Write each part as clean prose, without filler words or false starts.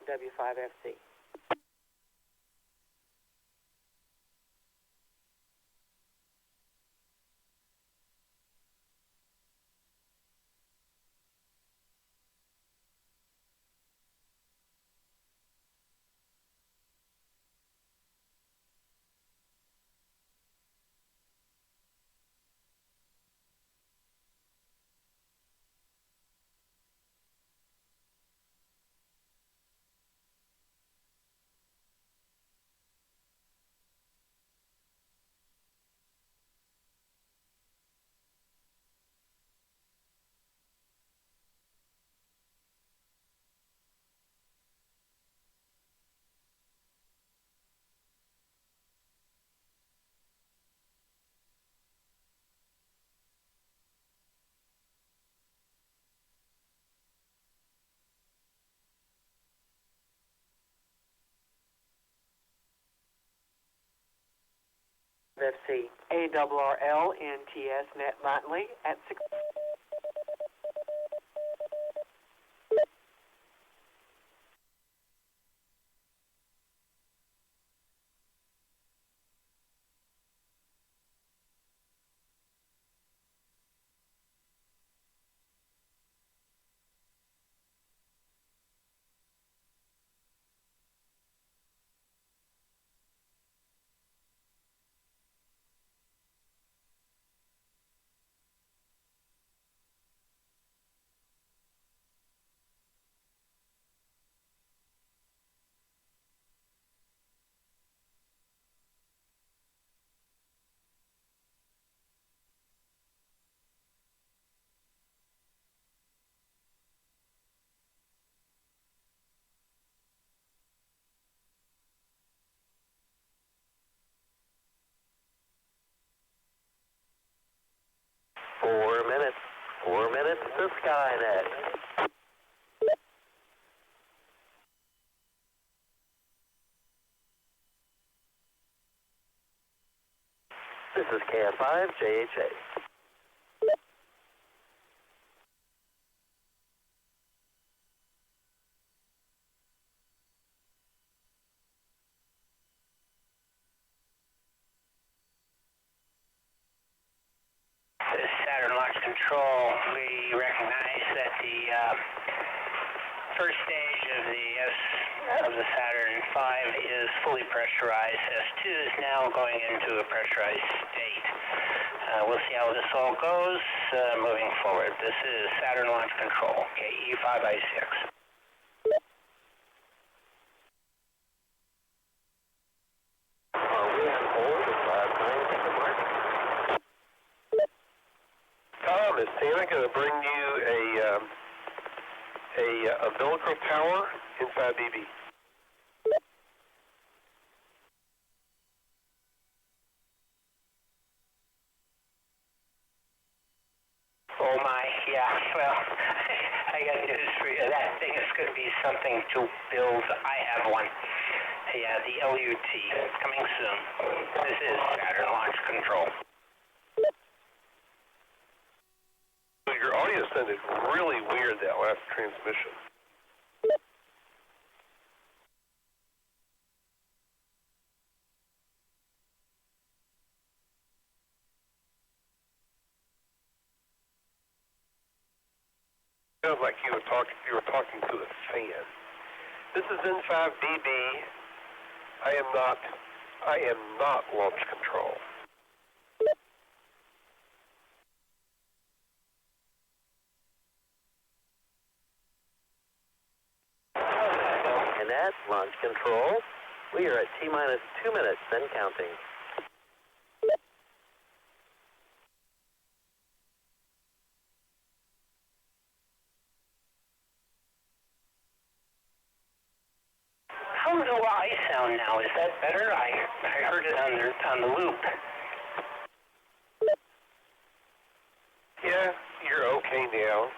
W5FC. FC ARRLNTS Net Motley at 6. Four minutes to Skynet. This is KF5 JHA. This is Saturn Launch Control. We recognize that the first stage of the Saturn V is fully pressurized. S2 is now going into a pressurized state. We'll see how this all goes moving forward. This is Saturn Launch Control, KE5I6. Tom, is Santa going to bring you a Velcro tower inside BB? Oh my, yeah, well, I got news for you. That thing is going to be something to build. I have one. Yeah, the LUT, coming soon. This is Saturn Launch Control. Your audio sounded really weird that last transmission. Sounds like you were talking to a fan. This is N5BB. I am not launch control. And at launch control, we are at T-minus 2 minutes, then counting. How do I sound now? Is that better? I heard it on the loop. Yeah, you're okay now.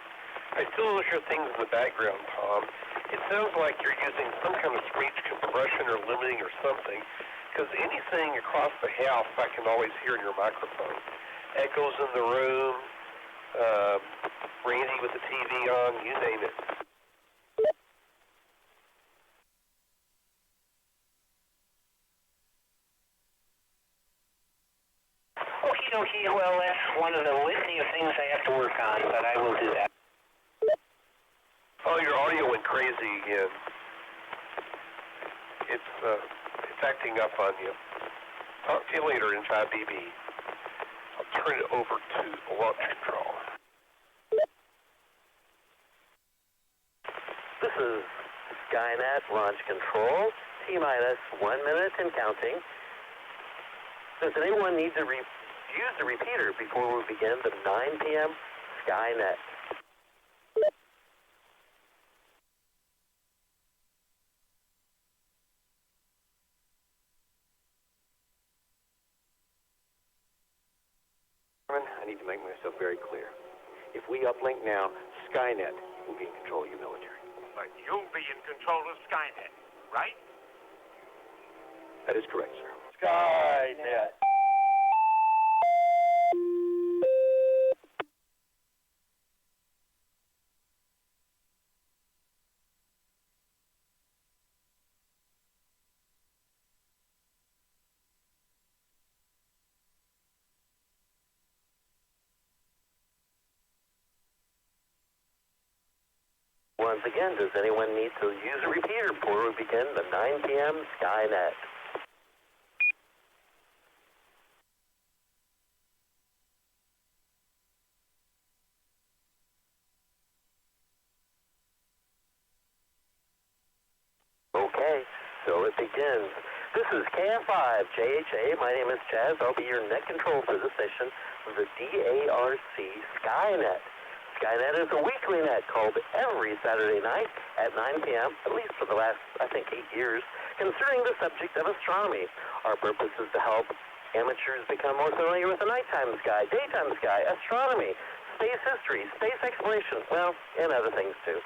I still hear things in the background, Tom. It sounds like you're using some kind of speech compression or limiting or something, because anything across the house I can always hear in your microphone. Echoes in the room, Randy with the TV on, you name it. Okie dokie. Well, that's one of the litany of things I have to work on, but I will do that. Oh, your audio went crazy again. It's acting up on you. Talk to you later in 5 dB. I'll turn it over to launch control. This is Skynet launch control, T-minus 1 minute and counting. Does anyone need to use the repeater before we begin the 9 p.m. Skynet? I need to make myself very clear. If we uplink now, Skynet will be in control of your military. But you'll be in control of Skynet, right? That is correct, sir. Skynet. Once again, does anyone need to use a repeater before we begin the 9 p.m. Skynet? Okay, so it begins. This is KF5JHA. My name is Chaz. I'll be your net control for the session of the DARC Skynet. Skynet is a weekly net called every Saturday night at 9 p.m., at least for the last, I think, 8 years, concerning the subject of astronomy. Our purpose is to help amateurs become more familiar with the nighttime sky, daytime sky, astronomy, space history, space exploration, well, and other things too.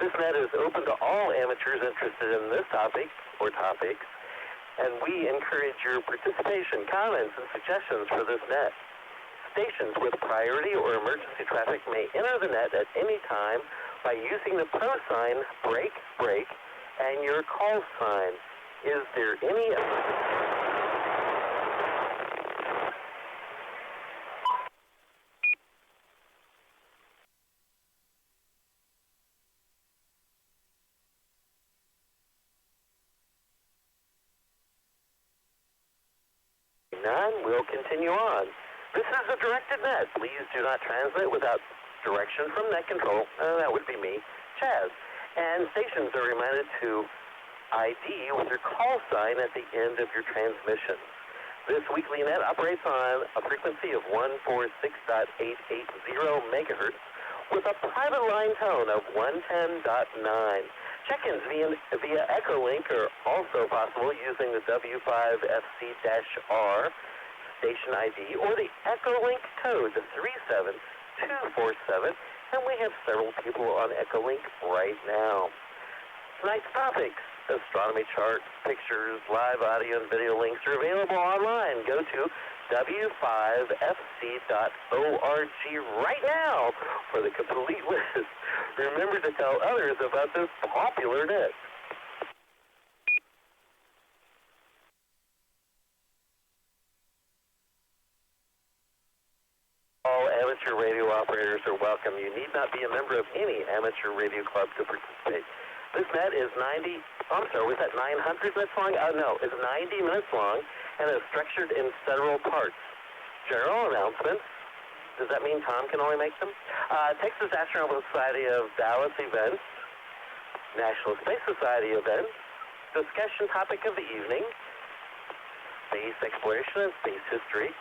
This net is open to all amateurs interested in this topic or topics, and we encourage your participation, comments, and suggestions for this net. Stations with priority or emergency traffic may enter the net at any time by using the post sign break, and your call sign. Is there any... None. We'll continue on. This is a directed net. Please do not transmit without direction from net control. That would be me, Chaz. And stations are reminded to ID with your call sign at the end of your transmission. This weekly net operates on a frequency of 146.880 megahertz with a private line tone of 110.9. Check-ins via Echolink are also possible using the W5FC-R station ID or the Echolink code 37247, and we have several people on Echolink right now. Tonight's topics: astronomy charts, pictures, live audio and video links are available online. Go to w5fc.org right now for the complete list. Remember to tell others about this popular net. All amateur radio operators are welcome. You need not be a member of any amateur radio club to participate. This net is 900 minutes long? No, it's 90 minutes long and is structured in several parts. General announcements. Does that mean Tom can only make them? Texas Astronomical Society of Dallas events. National Space Society events. Discussion topic of the evening. Space exploration and space history.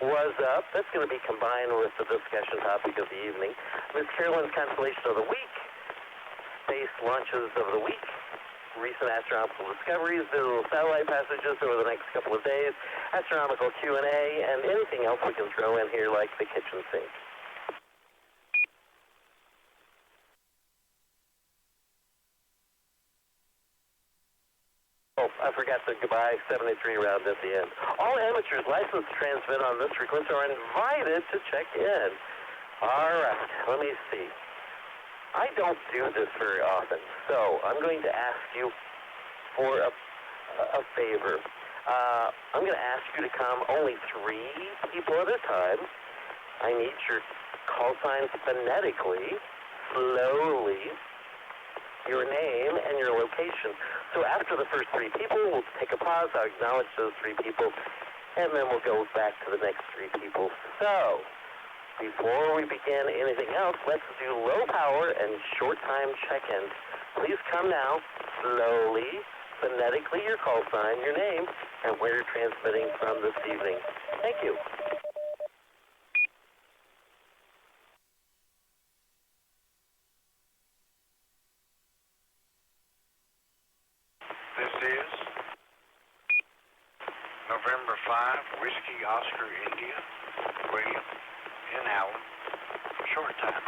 Was up. That's going to be combined with the discussion topic of the evening. Miss Carolyn's Constellation of the week. Space launches of the week. Recent astronomical discoveries, digital satellite passages over the next couple of days, astronomical Q&A, and anything else we can throw in here like the kitchen sink. Oh, I forgot the goodbye 73 round at the end. All amateurs licensed to transmit on this frequency are invited to check in. All right, let me see. I don't do this very often, so I'm going to ask you for a favor. I'm going to ask you to come only 3 people people at a time. I need your call signs phonetically, slowly, your name and your location. So after the first three people, we'll take a pause. I'll acknowledge those three people, and then we'll go back to the next three people. So before we begin anything else, let's do low power and short time check-ins. Please come now, slowly, phonetically, your call sign, your name, and where you're transmitting from this evening. Thank you. This is November 5, Whiskey Oscar India, William and Allen, short time.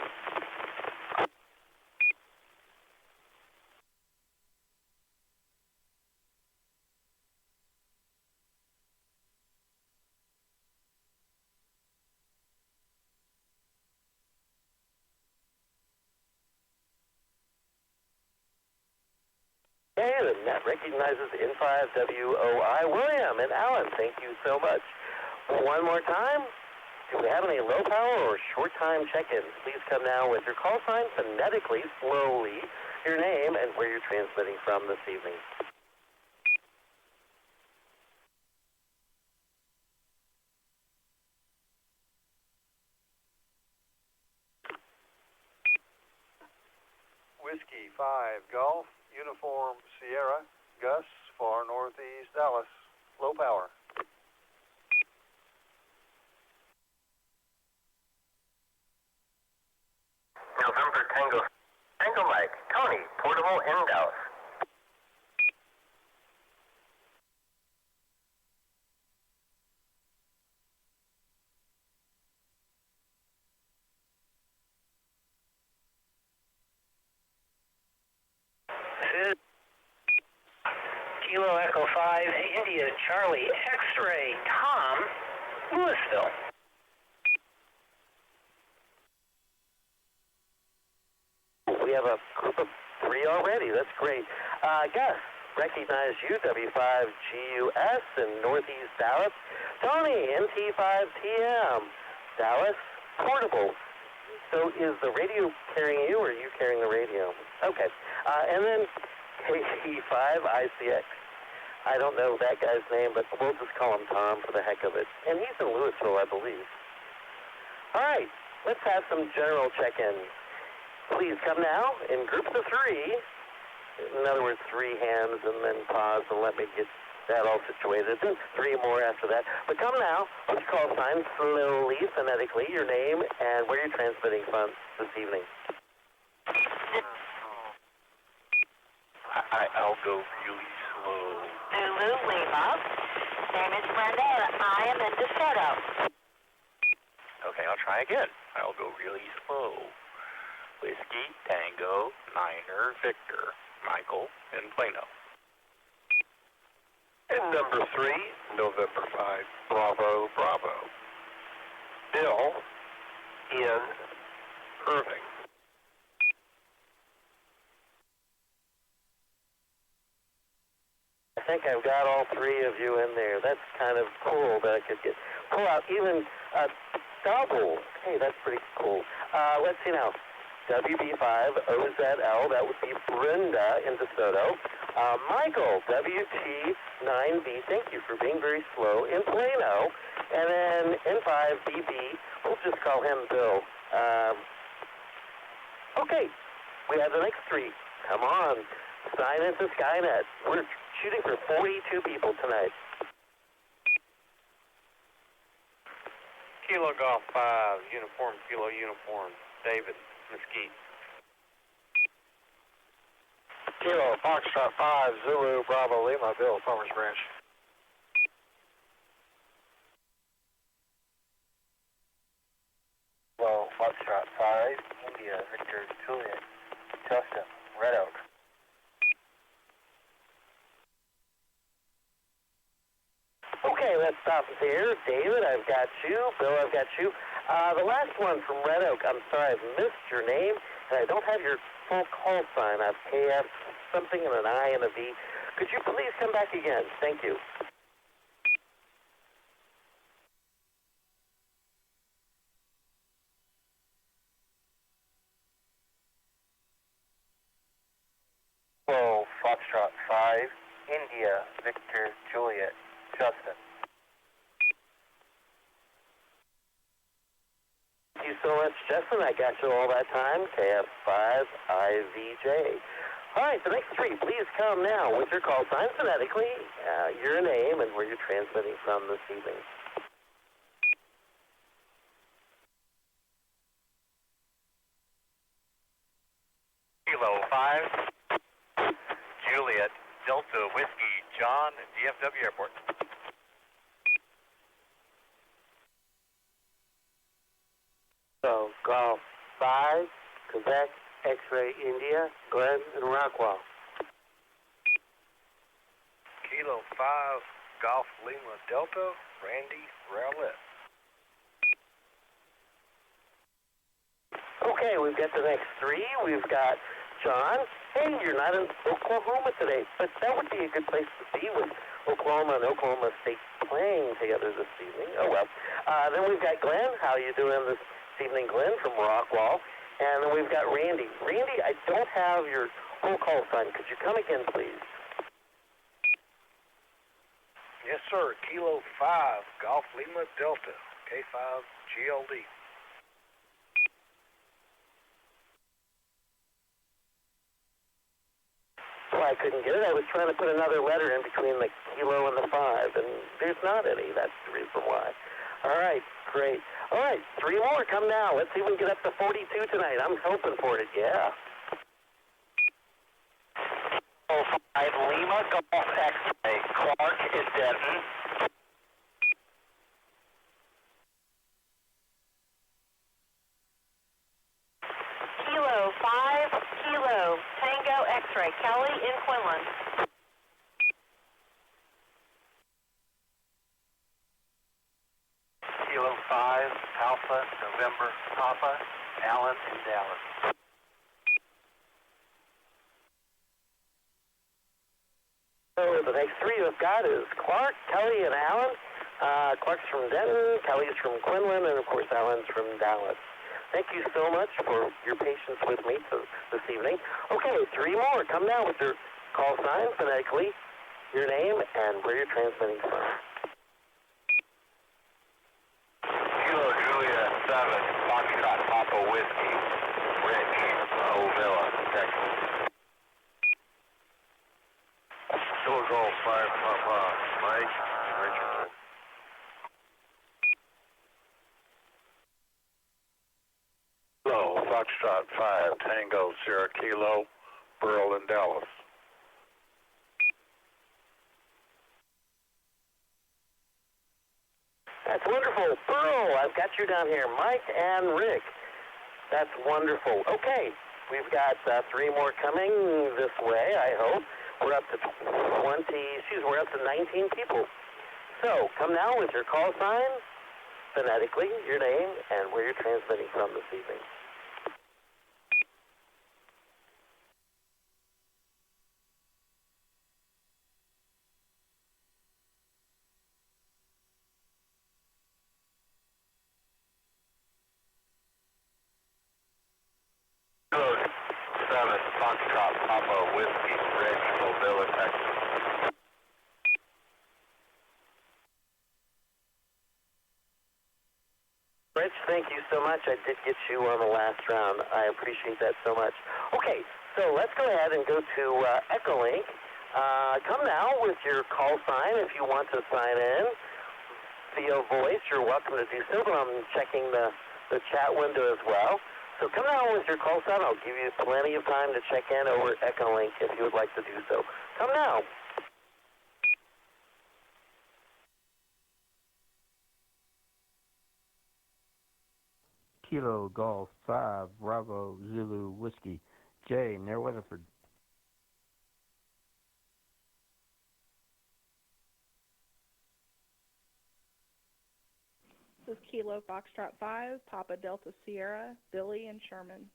Hey, the net recognizes N5WOI. William and Alan, thank you so much. One more time. Do we have any low power or short time check-ins? Please come now with your call sign phonetically, slowly, your name, and where you're transmitting from this evening. Whiskey 5 Golf, Uniform Sierra, Gus, far northeast Dallas, low power. November Tango, Tango Mike, Tony, portable in Dallas. Kilo Echo 5, India Charlie X-Ray Tom, Louisville. We have a group of three already. That's great. Gus, recognize you, W5GUS in Northeast Dallas. Tony, NT5TM, Dallas, portable. So is the radio carrying you, or are you carrying the radio? Okay. And then KC5ICX. I don't know that guy's name, but we'll just call him Tom for the heck of it. And he's in Louisville, I believe. All right. Let's have some general check-ins. Please come now in groups of three. In other words, three hands, and then pause and let me get that all situated. And three more after that. But come now. Let's call sign slowly, phonetically, your name and where you're transmitting from this evening. I'll go really slow. Lulu Lima. Name is Brenda, and I am in DeSoto. Okay, I'll try again. I'll go really slow. Whiskey, Tango, Niner, Victor, Michael, and Plano. And number 3, November 5, Bravo, Bravo. Bill in Irving. I think I've got all three of you in there. That's kind of cool that I could pull out even double. Hey, that's pretty cool. Let's see now. WB5OZL, that would be Brenda in DeSoto. Michael, WT9B, thank you for being very slow, in Plano. And then N5BB, we'll just call him Bill. Okay, we have the next three. Come on, sign into Skynet. We're shooting for 42 people tonight. Kilo Golf 5, Uniform Kilo Uniform, David, Mesquite. Kilo Foxtrot 5, Zulu Bravo Lima, Bill, Farmers Branch. Kilo Foxtrot 5, India, Victor, Juliet, Justin, Red Oak. Okay, let's stop there. David, I've got you. Bill, I've got you. The last one from Red Oak, I'm sorry, I've missed your name, and I don't have your full call sign. I've KF something and an I and a V. Could you please come back again? Thank you. India, Victor, Juliet, Justin. Thank you so much, Justin. I got you all that time. KF5IVJ. All right, the next three, please come now with your call sign phonetically, your name, and where you're transmitting from this evening. Kilo 5, Juliet, Delta, Whiskey, John, DFW Airport. So, Golf 5, Quebec, X-Ray, India, Glenn, and Rockwell. Kilo 5, Golf Lima Delta, Randy, Rowlett. Okay, we've got the next three. We've got John. Hey, you're not in Oklahoma today, but that would be a good place to be with Oklahoma and Oklahoma State playing together this evening. Oh, well. Then we've got Glenn. How you doing this evening, Glenn, from Rockwall? And then we've got Randy. Randy, I don't have your whole call sign. Could you come again, please? Yes, sir. Kilo 5, Golf Lima Delta, K5 GLD. Well, I couldn't get it. I was trying to put another letter in between the kilo and the 5, and there's not any. That's the reason why. All right, great. All right, three more. Come now. Let's see if we can get up to 42 tonight. I'm hoping for it, yeah. 5 Lima, Golf X-Ray, Clark in Denton. Kilo 5, Kilo, Tango X-Ray, Kelly in Quinlan. Kilo 5, Alpha, November, Papa, Allen in Dallas. So the next three we've got is Clark, Kelly, and Allen. Clark's from Denton, Kelly's from Quinlan, and of course Allen's from Dallas. Thank you so much for your patience with me this evening. Okay, three more. Come now with your call sign phonetically, your name, and where you're transmitting from. Kilo Juliet 7, Foxtrot Papa Whiskey, Rich, Ovilla, Texas. Kilo Golf 5, Papa, Mike, Richardson. Kilo Foxtrot 5, Tango, Sierra Kilo, Burl in Dallas. That's wonderful. Pearl, I've got you down here. Mike and Rick. That's wonderful. Okay, we've got three more coming this way, I hope. We're up to we're up to 19 people. So, come now with your call sign, phonetically, your name, and where you're transmitting from this evening. Kilo 7, Foxtrot Papa Whiskey, Rich, Ovilla, Texas. Rich, thank you so much. I did get you on the last round. I appreciate that so much. Okay, so let's go ahead and go to Echolink. Come now with your call sign if you want to sign in via voice. You're welcome to do so, but I'm checking the chat window as well. So come now with your call sign. I'll give you plenty of time to check in over Echolink if you would like to do so. Come now. Kilo Golf 5, Bravo Zulu Whiskey, J, near Weatherford. This is Kilo Foxtrot 5, Papa Delta Sierra, Billy and Sherman.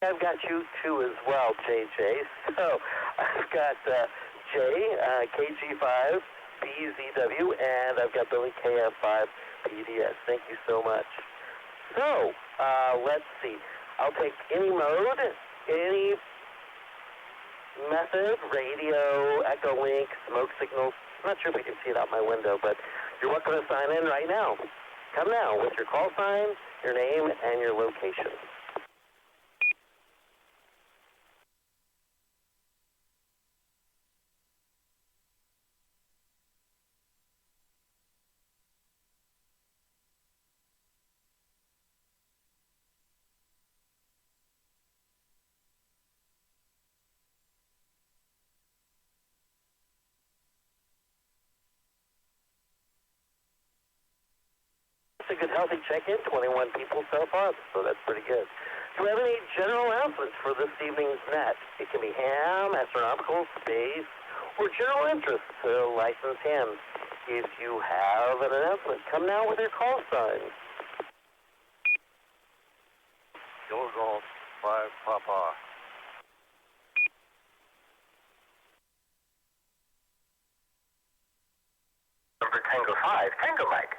I've got you too as well, JJ. So I've got Jay, KG5, BZW, and I've got Billy, KF5, PDS. Thank you so much. So, let's see. I'll take any mode, any method, radio, echo link, smoke signals. I'm not sure if we can see it out my window, but you're welcome to sign in right now. Come now with your call sign, your name, and your location. It's a good, healthy check-in, 21 people so far, so that's pretty good. Do we have any general announcements for this evening's net? It can be ham, astronomical, space, or general interest to licensed hams. If you have an announcement, come now with your call sign. Kilo Golf 5 Papa. Number Tango 5, Tango Mike.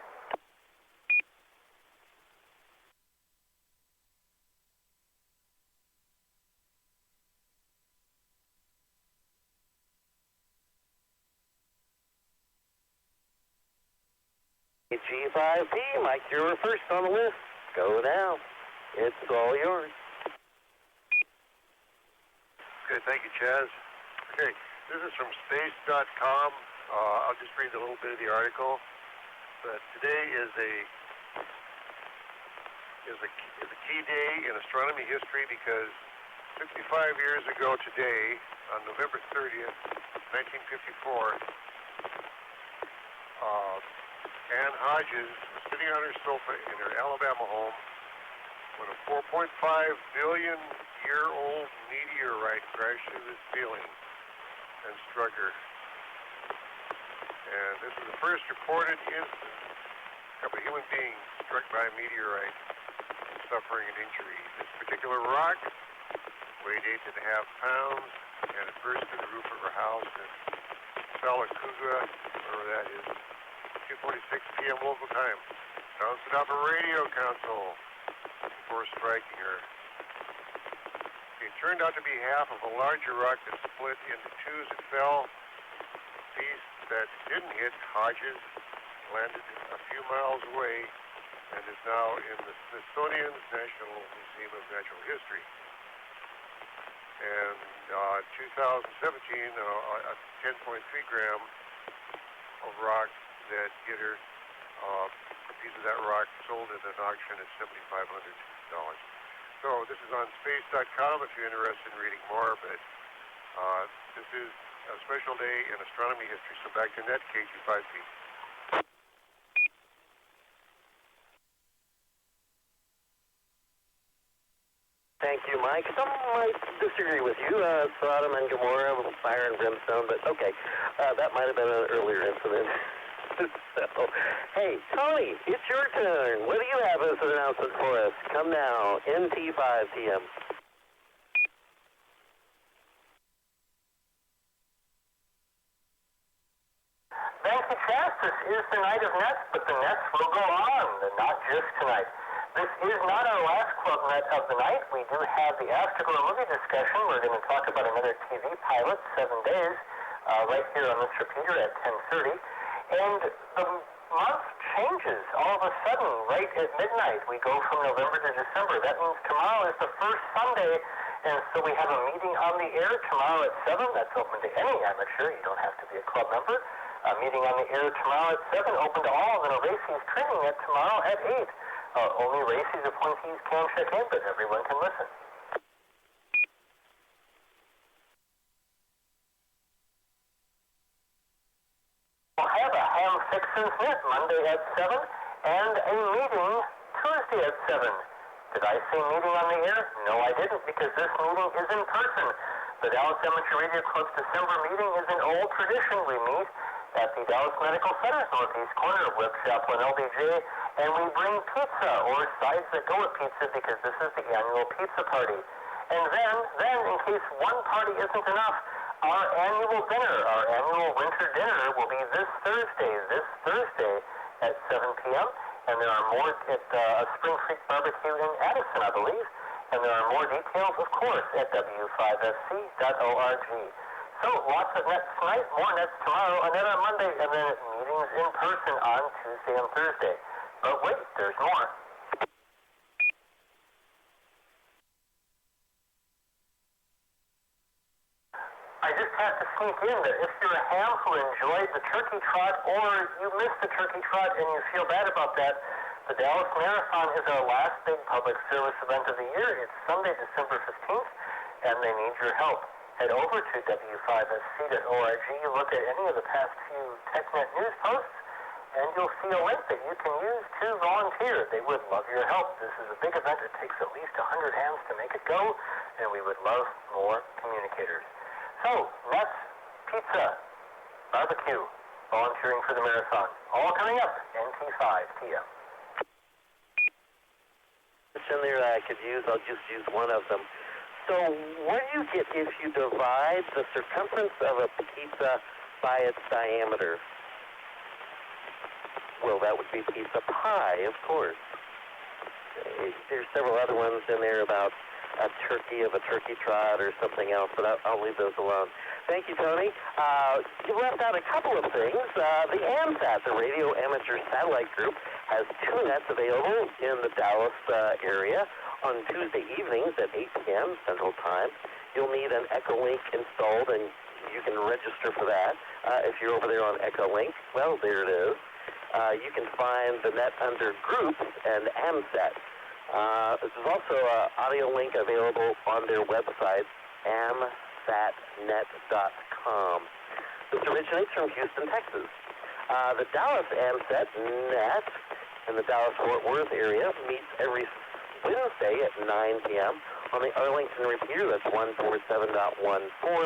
G5P, Mike, you're first on the list. Go now. It's all yours. Okay, thank you, Chaz. Okay, this is from space.com. I'll just read a little bit of the article. But today is a key day in astronomy history because 55 years ago today, on November 30th, 1954, Ann Hodges was sitting on her sofa in her Alabama home when a 4.5 billion year old meteorite crashed through the ceiling and struck her. And this is the first reported instance of a human being struck by a meteorite suffering an injury. This particular rock weighed 8.5 pounds and it burst through the roof of her house in Salacuga, wherever that is, 2:46 p.m. local time. Bounced it off a radio console before striking her. It turned out to be half of a larger rock that split into two as it fell. The piece that didn't hit Hodges landed a few miles away and is now in the Smithsonian's National Museum of Natural History. And in 2017, a 10.3 gram of rock that hit her, a piece of that rock sold in an auction at $7,500. So this is on space.com if you're interested in reading more, but this is a special day in astronomy history. So back to net, KG5P. Thank you, Mike. Some might disagree with you. Sodom and Gomorrah, fire and brimstone, but okay. That might have been an earlier incident. So, hey, Tony, it's your turn. What do you have as an announcement for us? Come now, NT5 PM. Thank you, Chaz. This is the night of nets, but the nets will go on, and not just tonight. This is not our last club net of the night. We do have the Astronomical movie discussion. We're going to talk about another TV pilot, 7 days, right here on this repeater at 10:30. And the month changes all of a sudden, right at midnight. We go from November to December. That means tomorrow is the first Sunday, and so we have a meeting on the air tomorrow at 7. That's open to any amateur. You don't have to be a club member. A meeting on the air tomorrow at 7, open to all, and a races training at tomorrow at 8. Only races appointees can check in, but everyone can listen. We'll have a Ham Fixins Net Monday at 7, and a meeting Tuesday at 7. Did I say meeting on the air? No, I didn't, because this meeting is in person. The Dallas Amateur Radio Club's December meeting is an old tradition. We meet at the Dallas Medical Center's northeast corner of Web Chapel and LBJ, and we bring pizza or sides that go with pizza because this is the annual pizza party. And then, in case one party isn't enough, our annual dinner, our annual winter dinner will be this Thursday at 7 p.m. And there are more at Spring Creek Barbecue in Addison, I believe. And there are more details, of course, at w5sc.org. So, lots of nets tonight, more nets tomorrow, and then on Monday, and then meetings in person on Tuesday and Thursday. But wait, there's more. I just have to sneak in that if you're a ham who enjoyed the turkey trot, or you missed the turkey trot and you feel bad about that, the Dallas Marathon is our last big public service event of the year. It's Sunday, December 15th, and they need your help. Head over to w5sc.org, look at any of the past few TechNet news posts, and you'll see a link that you can use to volunteer. They would love your help. This is a big event. It takes at least 100 hands to make it go, and we would love more communicators. So, nuts, pizza, barbecue, volunteering for the marathon. All coming up, NT5 PM. In there I could use, I'll just use one of them. So what do you get if you divide the circumference of a pizza by its diameter? Well, that would be pizza pie, of course. There's several other ones in there about a turkey of a turkey trot or something else, but I'll leave those alone. Thank you, Tony. You left out a couple of things. The AMSAT, the Radio Amateur Satellite Group, has 2 nets available in the Dallas area on Tuesday evenings at 8 p.m. Central Time. You'll need an Echolink installed, and you can register for that. If you're over there on Echolink, well, there it is. You can find the net under Groups and AMSAT. There's also an audio link available on their website, amsatnet.com. This originates from Houston, Texas. The Dallas AMSAT net in the Dallas-Fort Worth area meets every Wednesday at 9 p.m. on the Arlington repeater. That's 147.14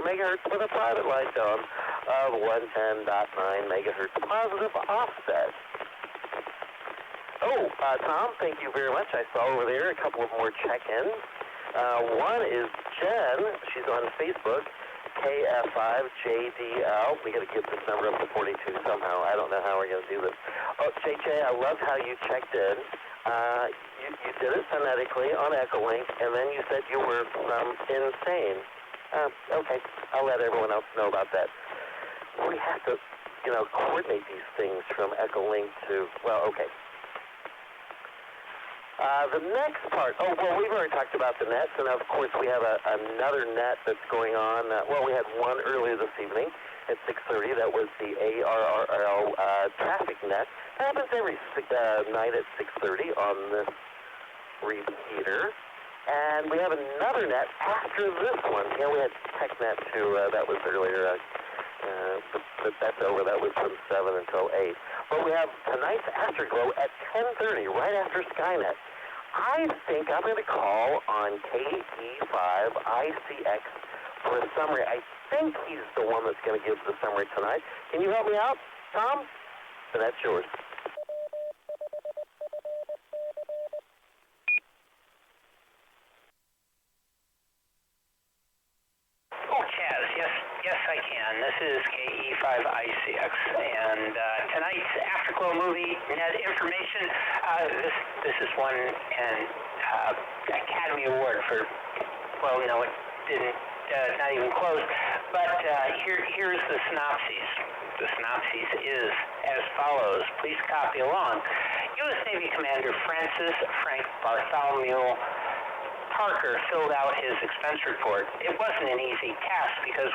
megahertz with a private line tone of 110.9 megahertz positive offset. Oh, Tom, thank you very much. I saw over there a couple of more check-ins. One is Jen. She's on Facebook, KF5JDL. We got to get this number up to 42 somehow. I don't know how we're going to do this. Oh, JJ, I loved how you checked in. You did it phonetically on Echolink, and then you said you were from Insane. Okay, I'll let everyone else know about that. We have to, coordinate these things from Echolink to, well, okay. The next part, we've already talked about the nets, and of course we have another net that's going on. We had one earlier this evening at 6:30. That was the ARRL traffic net. That happens every night at 6:30 on this repeater. And we have another net after this one. Yeah, we had TechNet too. That was earlier. But that's over. That was from 7 until 8. But we have tonight's Afterglow at 10:30, right after Skynet. I think I'm going to call on KE5ICX for a summary. I think he's the one that's going to give the summary tonight. Can you help me out, Tom? So that's yours. Oh, Chaz, yes, I can. This is KE5ICX, and tonight's Afterglow movie net information. This is won an Academy Award for. Well, no, it didn't. Not even close. But here's the synopsis. The synopsis is as follows. Please copy along. U.S. Navy Commander Frank Bartholomew Parker filled out his expense report. It wasn't an easy task because,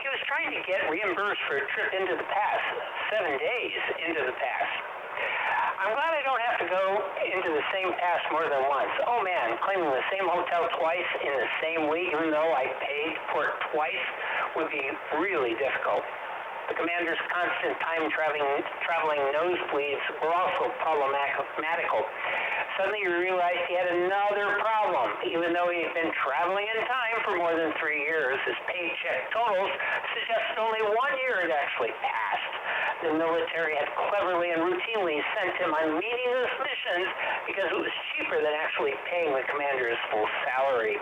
he was trying to get reimbursed for a trip into the past, 7 days into the past. I'm glad I don't have to go into the same past more than once. Oh man, claiming the same hotel twice in the same week, even though I paid for it twice, would be really difficult. The commander's constant time traveling nosebleeds were also problematical. suddenly he realized he had another problem. Even though he had been traveling in time for more than 3 years, his paycheck totals suggested only 1 year had actually passed. The military had cleverly and routinely sent him on meaningless missions because it was cheaper than actually paying the commander his full salary.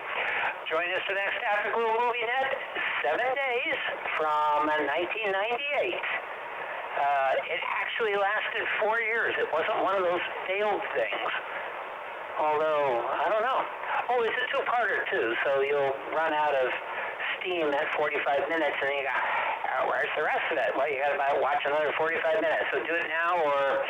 Join us for the next Afterglow Movie Net, 7 days from 1998. It actually lasted 4 years. It wasn't one of those failed things. Although, I don't know. Oh, it's a two-parter, too, so you'll run out of steam at 45 minutes, and you got, where's the rest of it? Well, you got to watch another 45 minutes. So do it now or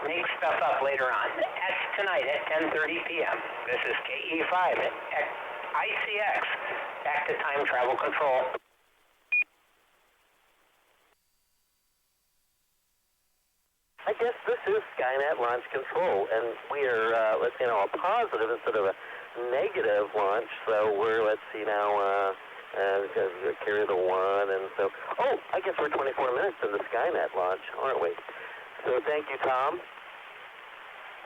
make stuff up later on. That's tonight at 10:30 p.m. This is KE5 at ICX. Back to time travel control. I guess this is Skynet launch control, and we are, a positive instead of a negative launch. So we're, carry the one, and so, I guess we're 24 minutes into Skynet launch, aren't we? So thank you, Tom.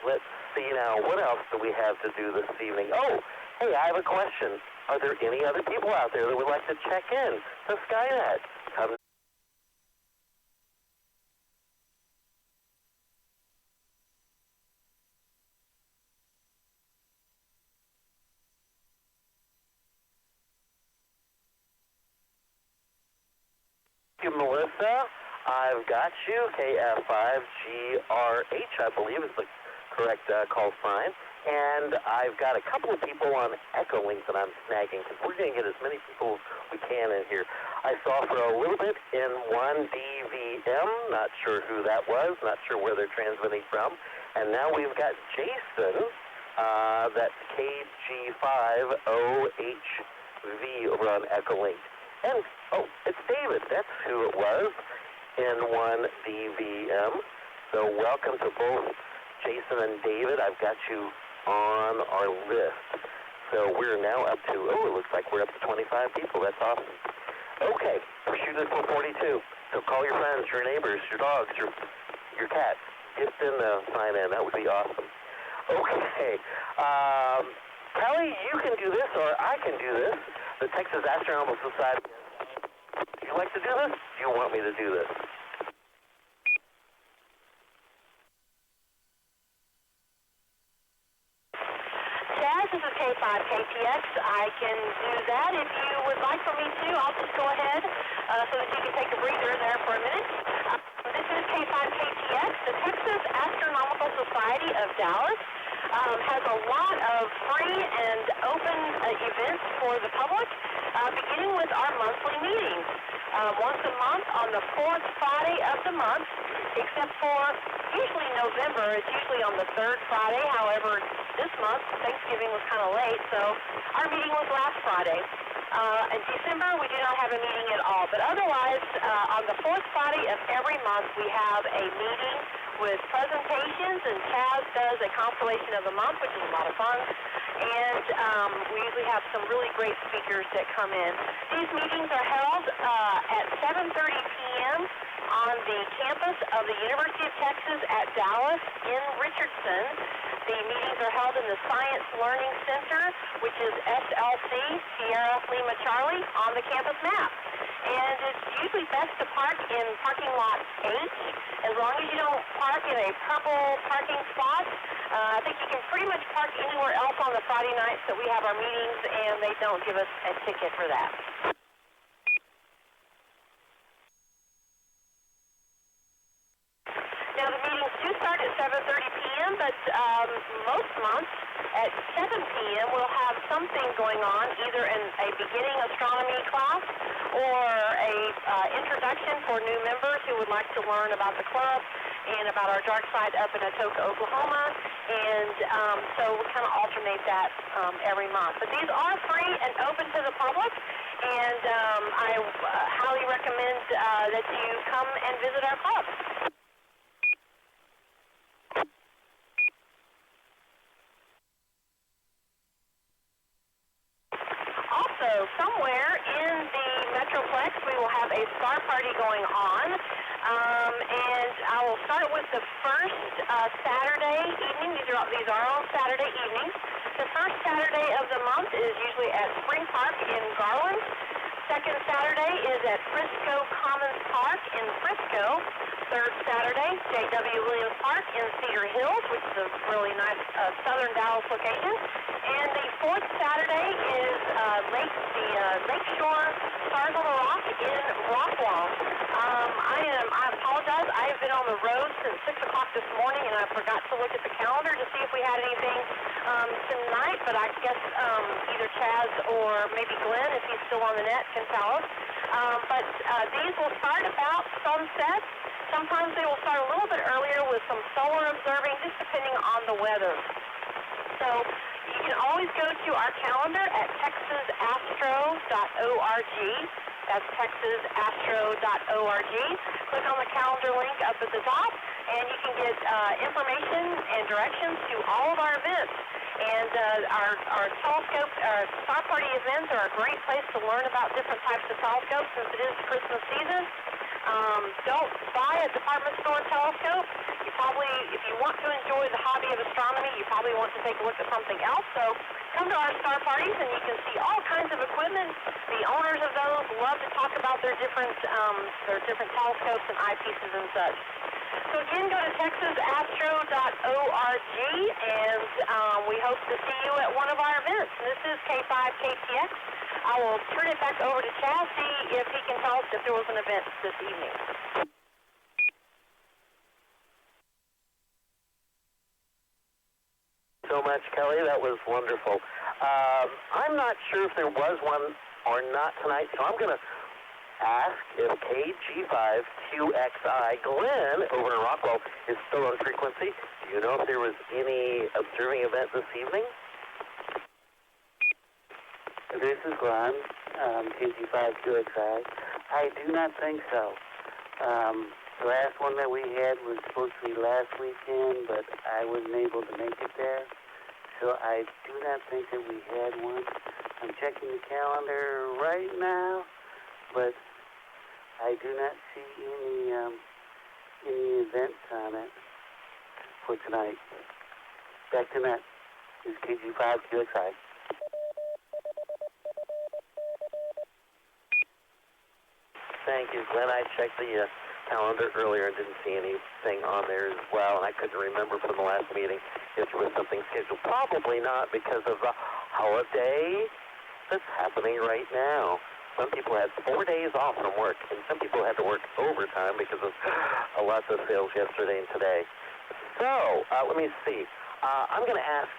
Let's see now, what else do we have to do this evening? Oh, hey, I have a question. Are there any other people out there that would like to check in to Skynet? Come Thank you, Melissa. I've got you. KF5GRH, I believe is the correct call sign. And I've got a couple of people on Echo Link that I'm snagging because we're going to get as many people as we can in here. I saw for a little bit in 1DVM, not sure who that was, not sure where they're transmitting from. And now we've got Jason, that's KG5OHV over on Echo Link. And, it's David. That's who it was in 1DVM. So welcome to both Jason and David. I've got you on our list. So we're now up to, it looks like we're up to 25 people. That's awesome. Okay, we're shooting for 42. So call your friends, your neighbors, your dogs, your cats. Get them to sign in. That would be awesome. Okay. Kelly, you can do this, or I can do this. The Texas Astronomical Society. Would you like to do this? Do you want me to do this? Chaz, this is K5KTX. I can do that. If you would like for me to, I'll just go ahead so that you can take a breather there for a minute. This is K5KTX. The Texas Astronomical Society of Dallas has a lot of free and open events for the public, beginning with our monthly meetings. Once a month on the fourth Friday of the month, except for usually November. It's usually on the third Friday. However, this month, Thanksgiving was kind of late, so our meeting was last Friday. In December, we do not have a meeting at all. But otherwise, on the fourth Friday of every month, we have a meeting with presentations, and Chaz does a constellation of the month, which is a lot of fun. And we usually have some really great speakers that come in. These meetings are held at 7:30 p.m. on the campus of the University of Texas at Dallas in Richardson. The meetings are held in the Science Learning Center, which is SLC, Sierra Lima Charlie, on the campus map. And it's usually best to park in parking lot H, as long as you don't park in a purple parking spot. I think you can pretty much park anywhere else on the Friday nights that we have our meetings, and they don't give us a ticket for that. Now, the meetings do start at 7:30 p.m., but most months at 7 p.m. we'll have something going on, either in a beginning astronomy class or a introduction for new members who would like to learn about the club and about our dark side up in Atoka, Oklahoma. And so we kind of alternate that every month. But these are free and open to the public, and I highly recommend that you come and visit our club. Also, somewhere in the Metroplex, we will have a star party going on. And I will start with the first Saturday evening. These are all Saturday evenings. The first Saturday of the month is usually at Spring Park in Garland. Second Saturday is at Frisco Commons Park in Frisco. Third Saturday, J.W. Williams Park in Cedar Hills, which is a really nice southern Dallas location. And the fourth Saturday is Lakeshore Stars on the Rock in Rockwall. I apologize. I have been on the road since 6 o'clock this morning, and I forgot to look at the calendar to see if we had anything tonight, but I guess either Chaz or maybe Glenn, if he's still on the net, can tell us. But these will start about sunset. Sometimes they will start a little bit earlier with some solar observing, just depending on the weather. So you can always go to our calendar at texasastro.org. That's texasastro.org. Click on the calendar link up at the top, and you can get information and directions to all of our events. And our telescope, our Star Party events are a great place to learn about different types of telescopes since it is Christmas season. Don't buy a department store telescope. You probably, if you want to enjoy the hobby of astronomy, you probably want to take a look at something else. So come to our Star Parties and you can see all kinds of equipment. The owners of those love to talk about their different telescopes and eyepieces and such. So again, go to texasastro.org, and we hope to see you at one of our events. This is K5KTX. I will turn it back over to Chaz, see if he can tell us if there was an event this evening. So much, Kelly. That was wonderful. I'm not sure if there was one or not tonight, so I'm going to ask if KG5QXI, Glenn, over in Rockwell, is still on frequency. Do you know if there was any observing event this evening? This is Glenn, KG5QXI. I do not think so. The last one that we had was supposed to be last weekend, but I wasn't able to make it there. So I do not think that we had one. I'm checking the calendar right now, but I do not see any events on it for tonight. Back to net. This is KG5QXI. Thank you, Glenn. I checked the calendar earlier and didn't see anything on there as well, and I couldn't remember from the last meeting if there was something scheduled. Probably not because of the holiday that's happening right now. Some people had 4 days off from work, and some people had to work overtime because of lots of sales yesterday and today. So, let me see. I'm going to ask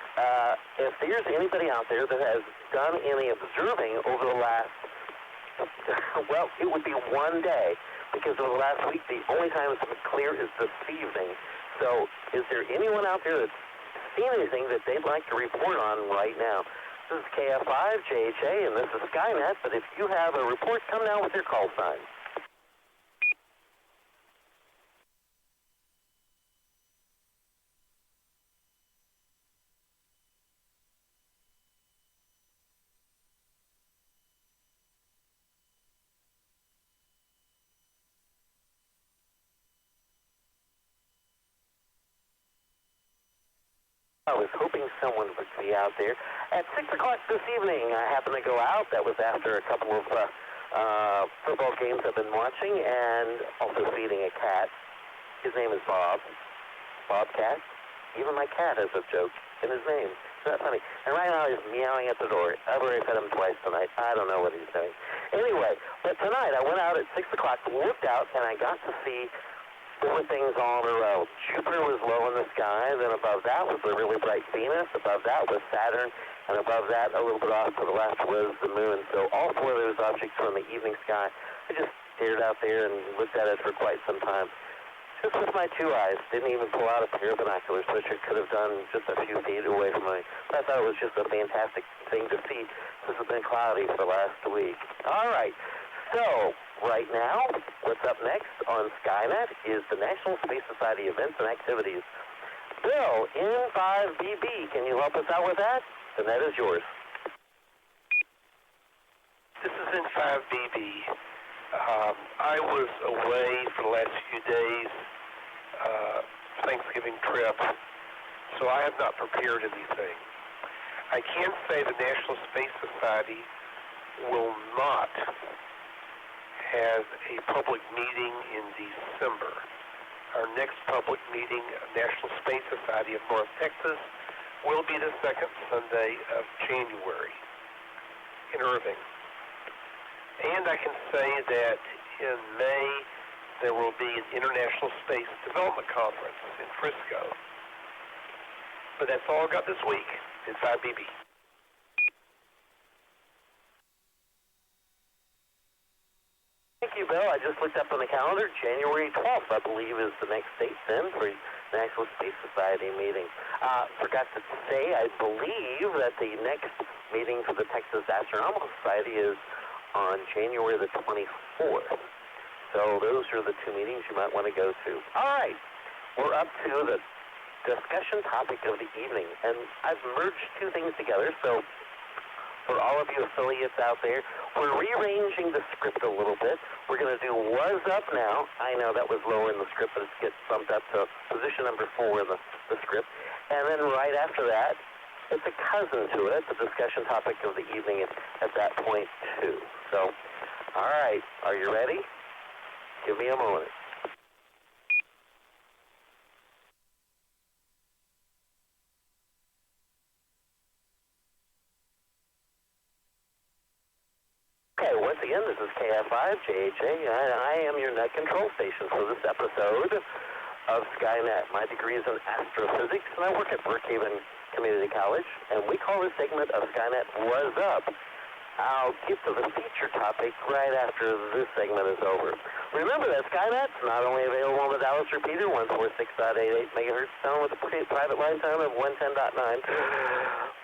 if there's anybody out there that has done any observing over the last, well, it would be 1 day, because over the last week, the only time it's been clear is this evening. So, is there anyone out there that's seen anything that they'd like to report on right now? This is KF5, JHA, and this is Skynet, but if you have a report, come now with your call sign. I was hoping someone would be out there. At 6 o'clock this evening, I happened to go out. That was after a couple of football games I've been watching and also feeding a cat. His name is Bob. Bobcat. Even my cat has a joke in his name. Isn't that funny? And right now he's meowing at the door. I've already fed him twice tonight. I don't know what he's doing. Anyway, but tonight I went out at 6 o'clock, looked out, and I got to see 4 things all in a row. Jupiter was low in the sky, then above that was the really bright Venus, above that was Saturn, and above that, a little bit off to the left, was the moon. So all 4 of those objects were in the evening sky. I just stared out there and looked at it for quite some time. Just with my 2 eyes. Didn't even pull out a pair of binoculars, which I could have done just a few feet away from me. I thought it was just a fantastic thing to see. This has been cloudy for the last week. All right. So, right now, what's up next on Skynet is the National Space Society events and activities. Bill, N5BB, can you help us out with that? The net is yours. This is N5BB. I was away for the last few days, Thanksgiving trip, so I have not prepared anything. I can say the National Space Society will not have a public meeting in December. Our next public meeting, National Space Society of North Texas, will be the second Sunday of January in Irving. And I can say that in May, there will be an International Space Development Conference in Frisco. But that's all I got this week. It's IBB. Thank you, Bill. I just looked up on the calendar. January 12th, I believe, is the next date then for the National Space Society meeting. Forgot to say, I believe that the next meeting for the Texas Astronomical Society is on January the 24th. So those are the two meetings you might want to go to. All right. We're up to the discussion topic of the evening, and I've merged two things together. So for all of you affiliates out there, we're rearranging the script a little bit. We're going to do Was Up now. I know that was lower in the script, but it gets bumped up to position number 4 in the script. And then right after that, it's a cousin to it, the discussion topic of the evening at that point, too. So, all right, are you ready? Give me a moment. Okay, once again, this is KF5JHA, and I am your net control station for this episode of Skynet. My degree is in astrophysics, and I work at Brookhaven Community College, and we call this segment of Skynet Was Up. I'll get to the feature topic right after this segment is over. Remember that Skynet's not only available on the Dallas repeater, 146.88 megahertz tone with a private line time of 110.9,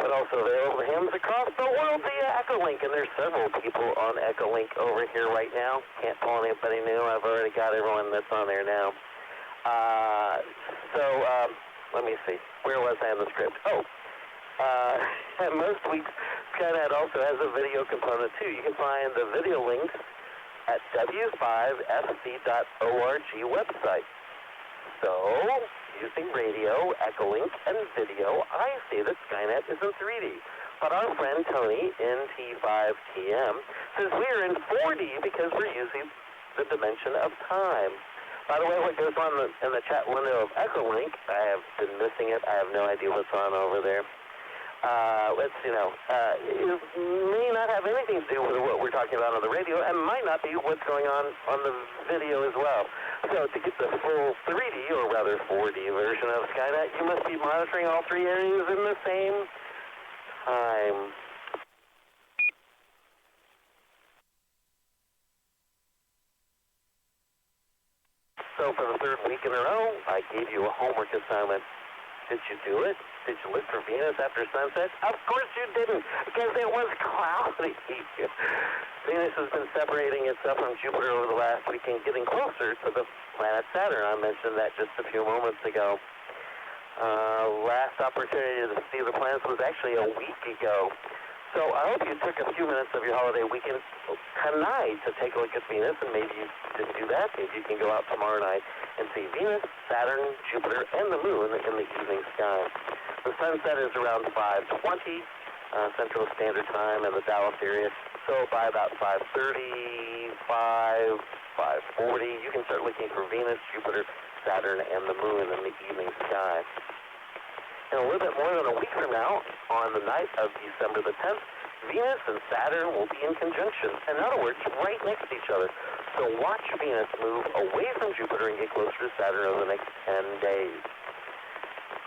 but also available to hams across the world via Echolink, and there's several people on Echolink over here right now. Can't pull anybody new. I've already got everyone that's on there now. Let me see. Where was I in the script? And most weeks, Skynet also has a video component, too. You can find the video links at w5fc.org website. So, using radio, Echolink, and video, I see that Skynet is in 3D. But our friend Tony, NT5TM, says we're in 4D because we're using the dimension of time. By the way, what goes on in the chat window of Echolink, I have been missing it. I have no idea what's on over there. It may not have anything to do with what we're talking about on the radio, and might not be what's going on the video as well. So to get the full 3D, or rather 4D version of Skynet, you must be monitoring all three areas in the same time. So for the third week in a row, I gave you a homework assignment. Did you do it? Did you look for Venus after sunset? Of course you didn't, because it was cloudy. Venus has been separating itself from Jupiter over the last week and getting closer to the planet Saturn. I mentioned that just a few moments ago. Last opportunity to see the planets was actually a week ago. So I hope you took a few minutes of your holiday weekend tonight to take a look at Venus, and maybe you didn't do that. Maybe you can go out tomorrow night and see Venus, Saturn, Jupiter, and the Moon in the evening sky. The sunset is around 5:20 Central Standard Time in the Dallas area. So by about 5:35, 5:40, you can start looking for Venus, Jupiter, Saturn, and the Moon in the evening sky. In a little bit more than a week from now, on the night of December the 10th, Venus and Saturn will be in conjunction. In other words, right next to each other. So watch Venus move away from Jupiter and get closer to Saturn over the next 10 days.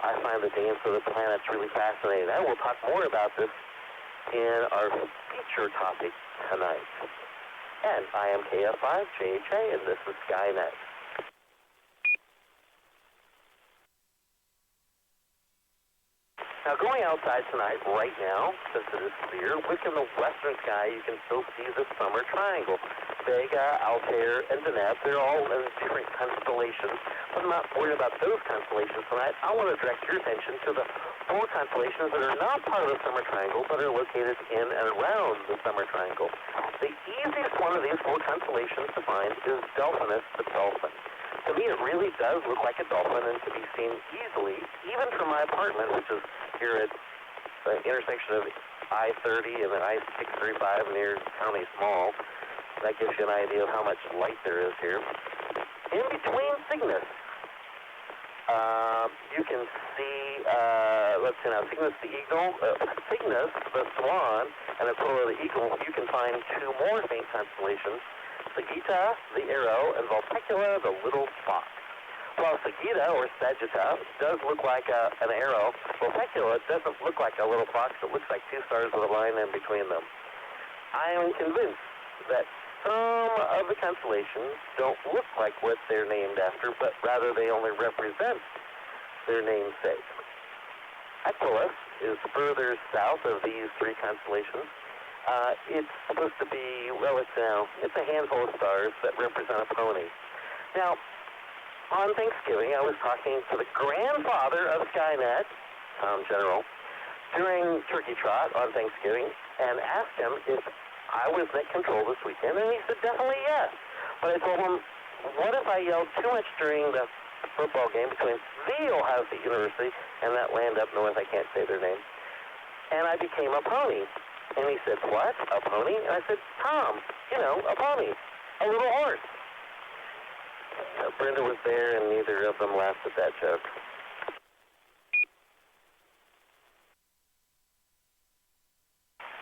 I find the dance of the planets really fascinating. I will talk more about this in our feature topic tonight. And I am KF5JHA, and this is Skynet. Now, going outside tonight, right now, since it is clear, look in the western sky, you can still see the summer triangle. Vega, Altair, and Deneb, they're all in different constellations. But I'm not worried about those constellations tonight. I want to direct your attention to the four constellations that are not part of the summer triangle, but are located in and around the summer triangle. The easiest one of these four constellations to find is Delphinus, the dolphin. To me, it really does look like a dolphin and can be seen easily, even from my apartment, which is here at the intersection of I-30 and I-635 near County Small. That gives you an idea of how much light there is here. In between Cygnus, you can see, let's see now, Cygnus the eagle, Cygnus the swan, and Apollo the eagle. You can find two more faint constellations, Sagitta the arrow, and Vulpecula the little fox. While Sagitta, or Sagitta, does look like an arrow, Vulpecula doesn't look like a little fox. It looks like two stars with a line in between them. I am convinced that some of the constellations don't look like what they're named after, but rather they only represent their namesake. Aquilus is further south of these three constellations. It's supposed to be, well, it's a handful of stars that represent a pony. Now, on Thanksgiving, I was talking to the grandfather of Skynet, Tom General, during Turkey Trot on Thanksgiving, and asked him if I was net control this weekend, and he said definitely yes. But I told him, what if I yelled too much during the football game between the Ohio State University and that land up north, I can't say their name, and I became a pony. And he said, what, a pony? And I said, Tom, a pony, a little horse. Brenda was there, and neither of them laughed at that joke.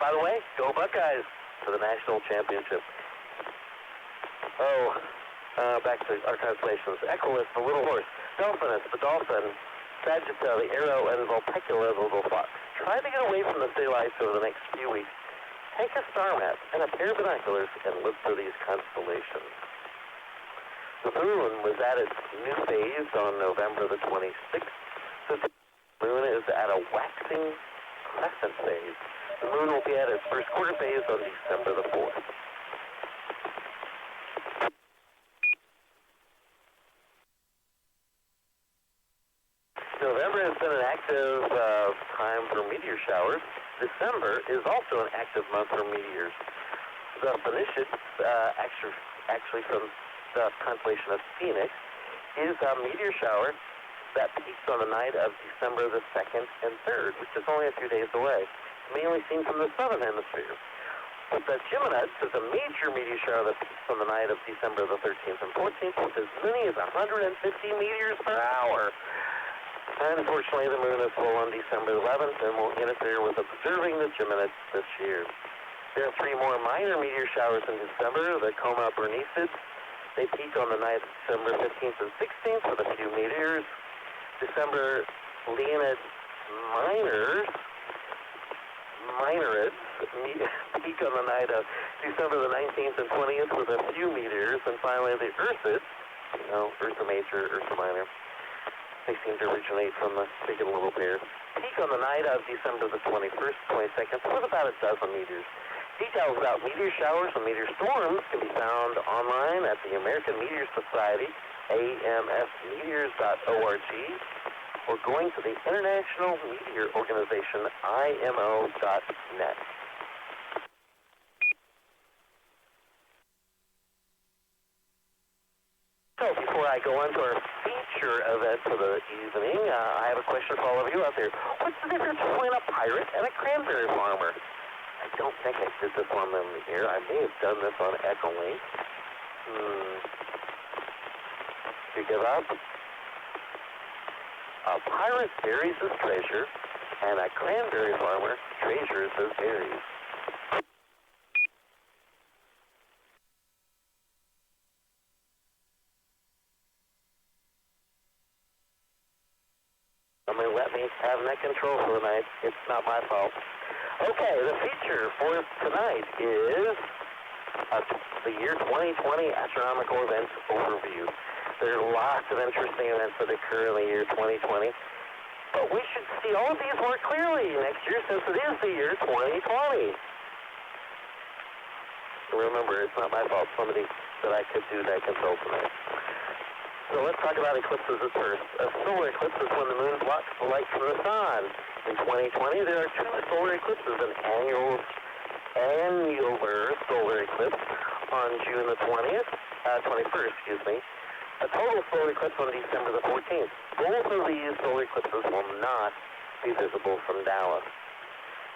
By the way, go Buckeyes to the national championship. Back to our constellations. Equilus, the little horse. Delphinus, the dolphin. Sagitta, the arrow, and Vulpecula, the little fox. Try to get away from the city lights over the next few weeks. Take a star map and a pair of binoculars and look for these constellations. The moon was at its new phase on November the 26th. The moon is at a waxing crescent phase. The moon will be at its first quarter phase on December the 4th. November has been an active time for meteor showers. December is also an active month for meteors. The Phoenicians, actually from the constellation of Phoenix, is a meteor shower that peaks on the night of December the 2nd and 3rd, which is only a few days away. It's mainly seen from the southern hemisphere. But the Geminids is a major meteor shower that peaks on the night of December the 13th and 14th with as many as 150 meteors per hour. Unfortunately, the moon is full on December 11th and will interfere with observing the Geminids this year. There are three more minor meteor showers in December, the Coma Berenices. They peak on the night of December 15th and 16th with a few meteors. December Leonid Minorids peak on the night of December the 19th and 20th with a few meteors. And finally, the Ursids, Ursa Major, Ursa Minor, they seem to originate from the big and little pair. Peak on the night of December the 21st, 22nd with about a dozen meteors. Details about meteor showers and meteor storms can be found online at the American Meteor Society, amsmeteors.org, or going to the International Meteor Organization, IMO.net. So before I go on to our feature event for the evening, I have a question for all of you out there. What's the difference between a pirate and a cranberry farmer? I don't think I did this one in the air. I may have done this on Echolink. You give up? A pirate buries his treasure, and a cranberry farmer treasures his berries. Let me have net control for the night. It's not my fault. Okay, the feature for tonight is the year 2020 Astronomical Events Overview. There are lots of interesting events that occur in the year 2020, but we should see all of these more clearly next year since it is the year 2020. Remember, it's not my fault. Somebody said I could do net control tonight. So let's talk about eclipses at first. A solar eclipse is when the moon blocks the light from the sun. In 2020, there are 2 solar eclipses, an annular solar eclipse on June the 21st, a total solar eclipse on December the 14th. Both of these solar eclipses will not be visible from Dallas.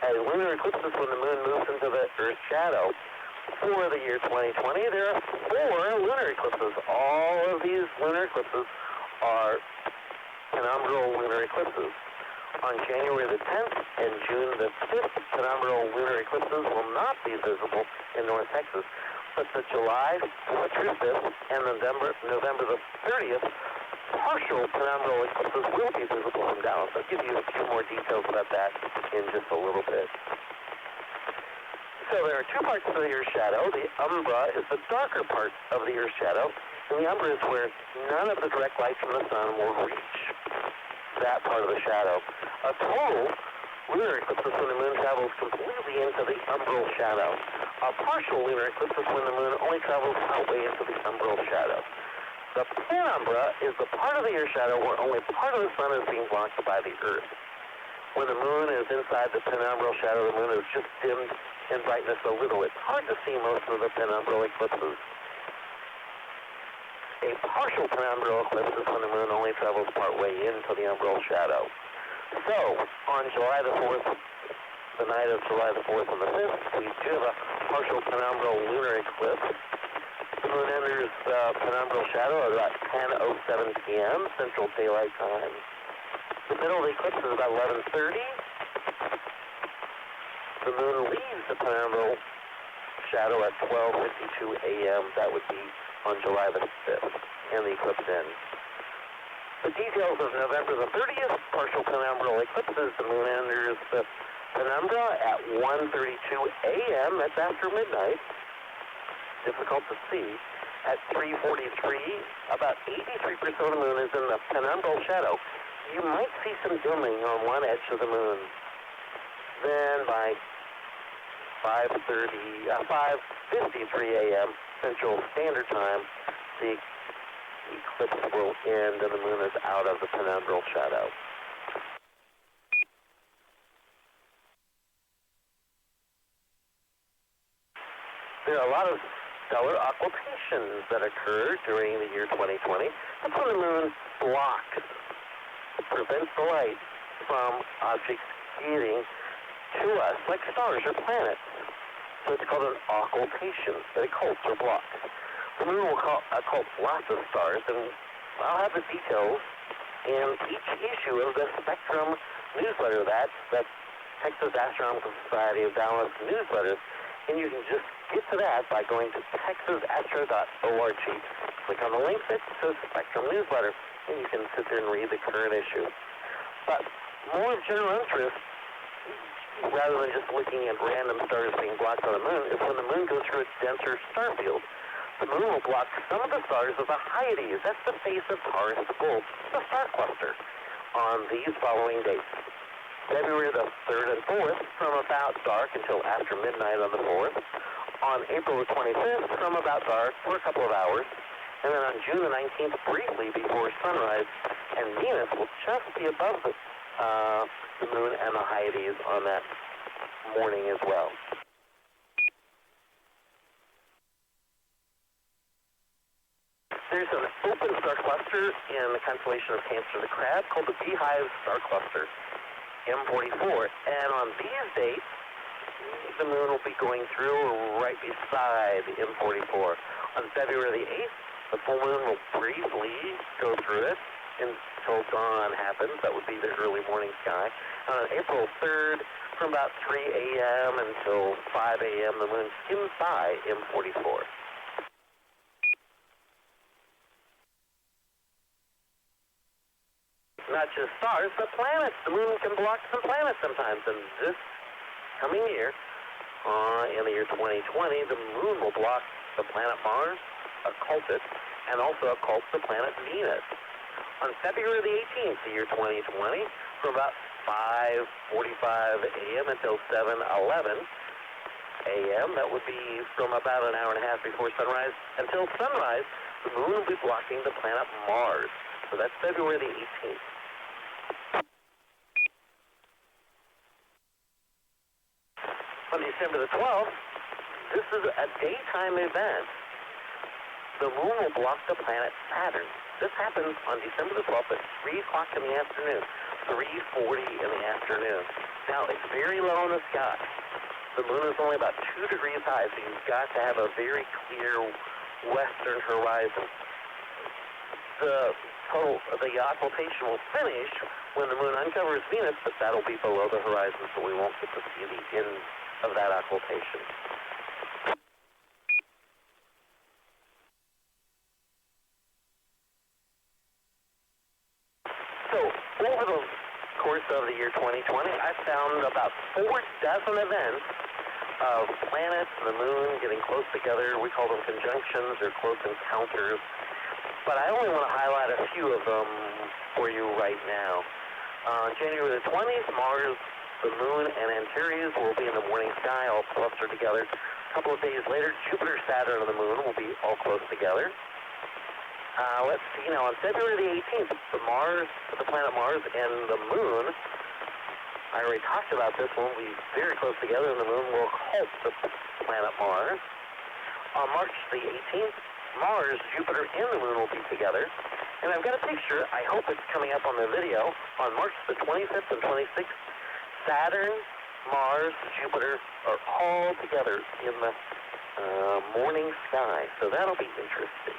As lunar eclipses, when the moon moves into the Earth's shadow. For the year 2020, there are 4 lunar eclipses. All of these lunar eclipses are penumbral lunar eclipses. On January the 10th and June the 5th, penumbral lunar eclipses will not be visible in North Texas, but the July 4th through 5th and November the 30th, partial penumbral eclipses will be visible from Dallas. I'll give you a few more details about that in just a little bit. So there are 2 parts of the Earth's shadow. The umbra is the darker part of the Earth's shadow, and the umbra is where none of the direct light from the sun will reach that part of the shadow. A total lunar eclipse is when the moon travels completely into the umbral shadow. A partial lunar eclipse is when the moon only travels partway into the umbral shadow. The penumbra is the part of the Earth's shadow where only part of the sun is being blocked by the Earth. When the moon is inside the penumbral shadow, the moon is just dimmed in brightness a little. It's hard to see most of the penumbral eclipses. A partial penumbral eclipse is when the moon only travels partway into the umbral shadow. So, on July the 4th, the night of July the 4th and the 5th, we do have a partial penumbral lunar eclipse. The moon enters penumbral shadow at about 10:07 p.m. Central Daylight Time. The middle of the eclipse is about 11:30. The moon leaves the penumbral shadow at 12:52 a.m. That would be on July the 5th, and the eclipse ends. The details of November the 30th, partial penumbral eclipses. The moon enters the penumbra at 1:32 a.m. That's after midnight. Difficult to see. At 3:43, about 83% of the moon is in the penumbral shadow. You might see some dimming on one edge of the moon. Then by 5:53 a.m. Central Standard Time, the eclipse will end and the moon is out of the penumbral shadow. There are a lot of stellar occultations that occur during the year 2020. That's when the moon blocks, prevents the light from objects getting to us, like stars or planets. So it's called an occultation. It occults or blocks. The moon will occult lots of stars, and I'll have the details in each issue of the Spectrum newsletter. That's the Texas Astronomical Society of Dallas newsletter. And you can just get to that by going to texasastro.org. Click on the link that says Spectrum Newsletter, and you can sit there and read the current issue. But more of general interest, rather than just looking at random stars being blocked on the moon, is when the moon goes through its denser star field. The moon will block some of the stars of the Hyades. That's the face of Taurus Bull, the star cluster, on these following dates. February the 3rd and 4th, from about dark until after midnight on the 4th. On April the 25th, from about dark for a couple of hours. And then on June the 19th, briefly before sunrise. And Venus will just be above the moon and the Hyades on that morning as well. There's an open star cluster in the constellation of Cancer the Crab called the Beehive Star Cluster, M44, and on these dates, the moon will be going through right beside the M44. On February the 8th, the full moon will briefly go through it until dawn happens. That would be the early morning sky. And on April 3rd, from about 3 a.m. until 5 a.m., the moon skims by M44. Not just stars, but planets. The moon can block some planets sometimes. And this coming year, in the year 2020, the moon will block the planet Mars, occult it, and also occult the planet Venus. On February the 18th, the year 2020, from about 5:45 a.m. until 7:11 a.m., that would be from about an hour and a half before sunrise until sunrise, the moon will be blocking the planet Mars. So that's February the 18th. On December the 12th, this is a daytime event. The moon will block the planet Saturn. This happens on December the 12th at 3 o'clock in the afternoon, 3:40 in the afternoon. Now, it's very low in the sky. The moon is only about 2 degrees high, so you've got to have a very clear western horizon. The occultation will finish when the moon uncovers Venus, but that'll be below the horizon, so we won't get to see the end of that occultation. So, over the course of the year 2020, I found about 4 dozen events of planets and the moon getting close together. We call them conjunctions or close encounters. But I only want to highlight a few of them for you right now. On January the 20th, Mars, the moon, and Antares will be in the morning sky, all clustered together. A couple of days later, Jupiter, Saturn, and the moon will be all close together. Let's see, now on February the 18th, the planet Mars and the moon, I already talked about this, will be very close together, and the moon will halt the planet Mars. On March the 18th, Mars, Jupiter, and the moon will be together. And I've got a picture, I hope it's coming up on the video. On March the 25th and 26th, Saturn, Mars, Jupiter are all together in the morning sky. So that'll be interesting.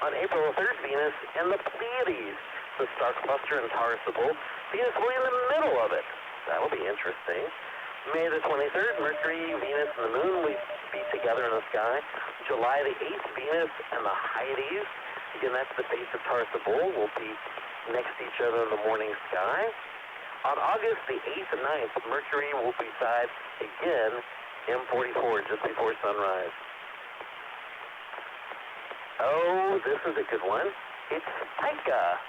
On April the 3rd, Venus and the Pleiades, the star cluster in Taurus, Venus will be in the middle of it. That'll be interesting. May the 23rd, Mercury, Venus, and the moon will be together in the sky. July the 8th, Venus and the Hyades, again, that's the base of Taurus, will be next to each other in the morning sky. On August the 8th and 9th, Mercury will be beside, again, M44, just before sunrise. Oh, this is a good one. It's Spica.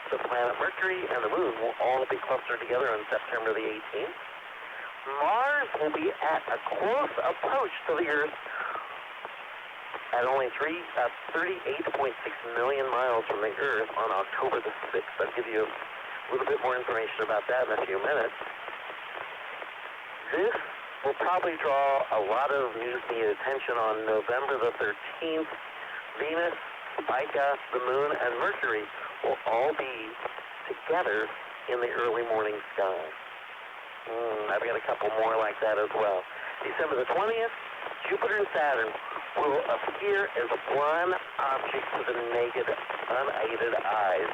The planet Mercury and the moon will all be clustered together on September the 18th. Mars will be at a close approach to the Earth at only 38.6 million miles from the Earth on October the 6th. I'll give you a little bit more information about that in a few minutes. This will probably draw a lot of news media attention on November the 13th. Venus, Spica, the moon, and Mercury will all be together in the early morning sky. I've got a couple more like that as well. December the 20th, Jupiter and Saturn will appear as one object to the naked, unaided eyes.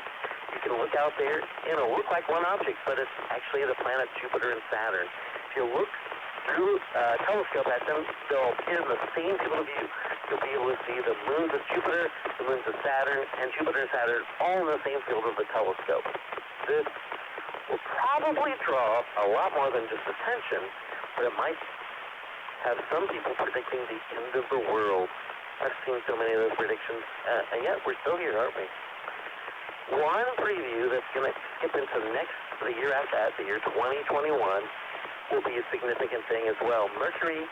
You can look out there, and it'll look like one object, but it's actually the planet Jupiter and Saturn. If you look through a telescope at them, they'll appear in the same field of view. You'll be able to see the moons of Jupiter, the moons of Saturn, and Jupiter and Saturn all in the same field of the telescope. This will probably draw a lot more than just attention, but it might have some people predicting the end of the world. I've seen so many of those predictions, and yet we're still here, aren't we? One preview that's going to skip into the year after that, the year 2021, will be a significant thing as well. Mercury,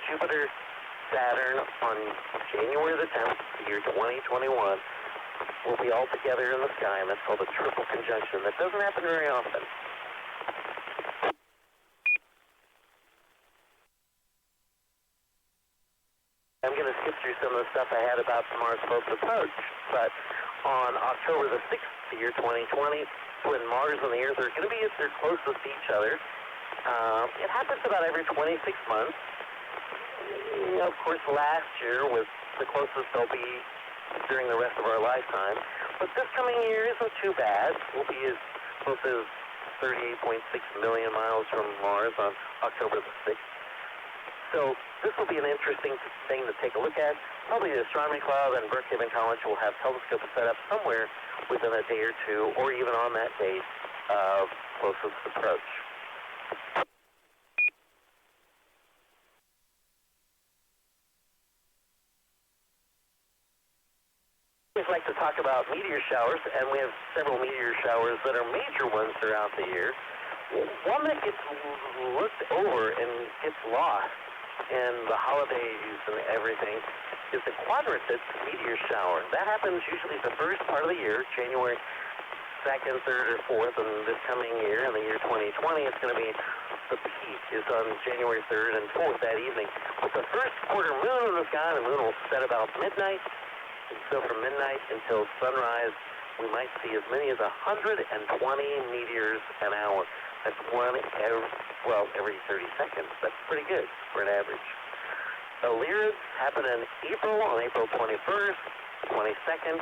Jupiter, Saturn on January the 10th, the year 2021, will be all together in the sky, and that's called a triple conjunction. That doesn't happen very often. I'm going to skip through some of the stuff I had about Mars close approach, but on October the 6th, the year 2020, when Mars and the Earth are going to be at their closest to each other, it happens about every 26 months. Of course, last year was the closest they'll be during the rest of our lifetime. But this coming year isn't too bad. We'll be as close as 38.6 million miles from Mars on October the 6th. So this will be an interesting thing to take a look at. Probably the Astronomy Club and Brookhaven College will have telescopes set up somewhere within a day or two, or even on that date of closest approach. I always like to talk about meteor showers, and we have several meteor showers that are major ones throughout the year. One that gets looked over and gets lost in the holidays and everything is the quadrantid meteor shower. That happens usually the first part of the year, January 2nd, 3rd, or 4th, and this coming year, in the year 2020, it's going to be the peak is on January 3rd and 4th that evening. With the first quarter moon in the sky, the moon will set about midnight. And so from midnight until sunrise, we might see as many as 120 meteors an hour. That's every 30 seconds. That's pretty good for an average. The Lyrids happen in April, on April 21st, 22nd,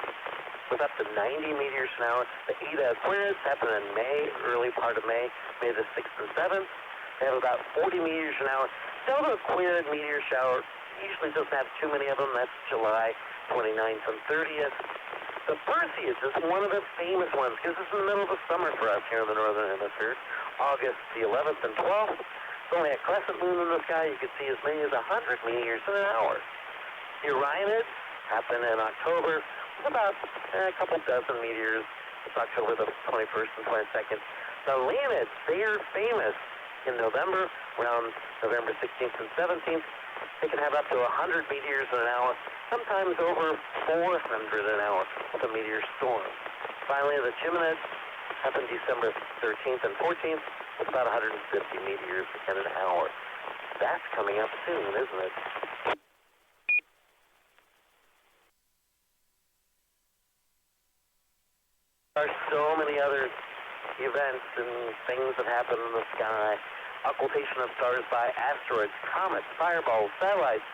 with up to 90 meteors an hour. The Eta Aquarids happen in May, early part of May, May the 6th and 7th. They have about 40 meteors an hour. Delta Aquarid meteor shower usually doesn't have too many of them. That's July 29th and 30th. The Perseus is one of the famous ones because it's in the middle of the summer for us here in the Northern Hemisphere. August the 11th and 12th. It's only a crescent moon in the sky. You can see as many as 100 meteors in an hour. The Orionids happen in October with about a couple dozen meteors. It's October the 21st and 22nd. The Leonids, they are famous in November, around November 16th and 17th. They can have up to 100 meteors in an hour, sometimes over 400 an hour with a meteor storm. Finally, the Geminids happen December 13th and 14th with about 150 meteors in an hour. That's coming up soon, isn't it? There are so many other events and things that happen in the sky. Occultation of stars by asteroids, comets, fireballs, satellites,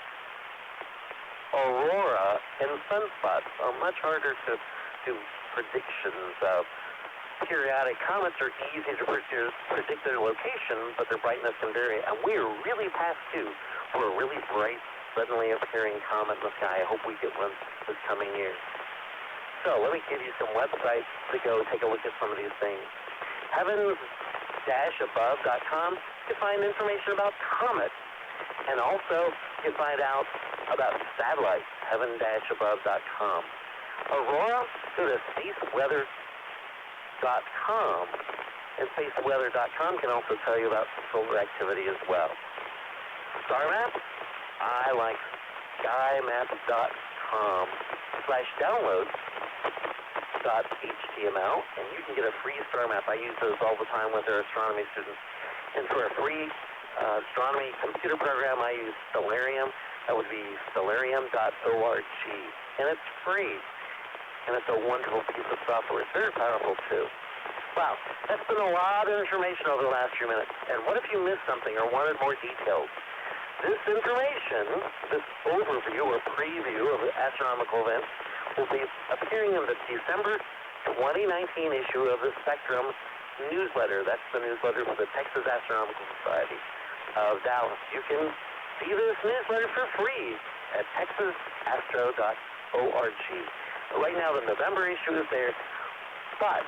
aurora, and sunspots are much harder to do predictions of. Periodic comets are easy to predict their location, but their brightness can vary. And we are really past due for a really bright, suddenly appearing comet in the sky. I hope we get one this coming year. So let me give you some websites to go take a look at some of these things. Heavens-above.com, you can find information about comets. And also, you can find out about satellites, heaven-above.com. Aurora, go to spaceweather.com, and spaceweather.com can also tell you about solar activity as well. Star maps, I like skymaps.com/downloads.html, and you can get a free star map. I use those all the time with our astronomy students. And for a free astronomy computer program, I use Stellarium. That would be stellarium.org, and it's free. And it's a wonderful piece of software. It's very powerful, too. Wow, that's been a lot of information over the last few minutes. And what if you missed something or wanted more details? This information, this overview or preview of the astronomical events, will be appearing in the December 2019 issue of the Spectrum newsletter. That's the newsletter for the Texas Astronomical Society of Dallas. You can see this newsletter for free at texasastro.org. Right now, the November issue is there, but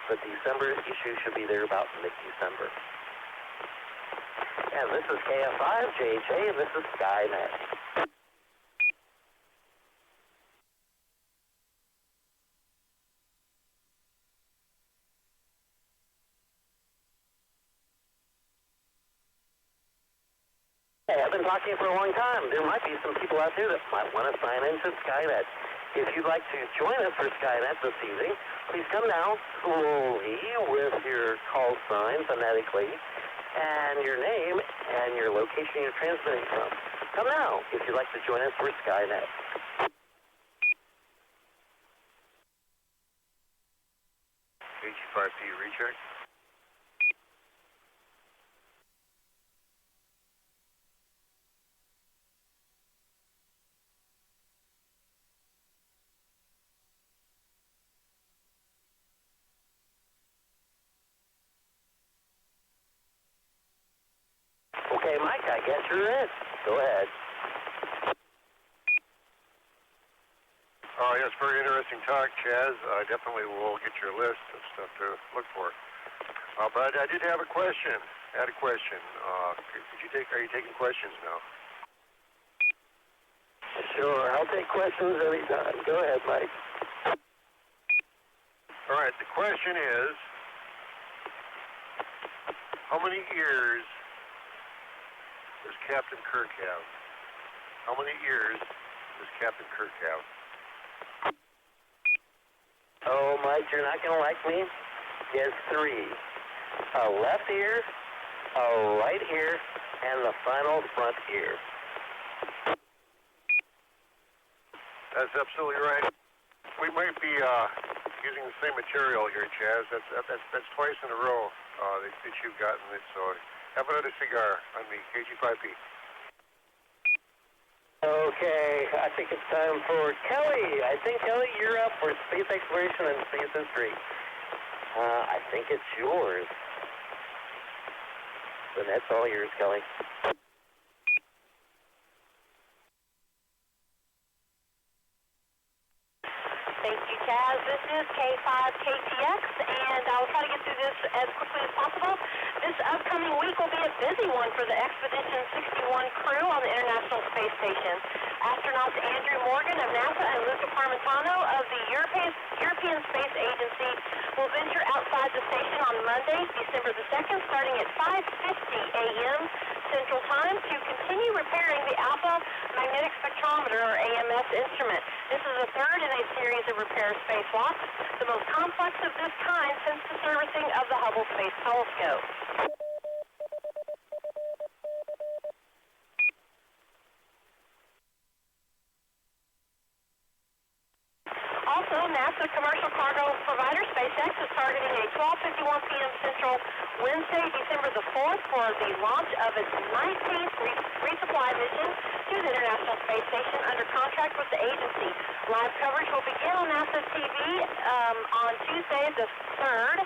the December issue should be there about mid-December. And this is KF5JJ, and this is Skynet. Hey, I've been talking for a long time. There might be some people out there that might want to sign into Skynet. If you'd like to join us for Skynet this evening, please come down slowly with your call sign phonetically and your name and your location you're transmitting from. Come now if you'd like to join us for Skynet. HE5P recheck. Okay, Mike, I guess you're in. Go ahead. Oh, yes, very interesting talk, Chaz. I definitely will get your list of stuff to look for. But I did have a question. Are you taking questions now? Sure, I'll take questions anytime. Go ahead, Mike. All right, the question is, how many ears does Captain Kirk have? How many ears does Captain Kirk have? Oh, Mike, you're not going to like me? He has 3. a left ear, a right ear, and the final front ear. That's absolutely right. We might be using the same material here, Chaz. That's twice in a row that you've gotten it. So have another cigar on me, KG5P. Okay, I think it's time for Kelly. I think, Kelly, you're up for space exploration and space history. I think it's yours. Then that's all yours, Kelly. Thank you, Chaz. This is K5KTX, and I'll try to get through this as quickly as possible. This upcoming week will be a busy one for the Expedition 61 crew on the International Space Station. Astronauts Andrew Morgan of NASA and Luca Parmitano of the European Space Agency will venture outside the station on Monday, December the 2nd, starting at 5:50 a.m. Central Time to continue repairing the Alpha Magnetic Spectrometer, or AMS, instrument. This is the third in a series of repair spacewalks, the most complex of this kind since the servicing of the Hubble Space Telescope. Also, NASA commercial cargo provider SpaceX is targeting a 12:51 p.m. Central Wednesday, December the 4th for the launch of its 19th resupply mission to the International Space Station under contract with the agency. Live coverage will begin on NASA TV on Tuesday the 3rd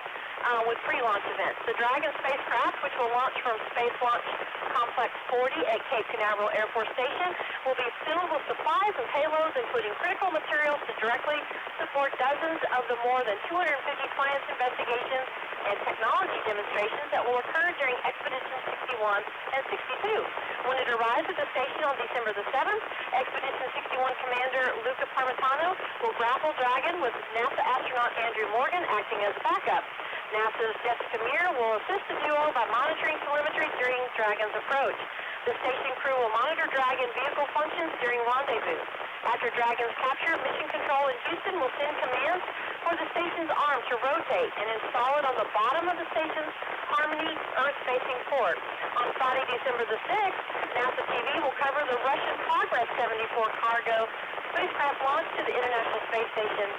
with pre-launch events. The Dragon spacecraft, which will launch from Space Launch Complex 40 at Cape Canaveral Air Force Station, will be filled with supplies and payloads, including critical materials to directly support dozens of the more than 250 science investigations and technology demonstrations that will occur during Expedition 61 and 62. When it arrives at the station on December the 7th, Expedition 61 Commander Luca Parmitano will grapple Dragon with NASA astronaut Andrew Morgan acting as backup. NASA's Jessica Meir will assist the duo by monitoring telemetry during Dragon's approach. The station crew will monitor Dragon vehicle functions during rendezvous. After Dragon's capture, Mission Control in Houston will send commands for the station's arm to rotate and install it on the bottom of the station's Harmony Earth-facing port. On Friday, December the 6th, NASA TV will cover the Russian Progress 74 cargo spacecraft launch to the International Space Station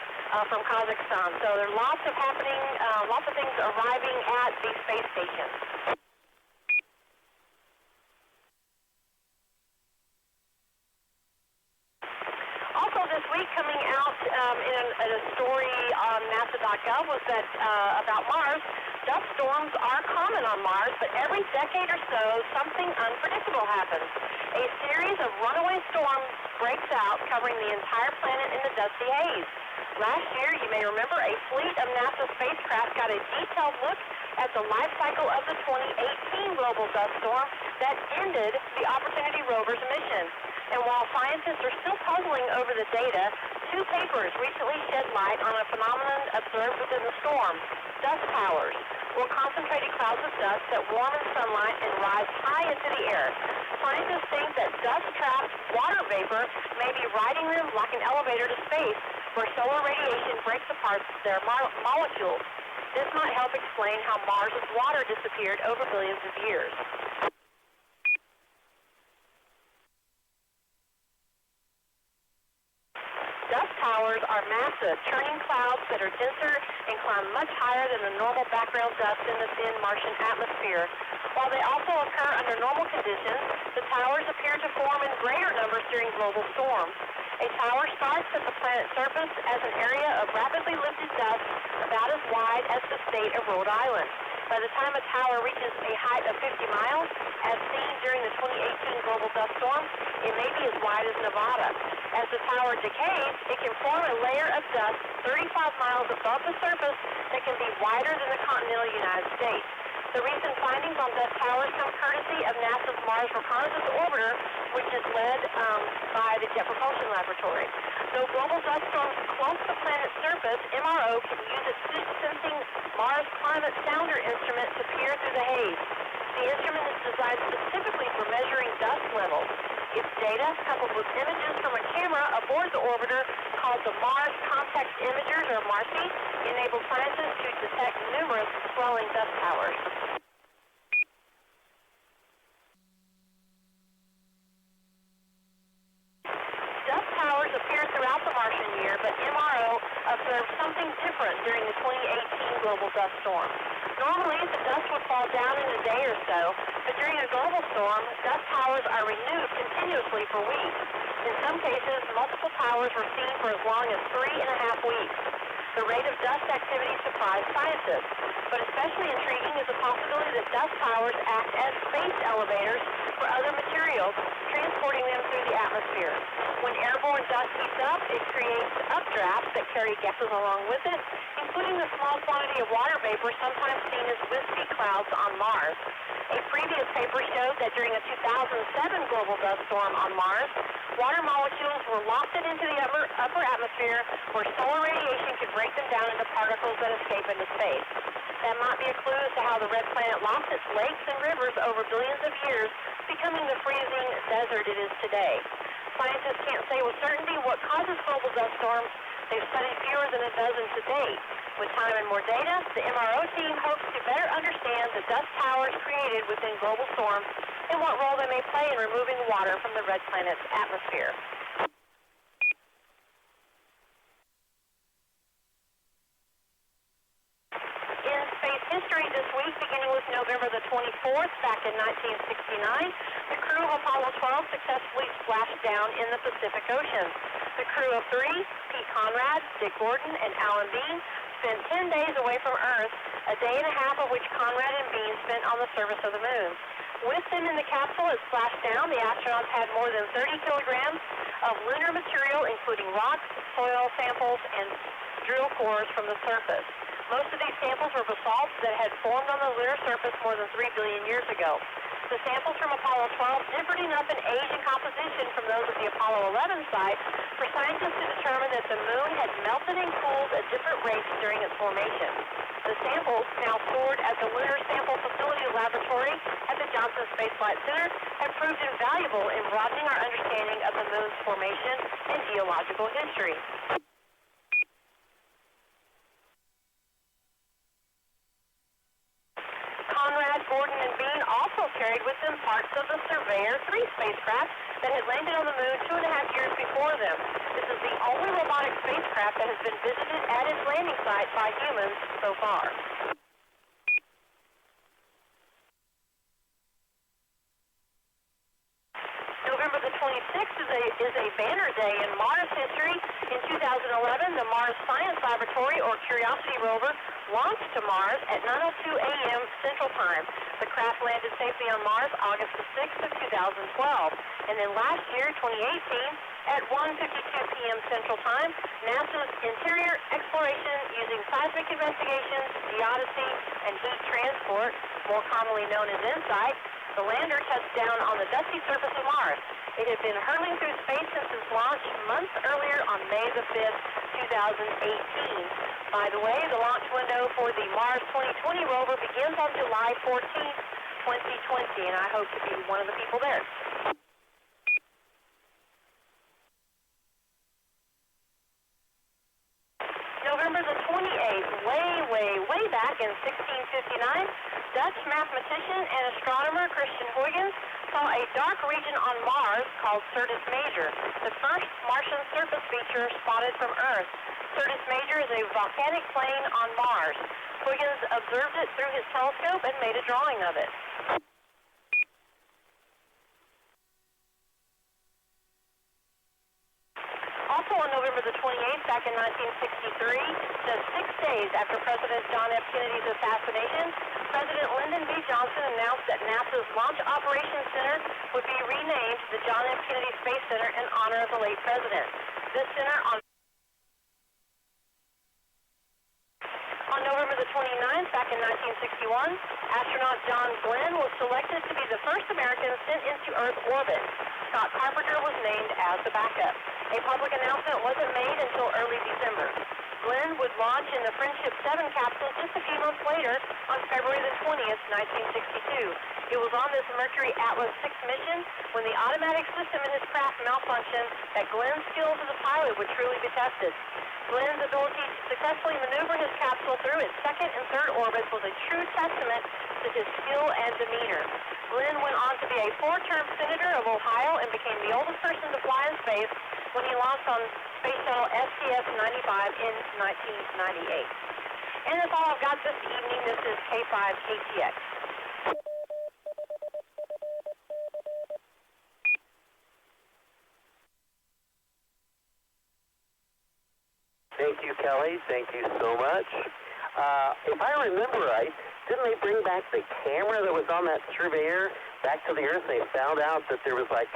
from Kazakhstan. So there are lots of things arriving at the space station. Also this week, coming out in a story on NASA.gov was that about Mars, dust storms are common on Mars, but every decade or so, something unpredictable happens. A series of runaway storms breaks out, covering the entire planet in the dusty haze. Last year, you may remember, a fleet of NASA spacecraft got a detailed look at the life cycle of the 2018 global dust storm that ended the Opportunity rover's mission. And while scientists are still puzzling over the data, two papers recently shed light on a phenomenon observed within the storm: dust towers, or concentrated clouds of dust that warm in sunlight and rise high into the air. Scientists think that dust-trapped water vapor may be riding them like an elevator to space, where solar radiation breaks apart their molecules. This might help explain how Mars's water disappeared over billions of years. Dust towers are massive, churning clouds that are denser and climb much higher than the normal background dust in the thin Martian atmosphere. While they also occur under normal conditions, the towers appear to form in greater numbers during global storms. A tower starts at the planet's surface as an area of rapidly lifted dust about as wide as the state of Rhode Island. By the time a tower reaches a height of 50 miles, as seen during the 2018 global dust storm, it may be as wide as Nevada. As the tower decays, it can form a layer of dust 35 miles above the surface that can be wider than the continental United States. The recent findings on dust towers come courtesy of NASA's Mars Reconnaissance Orbiter, which is led by the Jet Propulsion Laboratory. Though global dust storms close the planet's surface, MRO can use its sensing Mars Climate Sounder instrument to peer through the haze. The instrument is designed specifically for measuring dust levels. Its data, coupled with images from a camera aboard the orbiter called the Mars Context Imagers, or MARCI, enabled scientists to detect numerous swelling dust towers. Dust towers appear throughout the Martian year, but MRO observed something different during the 2018 global dust storm. Normally, the dust would fall down in a day or so, but during a global storm, dust towers are renewed continuously for weeks. In some cases, multiple towers were seen for as long as 3.5 weeks. The rate of dust activity surprised scientists, but especially intriguing is the possibility that dust towers act as space elevators for other materials, transporting them through the atmosphere. When airborne dust heats up, it creates updrafts that carry gases along with it, including the small quantity of water vapor sometimes seen as wispy clouds on Mars. A previous paper showed that during a 2007 global dust storm on Mars, water molecules were lofted into the upper atmosphere where solar radiation could break them down into particles that escape into space. That might be a clue as to how the red planet lost its lakes and rivers over billions of years, becoming the freezing desert it is today. Scientists can't say with certainty what causes global dust storms. They've studied fewer than a dozen to date. With time and more data, the MRO team hopes to better understand the dust towers created within global storms and what role they may play in removing water from the red planet's atmosphere. In space history this week, beginning with November the 24th, back in 1969, the crew of Apollo 12 successfully splashed down in the Pacific Ocean. The crew of 3, Pete Conrad, Dick Gordon, and Alan Bean, spent 10 days away from Earth, a day and a half of which Conrad and Bean spent on the surface of the moon. With them in the capsule as splashed down, the astronauts had more than 30 kilograms of lunar material, including rocks, soil samples, and drill cores from the surface. Most of these samples were basalts that had formed on the lunar surface more than 3 billion years ago. The samples from Apollo 12 differed enough in age and composition from those of the Apollo 11 site for scientists to determine that the moon had melted and cooled at different rates during its formation. The samples, now stored at the Lunar Sample Facility Laboratory at the Johnson Space Flight Center, have proved invaluable in broadening our understanding of the moon's formation and geological history. Conrad, Gordon, and Bean also carried with them parts of the Surveyor 3 spacecraft that had landed on the moon 2.5 years before them. This is the only robotic spacecraft that has been visited at its landing site by humans so far. November the 26th is a banner day in Mars history. In 2011, the Mars Science Laboratory, or Curiosity rover, launched to Mars at 9:02 a.m. Central Time. The craft landed safely on Mars August the 6th of 2012. And then last year, 2018, at 1:52 p.m. Central Time, NASA's Interior Exploration using seismic investigations, geodesy, and heat transport, more commonly known as InSight, the lander touched down on the dusty surface of Mars. It had been hurtling through space since its launch months earlier on May the 5th, 2018. By the way, the launch window for the Mars 2020 rover begins on July 14th, 2020, and I hope to be one of the people there. November the 28th, way back in 1659, Dutch mathematician and astronomer Christian Huygens saw a dark region on Mars called Syrtis Major, the first Martian surface feature spotted from Earth. Syrtis Major is a volcanic plain on Mars. Huygens observed it through his telescope and made a drawing of it. Also on November the 28th, back in 1963, just 6 days after President John F. Kennedy's assassination, President Lyndon B. Johnson announced that NASA's Launch Operations Center would be renamed the John F. Kennedy Space Center in honor of the late president. This center on November the 29th, back in 1961, astronaut John Glenn was selected to be the first American sent into Earth orbit. Scott Carpenter was named as the backup. A public announcement wasn't made until early December. Glenn would launch in the Friendship 7 capsule just a few months later on February the 20th, 1962. It was on this Mercury Atlas 6 mission when the automatic system in his craft malfunctioned that Glenn's skills as a pilot would truly be tested. Glenn's ability to successfully maneuver his capsule through its second and third orbits was a true testament to his skill and demeanor. Glenn went on to be a 4-term senator of Ohio and became the oldest person to fly in space when he launched on Space Shuttle STS-95 in 1998. And that's all I've got this evening. This is K5KTX. Thank you, Kelly. Thank you so much. If I remember right, didn't they bring back the camera that was on that surveyor back to the Earth? They found out that there was like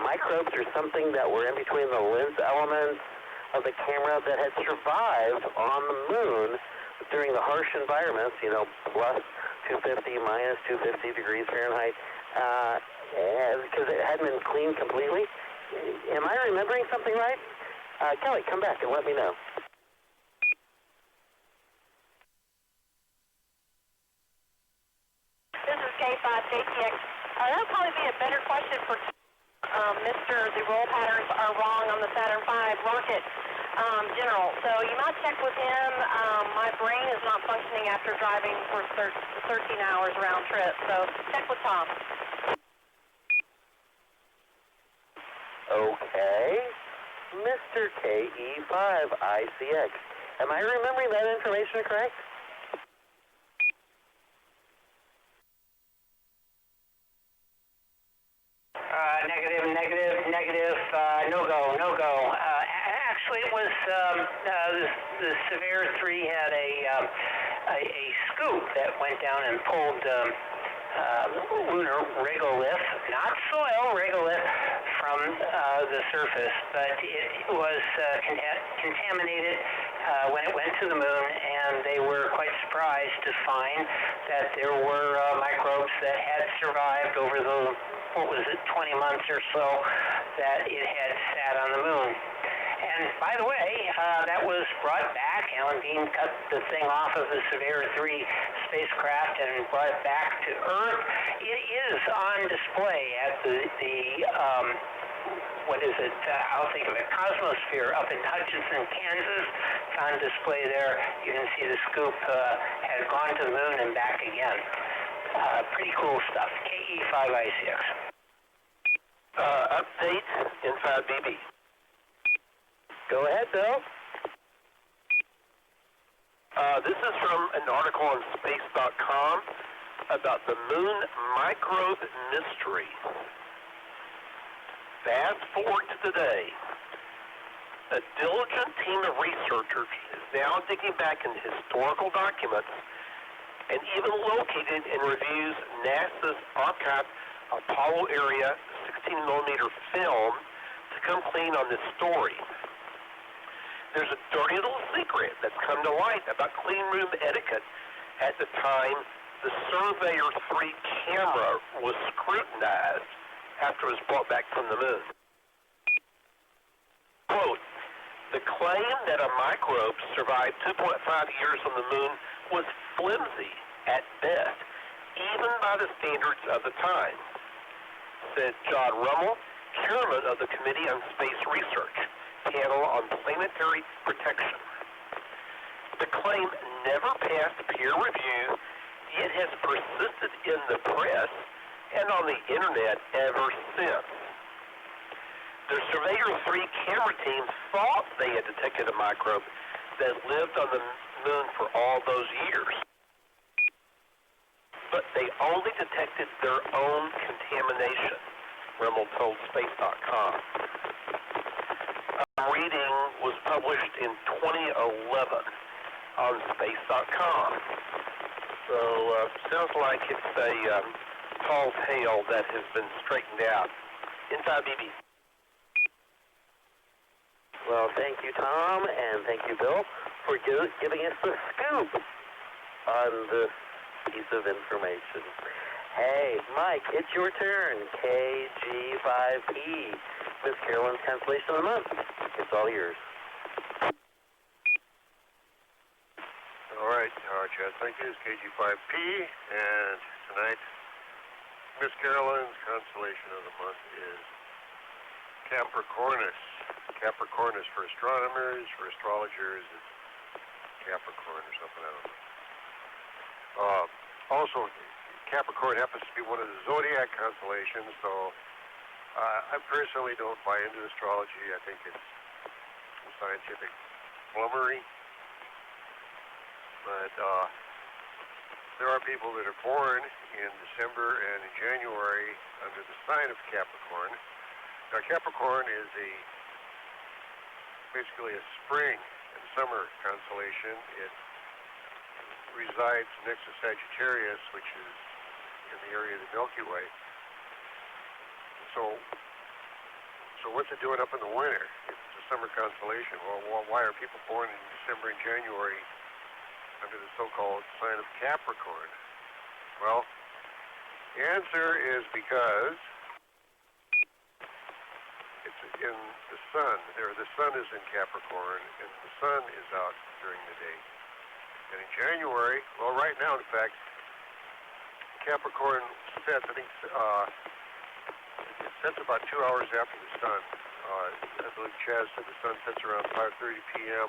microbes or something that were in between the lens elements of the camera that had survived on the moon during the harsh environments, you know, plus 250, minus 250 degrees Fahrenheit, because it hadn't been cleaned completely. Am I remembering something right? Kelly, come back and let me know. This is K5KTX. That would probably be a better question for Mr. The roll patterns are wrong on the Saturn V rocket general. So you might check with him. My brain is not functioning after driving for 13 hours round trip. So check with Tom. Okay. Mr. KE5ICX. Am I remembering that information correct? No go. Actually, it was the Severe 3 had a scoop that went down and pulled lunar regolith, not soil regolith, from the surface, but it was contaminated when it went to the moon, and they were quite surprised to find that there were microbes that had survived over the 20 months or so that it had sat on the moon. And by the way, that was brought back. Alan Dean cut the thing off of the Severe 3 spacecraft and brought it back to Earth. It is on display at what is it? I'll think of it, Cosmosphere up in Hutchinson, Kansas. It's on display there. You can see the scoop has gone to the moon and back again. Pretty cool stuff. KE5ICX. Update in 5BB. Go ahead, Bill. This is from an article on space.com about the moon microbe mystery. Fast forward to today. A diligent team of researchers is now digging back in historical documents and even located and reviews NASA's archived Apollo Area 16mm film to come clean on this story. There's a dirty little secret that's come to light about clean room etiquette at the time the Surveyor 3 camera was scrutinized after it was brought back from the moon. Quote, the claim that a microbe survived 2.5 years on the moon was flimsy at best, even by the standards of the time, said John Rummel, chairman of the Committee on Space Research, panel on planetary protection. The claim never passed peer review, yet has persisted in the press and on the internet ever since. The Surveyor 3 camera team thought they had detected a microbe that lived on the moon for all those years, but they only detected their own contamination, Rimmel told Space.com. A reading was published in 2011 on Space.com. So, sounds like it's a tall tale that has been straightened out. Inside BB. Well, thank you, Tom, and thank you, Bill, for giving us the scoop on this piece of information. Hey, Mike, it's your turn. KG5E, Miss Carolyn's Constellation of the Month. It's all yours. Chad, thank you. It's KG5P, and tonight, Miss Caroline's constellation of the month is Capricornus. Capricornus for astronomers, for astrologers, it's Capricorn or something, I don't know. Also, Capricorn happens to be one of the zodiac constellations, so I personally don't buy into astrology. I think it's some scientific flummery. But there are people that are born in December and in January under the sign of Capricorn. Now, Capricorn is basically a spring and summer constellation. It resides next to Sagittarius, which is in the area of the Milky Way. So what's it doing up in the winter? It's a summer constellation. Well, why are people born in December and January under the so-called sign of Capricorn? Well, the answer is because it's in the sun. The sun is in Capricorn, and the sun is out during the day. And in January, well, right now, in fact, Capricorn sets, I think, it sets about 2 hours after the sun. I believe Chaz said the sun sets around 5:30 p.m.,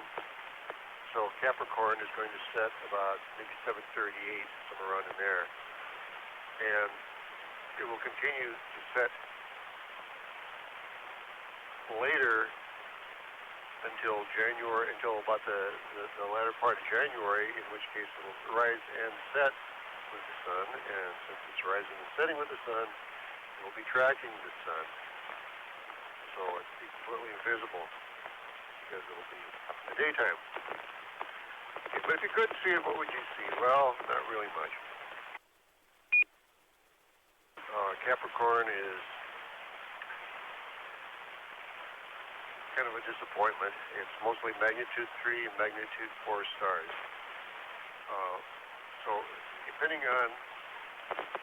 so Capricorn is going to set about maybe 7:38, somewhere around in there. And it will continue to set later until January, until about the latter part of January, in which case it will rise and set with the sun. And since it's rising and setting with the sun, it will be tracking the sun. So it will be completely invisible because it will be the daytime. Okay, but if you could see it, what would you see? Well, not really much. Capricorn is kind of a disappointment. It's mostly magnitude 3 and magnitude 4 stars. So depending on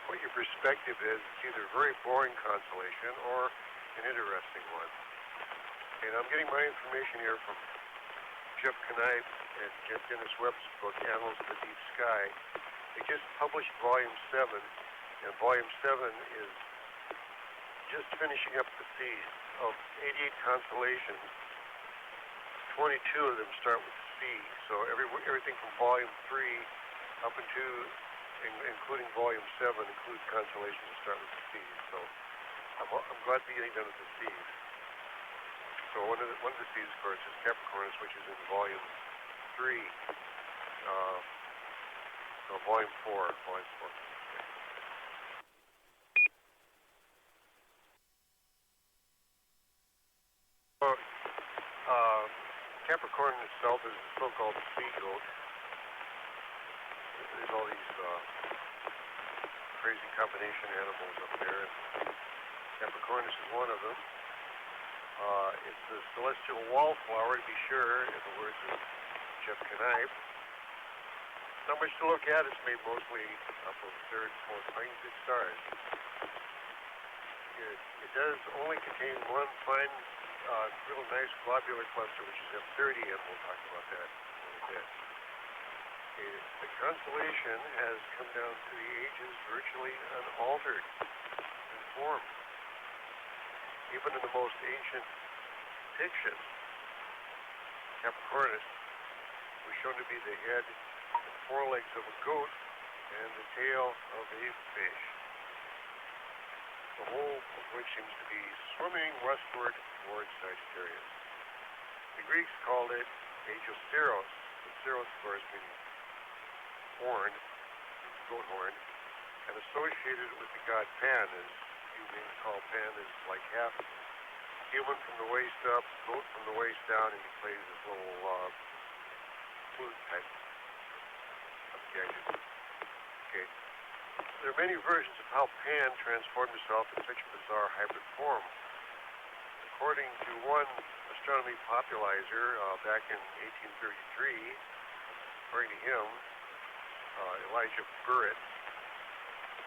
what your perspective is, it's either a very boring constellation or an interesting one. And I'm getting my information here from Jeff Knipe and Dennis Webb's book, Annals of the Deep Sky. They just published Volume 7, and Volume 7 is just finishing up the seas. Of 88 constellations, 22 of them start with C. So everything from Volume 3 up into, including Volume 7, includes constellations that start with C. So I'm glad to be getting done with the C's. So one of the C's, of course, is Capricornus, which is in Volume 3. Volume 4. Capricorn itself is the so-called sea goat. There's all these crazy combination animals up there, and Capricornus is one of them. It's the celestial wallflower, to be sure, in the words of Jeff Knipe. Not much to look at. It's made mostly up of third, fourth magnitude stars. It does only contain one fine, real nice globular cluster, which is M30, and we'll talk about that in a bit. The constellation has come down through the ages virtually unaltered in form. Even in the most ancient fiction, Capricornus was shown to be the head and forelegs of a goat and the tail of a fish, the whole of which seems to be swimming westward towards Sagittarius. The Greeks called it Aegis-Steros, the Steros, of course, meaning horn, goat horn, and associated with the god Pan, as you may recall, Pan is like half human from the waist up, goat from the waist down, and he plays this little flute type object. Okay. There are many versions of how Pan transformed himself in such a bizarre hybrid form. According to one astronomy popularizer back in 1833, according to him, Elijah Burritt,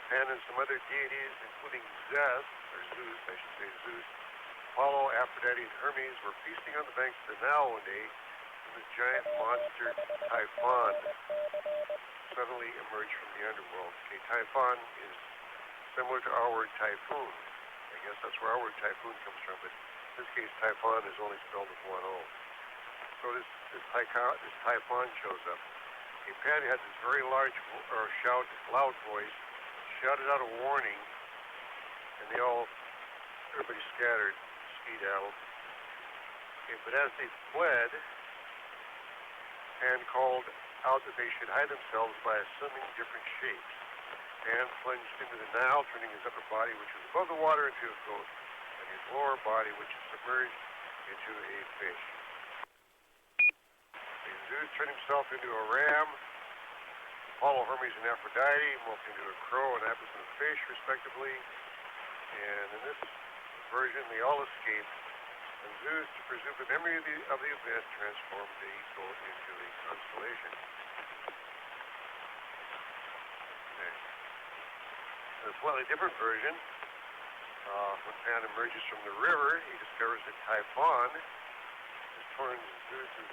Pan and some other deities, including Zeus, Apollo, Aphrodite, and Hermes, were feasting on the banks of the Nile one day when this giant monster Typhon suddenly emerge from the underworld. Okay, typhon is similar to our word typhoon. I guess that's where our word typhoon comes from, but in this case, typhon is only spelled with one O. So this typhon shows up. Okay, Patty had this very loud voice, shouted out a warning, and everybody scattered, skedaddled. Okay, but as they fled, Pan called out that they should hide themselves by assuming different shapes. Pan plunged into the Nile, turning his upper body, which was above the water, into a goat, and his lower body, which is submerged, into a fish. Zeus turned himself into a ram. Apollo, Hermes, and Aphrodite morphed into a crow, an Apis, and a fish, respectively. And in this version, they all escaped. And Zeus, to preserve the memory of the event, transformed the goat into a constellation. Okay. In a slightly different version, when Pan emerges from the river, he discovers that Typhon has torn Zeus's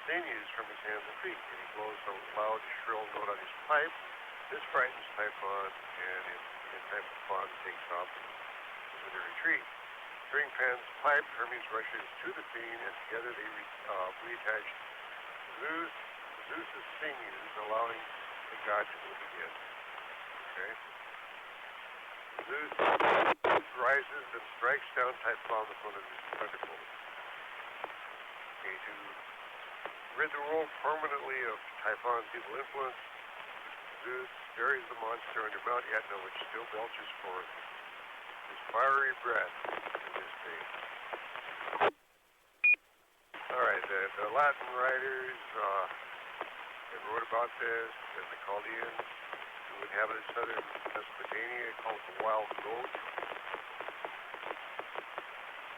sinews from his hands and feet, and he blows a loud, shrill note on his pipe. This frightens Typhon, and Typhon takes off into the retreat. During Pan's pipe, Hermes rushes to the scene, and together they reattach Zeus's sinews, allowing the god to move again. Okay? Zeus rises and strikes down Typhon with one of his thunderbolts. Okay, to rid the world permanently of Typhon's evil influence, Zeus buries the monster under Mount Etna, which still belches forth his fiery breath to this day. All right, the Latin writers that wrote about this, and the Chaldeans who inhabited southern Mesopotamia, called the wild goat.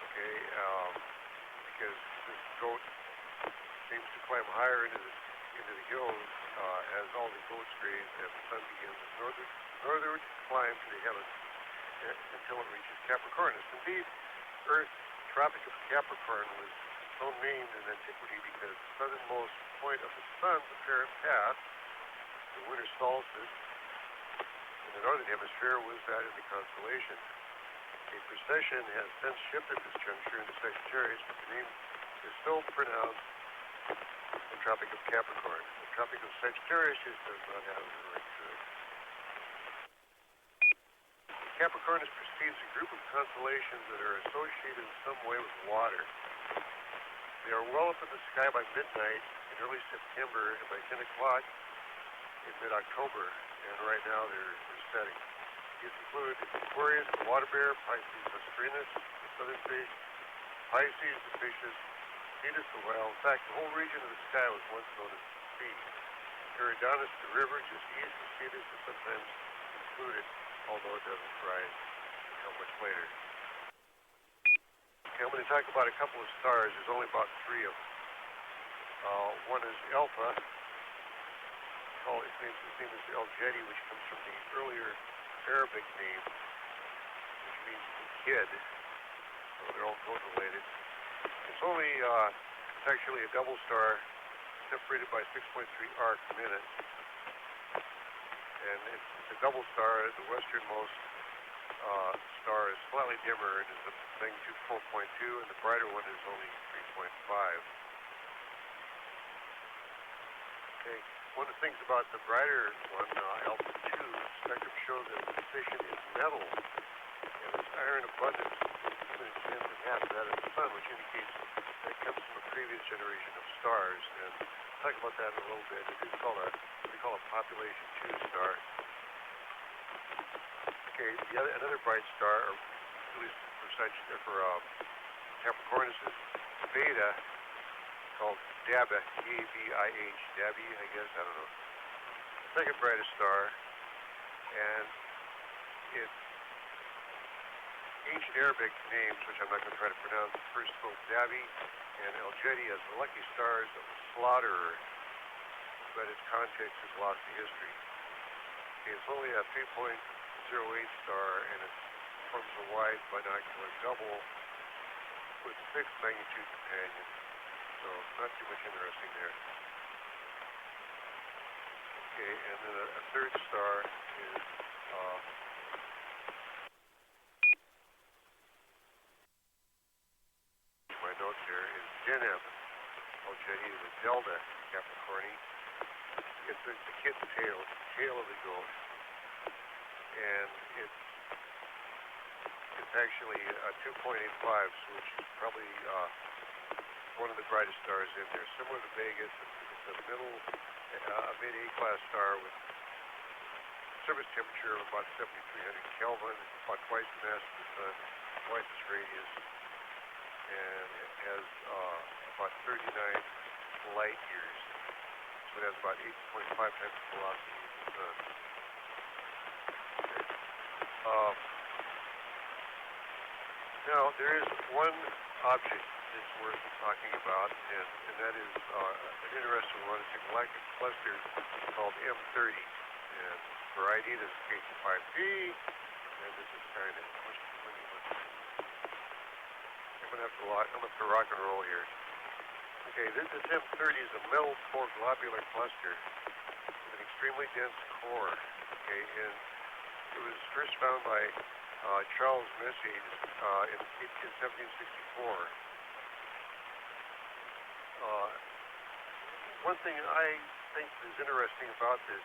Okay, because this goat seems to climb higher into the hills as all the goats graze as the sun begins its northward climb to the heavens until it reaches Capricornus. Indeed, Earth's Tropic of Capricorn was so named in antiquity because the southernmost point of the sun's apparent path, the winter solstice, in the northern hemisphere, was that in the constellation. A precession has since shifted this juncture into Sagittarius, but the name is still pronounced the Tropic of Capricorn. The Tropic of Sagittarius just does not have the ring to it. Capricornus precedes a group of constellations that are associated in some way with water. They are well up in the sky by midnight in early September and by 10 o'clock in mid-October, and right now they're setting. These include Aquarius, the water bear, Pisces, Astrinus, the southern fish, Pisces, the fishes, Cetus, the whale. In fact, the whole region of the sky was once known as the sea. Eridanus, the river, just east of Cetus, is sometimes included, although it doesn't rise until much later. Okay, I'm going to talk about a couple of stars. There's only about 3 of them. One is Alpha. His name is El Jedi, which comes from the earlier Arabic name, which means kid. So they're all goat related. It's actually a double star separated by 6.3 arc minutes. And it's a double star. The westernmost star is slightly dimmer and is a magnitude 4.2, and the brighter one is only 3.5. Okay. One of the things about the brighter one, Alpha 2, spectrum shows that the position is metal, and its iron abundance is in tenth and half that of the sun, which indicates that it comes from a previous generation of stars. And we'll talk about that in a little bit. It is called what we call a population 2 star. Okay, another bright star, or at least for Capricornus, is Beta, called Dabba, D-A-B-I-H, Dabby, I guess, I don't know. The second brightest star, and its ancient Arabic names, which I'm not going to try to pronounce, first spoke Dabby and El Jedi as the lucky stars of the slaughterer, but its context is lost to history. Okay, it's only a 3.08 star, and it forms a wide binocular double with 6 magnitude companions. So not too much interesting there. Okay, and then a third star is my notes here is Deneb. Okay, the Delta Capricorni. It's the kid's tail, it's the tail of the goat, and it's actually 2.85, which is probably one of the brightest stars in there. Similar to Vegas, it's a mid A-class star with surface temperature of about 7,300 Kelvin, about twice the mass of the Sun, twice its radius, and it has about 39 light years. So it has about 8.5 times the velocity of the Sun. Okay. Now, there is one object that's worth talking about, and that is an interesting one. It's a galactic cluster called M30. And for ID, this is KT5P, and this is Skynet. I'm going to have to rock and roll here. Okay, this M30 is a metal core globular cluster with an extremely dense core. Okay, and it was first found by Charles Messier in 1764. One thing I think is interesting about this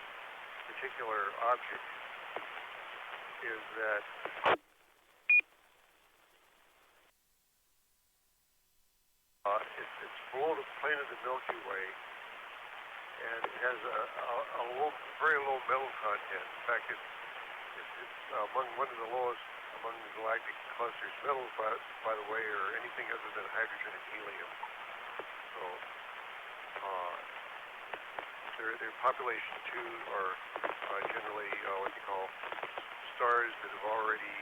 particular object is that it's below the plane of the Milky Way, and it has a very low metal content. In fact, it's among one of the lowest among the galactic clusters. Metals, by the way, are anything other than hydrogen and helium. So their population too are generally what they call stars that have already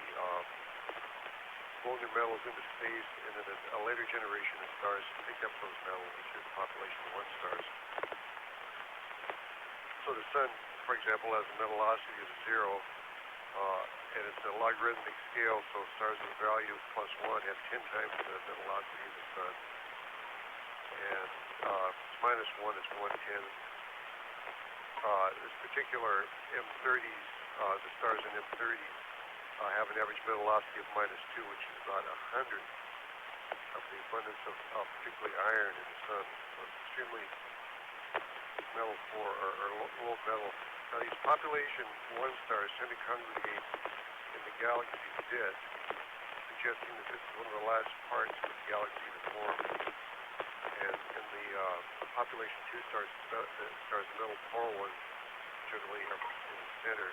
blown their metals into space, and then a later generation of stars pick up those metals, which is the population of one stars. So the Sun, for example, has a metal velocity of 0, and it's a logarithmic scale, so stars with a value of +1 have 10 times the metal velocity of the Sun, and -1 is 1/10. This particular M30s, the stars in M30s, have an average metal velocity of -2, which is about 100 of the abundance of particularly iron in the Sun. So it's extremely metal core, or low metal. Now these population 1 stars tend to congregate in the galaxy's disk, suggesting that this is one of the last parts of the galaxy to form. And in the population 2 stars, the stars metal core ones generally are in the center.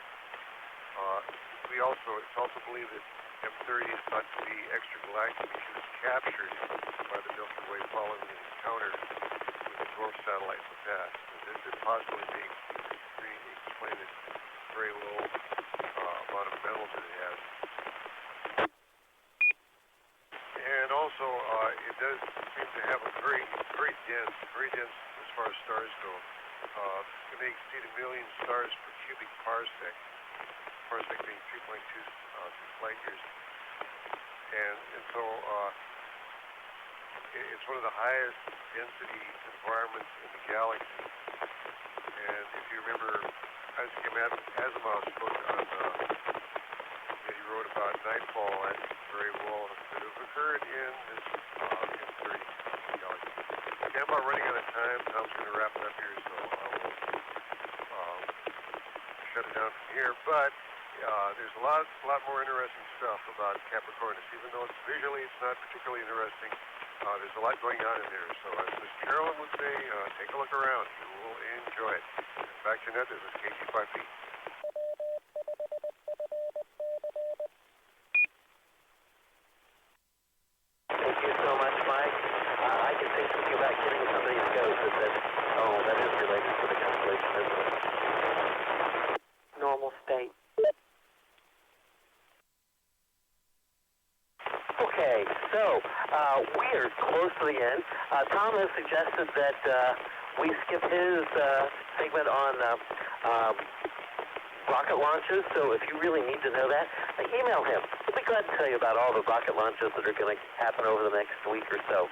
It's also believed that M30 is thought to be extragalactic because it was captured by the Milky Way following an encounter with a dwarf satellite in the past. This could possibly explain its very low amount of metals that it has. And also, it does seem to have a very dense as far as stars go. It may exceed 1 million stars per cubic parsec. Parsec being 3.2 light years. And so it's one of the highest density environments in the galaxy. And if you remember, Isaac Asimov's book on that he wrote about nightfall, that's very well that have occurred in this M30 galaxy. Okay, I'm about running out of time. Tom's going to wrap it up here, so I will shut it down from here. But there's a lot more interesting stuff about Capricornus. Even though visually it's not particularly interesting, there's a lot going on in there. So as Miss Carolyn would say, take a look around. You will enjoy it. Back to net, this is KT5P. Thank you so much, Mike. I can say something about getting somebody to go that is related to the Constellation, isn't it? Normal state. Okay, so we are close to the end. Tom has suggested that we skip his segment on rocket launches, so if you really need to know that, email him. He'll be glad to tell you about all the rocket launches that are going to happen over the next week or so.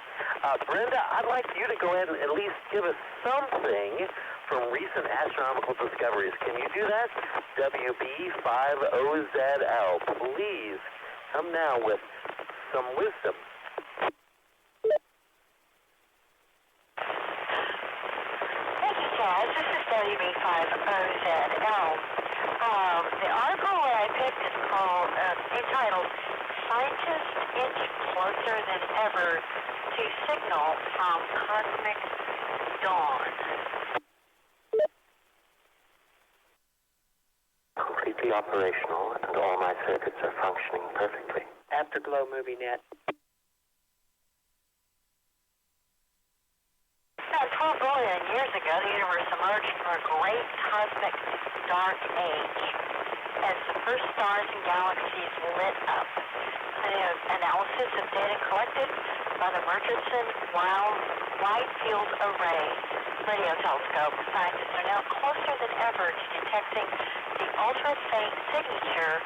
Brenda, I'd like you to go ahead and at least give us something from recent astronomical discoveries. Can you do that? WB50ZL. Please come now with some wisdom. Thank you, Chaz. This is WB50ZL. The article that I picked is called, entitled, Scientists Inch Closer Than Ever to Signal from Cosmic Dawn. Completely operational, and all my circuits are functioning perfectly. Afterglow Movie Net. About 12 billion years ago, the universe emerged from a great cosmic dark age as the first stars and galaxies lit up. The analysis of data collected by the Murchison Wide Field Array radio telescope, scientists are now closer than ever to detecting the ultra-faint signature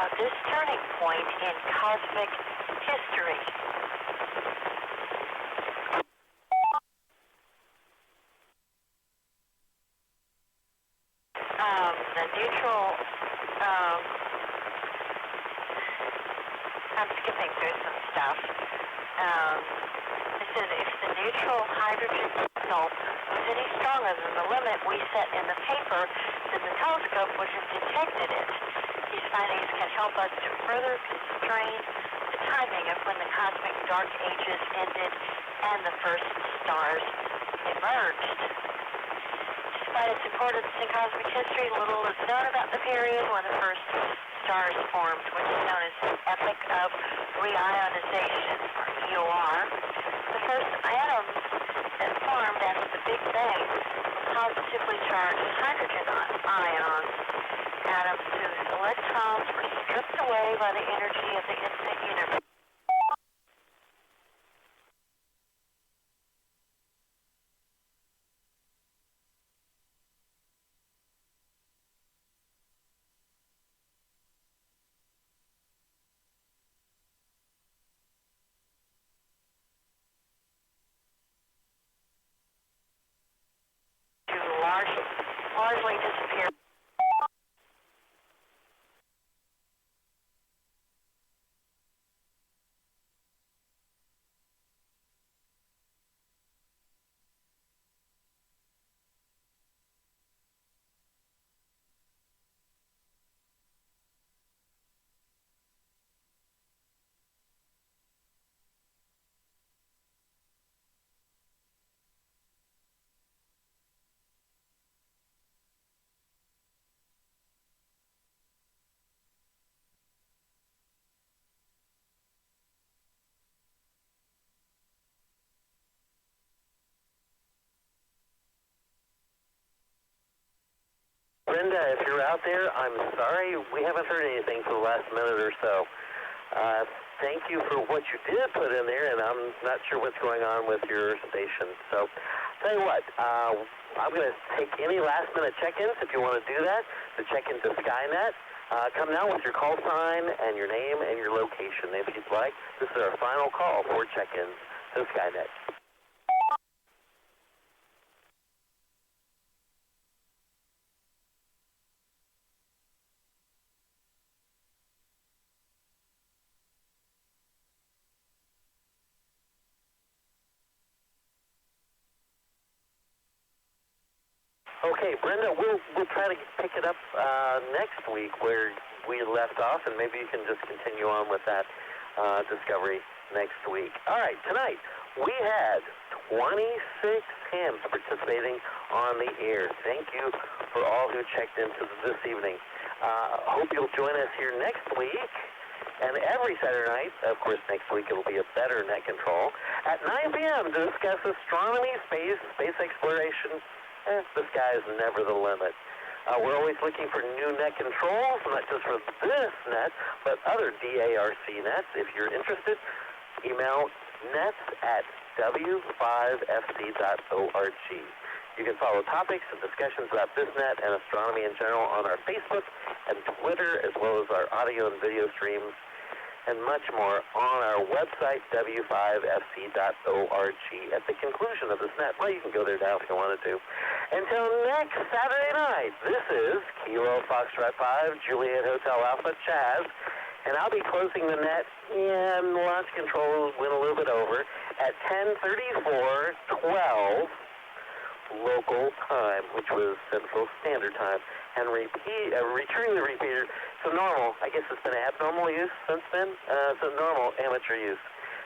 of this turning point in cosmic history. The neutral, I'm skipping through some stuff. It says if the neutral hydrogen signal was any stronger than the limit we set in the paper, then the telescope would have detected it. These findings can help us to further constrain the timing of when the cosmic dark ages ended and the first stars emerged. Despite its importance in cosmic history, little is known about the period when the first stars formed, which is known as the Epoch of Reionization, or EOR. The first atoms that formed after the Big Bang were positively charged hydrogen ions, atoms whose electrons were stripped away by the energy of the infinite universe. Largely disappear. Brenda, if you're out there, I'm sorry we haven't heard anything for the last minute or so. Thank you for what you did put in there, and I'm not sure what's going on with your station. So, tell you what, I'm going to take any last-minute check-ins if you want to do that, to check into Skynet. Come now with your call sign and your name and your location, if you'd like. This is our final call for check-ins to Skynet. Okay, Brenda, we'll try to pick it up next week where we left off, and maybe you can just continue on with that discovery next week. All right, tonight we had 26 hams participating on the air. Thank you for all who checked into this evening. Hope you'll join us here next week. And every Saturday night, of course, next week it'll be a better net control, at 9 p.m. to discuss astronomy, space exploration. The sky is never the limit. We're always looking for new net controls, not just for this net, but other DARC nets. If you're interested, email nets@w5fc.org. You can follow topics and discussions about this net and astronomy in general on our Facebook and Twitter, as well as our audio and video streams. and much more on our website, w5fc.org. At the conclusion of this net, well, you can go there now if you wanted to. Until next Saturday night, this is Kilo Foxtrot 5, Juliet Hotel Alpha, Chaz, and I'll be closing the net and launch control went a little bit over at 10:34:12 local time, which was Central Standard Time, and returning the repeater to normal. I guess it's been abnormal use since then, so normal amateur use.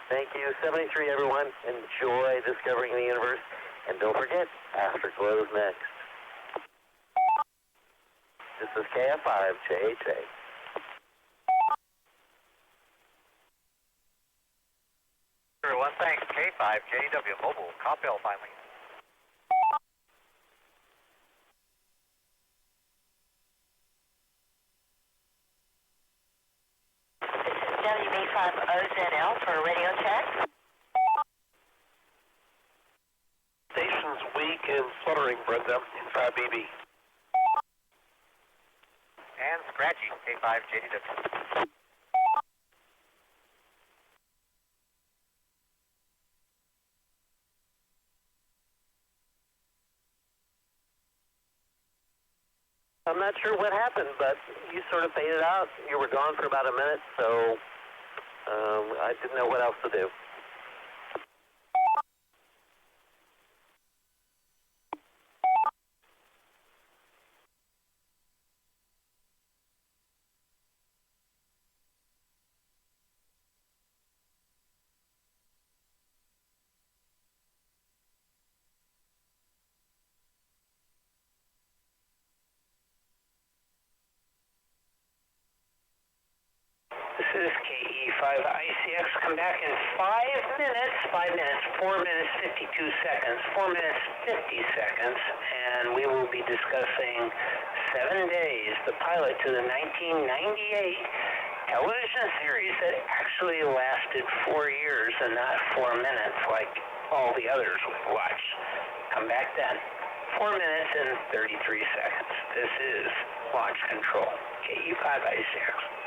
Thank you, 73, everyone. Enjoy discovering the universe, and don't forget, Afterglow is next. This is KF5 JHA. Everyone, thanks. K5 JW Mobile. Copbell finally. WB50ZL for a radio check. Station's weak and fluttering, Brenda, in 5BB. And scratchy. K5 JW. I'm not sure what happened, but you sort of faded out. You were gone for about a minute, so I didn't know what else to do. This is KE5ICX. Come back in 5 minutes. 5 minutes, 4 minutes, 52 seconds, 4 minutes, 50 seconds, and we will be discussing 7 days, the pilot to the 1998 television series that actually lasted 4 years and not 4 minutes like all the others we've watched. Come back then. 4 minutes and 33 seconds. This is launch control. KE5ICX.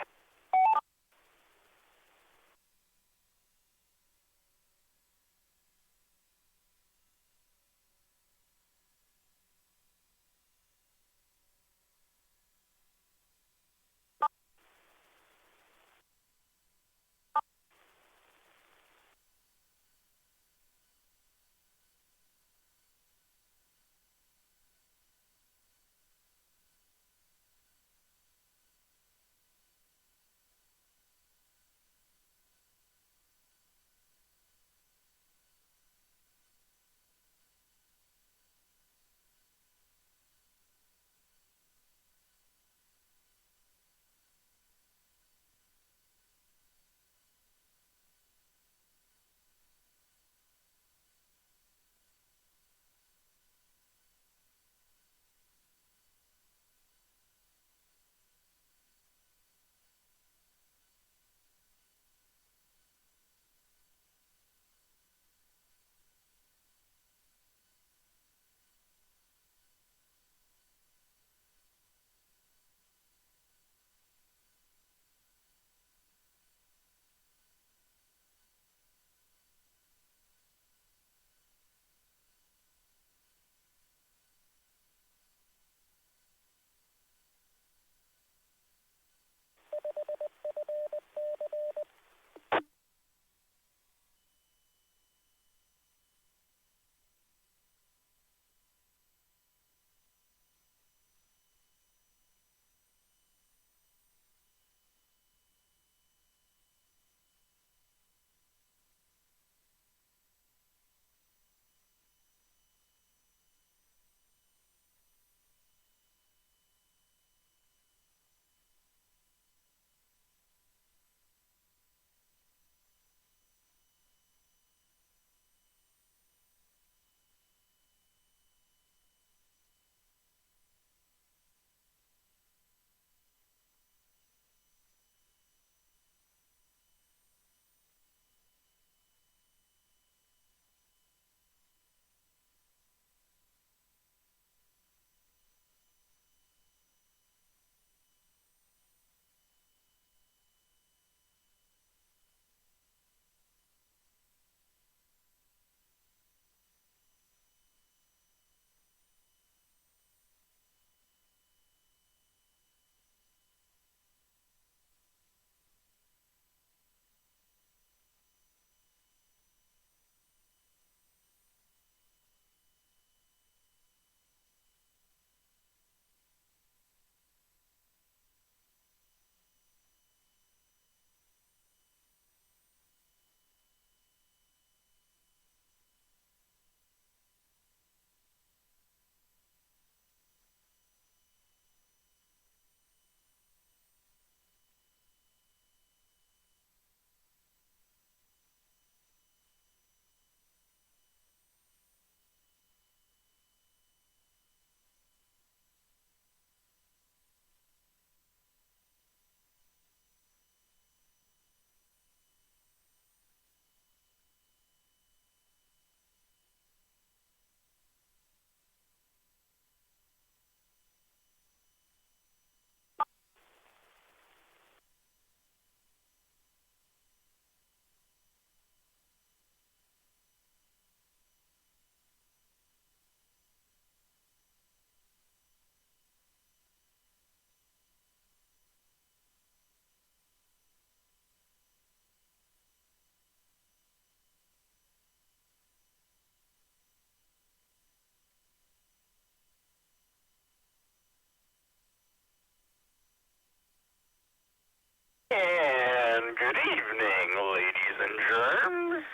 Good evening, ladies and germs.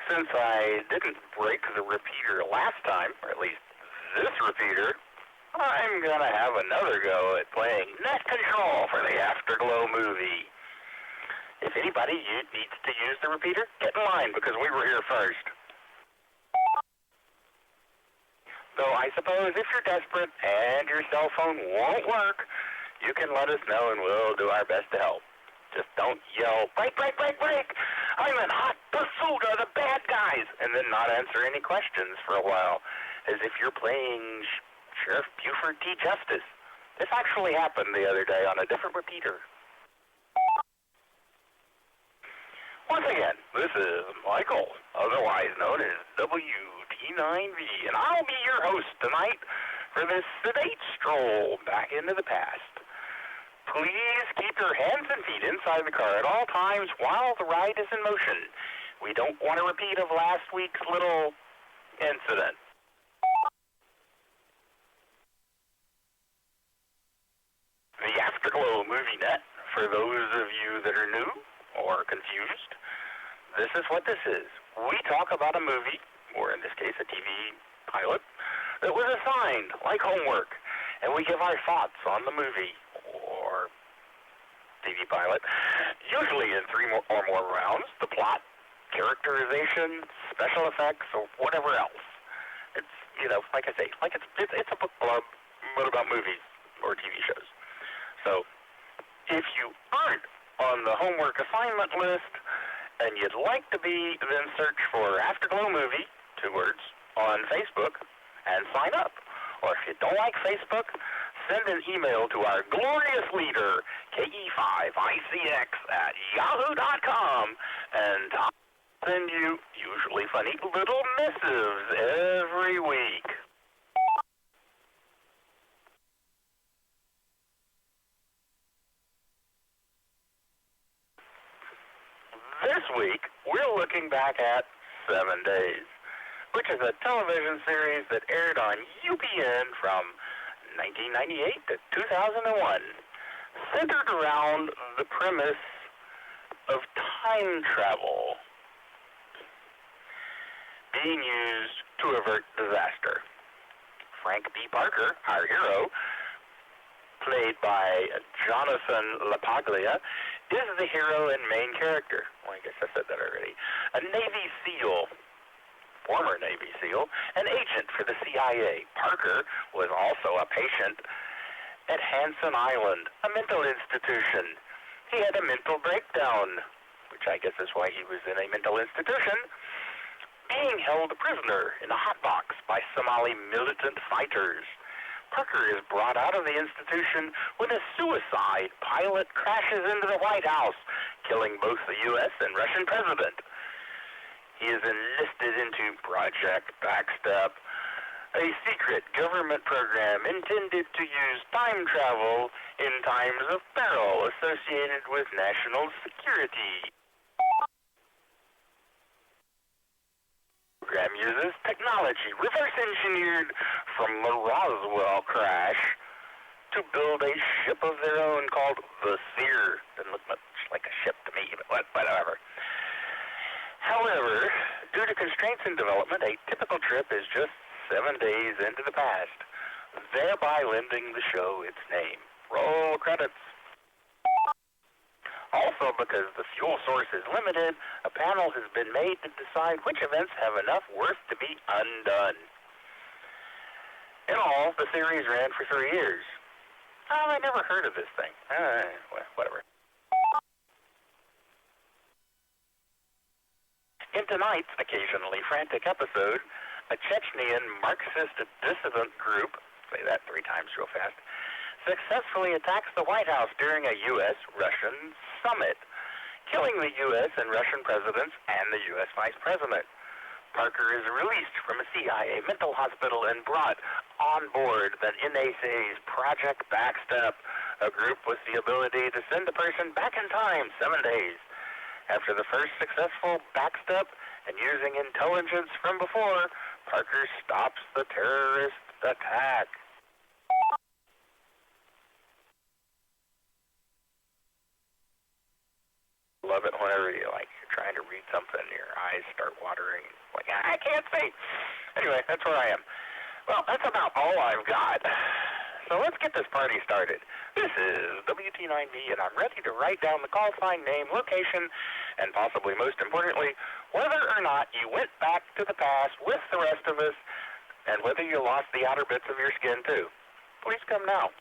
Since I didn't break the repeater last time, or at least this repeater, I'm gonna have another go at playing Net Control for the Afterglow movie. If anybody needs to use the repeater, get in line because we were here first. Though I suppose if you're desperate and your cell phone won't work, you can let us know and we'll do our best to help. Just don't yell, break, break, break, break! I'm in hot pursuit of the bad guys! And then not answer any questions for a while, as if you're playing Sheriff Buford T. Justice. This actually happened the other day on a different repeater. Once again, this is Michael, otherwise known as WD9V, and I'll be your host tonight for this sedate stroll back into the past. Please keep your hands and feet inside the car at all times while the ride is in motion. We don't want a repeat of last week's little incident. The Afterglow Movie Net, for those of you that are new or confused, this is what this is. We talk about a movie, or in this case a TV pilot, that was assigned, like homework, and we give our thoughts on the movie, or TV pilot, usually in 3 or more rounds, the plot, characterization, special effects, or whatever else. It's, like I say, like it's a book club, but about movies or TV shows. So, if you aren't on the homework assignment list, and you'd like to be, then search for Afterglow Movie, 2 words, on Facebook, and sign up. Or if you don't like Facebook, send an email to our glorious leader, KE5ICX@yahoo.com, and I'll send you usually funny little missives every week. This week, we're looking back at 7 Days, which is a television series that aired on UPN from 1998 to 2001, centered around the premise of time travel being used to avert disaster. Frank B. Parker, our hero, played by Jonathan LaPaglia, is the hero and main character. Well, I guess I said that already. A Navy SEAL, former Navy SEAL, an agent for the CIA. Parker was also a patient at Hansen Island, a mental institution. He had a mental breakdown, which I guess is why he was in a mental institution, being held prisoner in a hotbox by Somali militant fighters. Parker is brought out of the institution when a suicide pilot crashes into the White House, killing both the U.S. and Russian president. He is enlisted into Project Backstep, a secret government program intended to use time travel in times of peril associated with national security. The program uses technology reverse-engineered from the Roswell crash to build a ship of their own called the Seer. Doesn't look much like a ship to me, but whatever. However, due to constraints in development, a typical trip is just 7 days into the past, thereby lending the show its name. Roll credits. Also, because the fuel source is limited, a panel has been made to decide which events have enough worth to be undone. In all, the series ran for 3 years. Oh, I never heard of this thing. Whatever. In tonight's occasionally frantic episode, a Chechnyan Marxist dissident group, say that 3 times real fast, successfully attacks the White House during a U.S.-Russian summit, killing the U.S. and Russian presidents and the U.S. vice president. Parker is released from a CIA mental hospital and brought on board the NASA's Project Backstep, a group with the ability to send a person back in time 7 days. After the first successful backstep and using intelligence from before, Parker stops the terrorist attack. love it whenever you're trying to read something and your eyes start watering. Like, I can't see. Anyway, that's where I am. Well, that's about all I've got. So let's get this party started. This is WT9B, and I'm ready to write down the call sign, name, location, and possibly most importantly, whether or not you went back to the past with the rest of us, and whether you lost the outer bits of your skin, too. Please come now.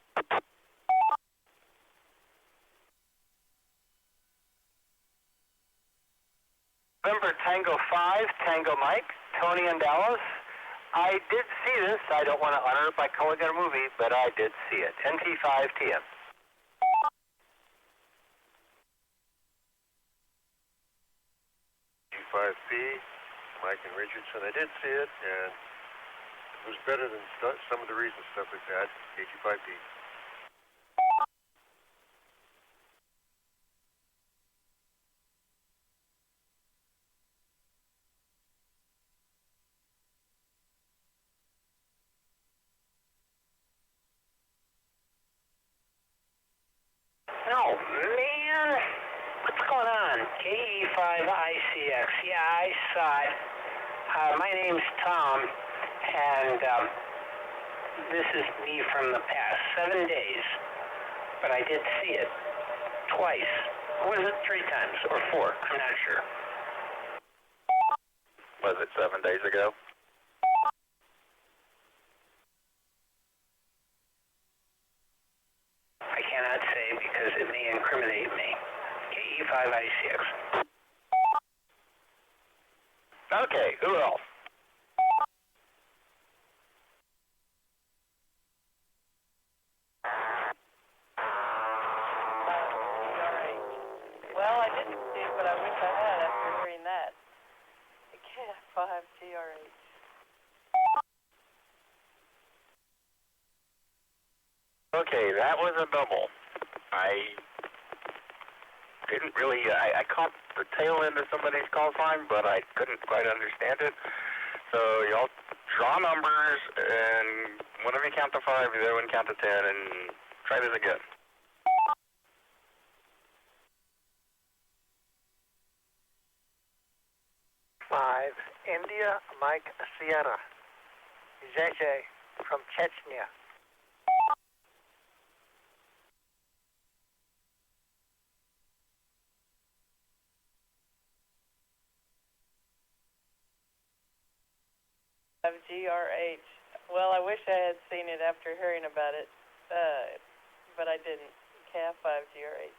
November Tango 5, Tango Mike, Tony in Dallas. I did see this. I don't want to honor it by calling it a movie, but I did see it. NT5TM. G5B, Mike and Richardson. I did see it, and it was better than some of the recent stuff we've had. KG5B. Oh, man. What's going on? KE5ICX. Yeah, I saw it. My name's Tom, and this is me from the past 7 days. But I did see it twice. Or was it 3 times or 4? I'm not sure. Was it 7 days ago? I cannot say because it may incriminate me. KE5ICX. Okay, who else? Well, I didn't see it, but I wish I had after hearing that. K5GRH. Okay, that was a double. I didn't really, I caught the tail end of somebody's call sign, but I couldn't quite understand it. So y'all draw numbers, and whenever you count to 5, the other one count to 10, and try this again. Five, India, Mike, Sienna. JJ from Chechnya. GRH. Well, I wish I had seen it after hearing about it, but I didn't. KF5GRH.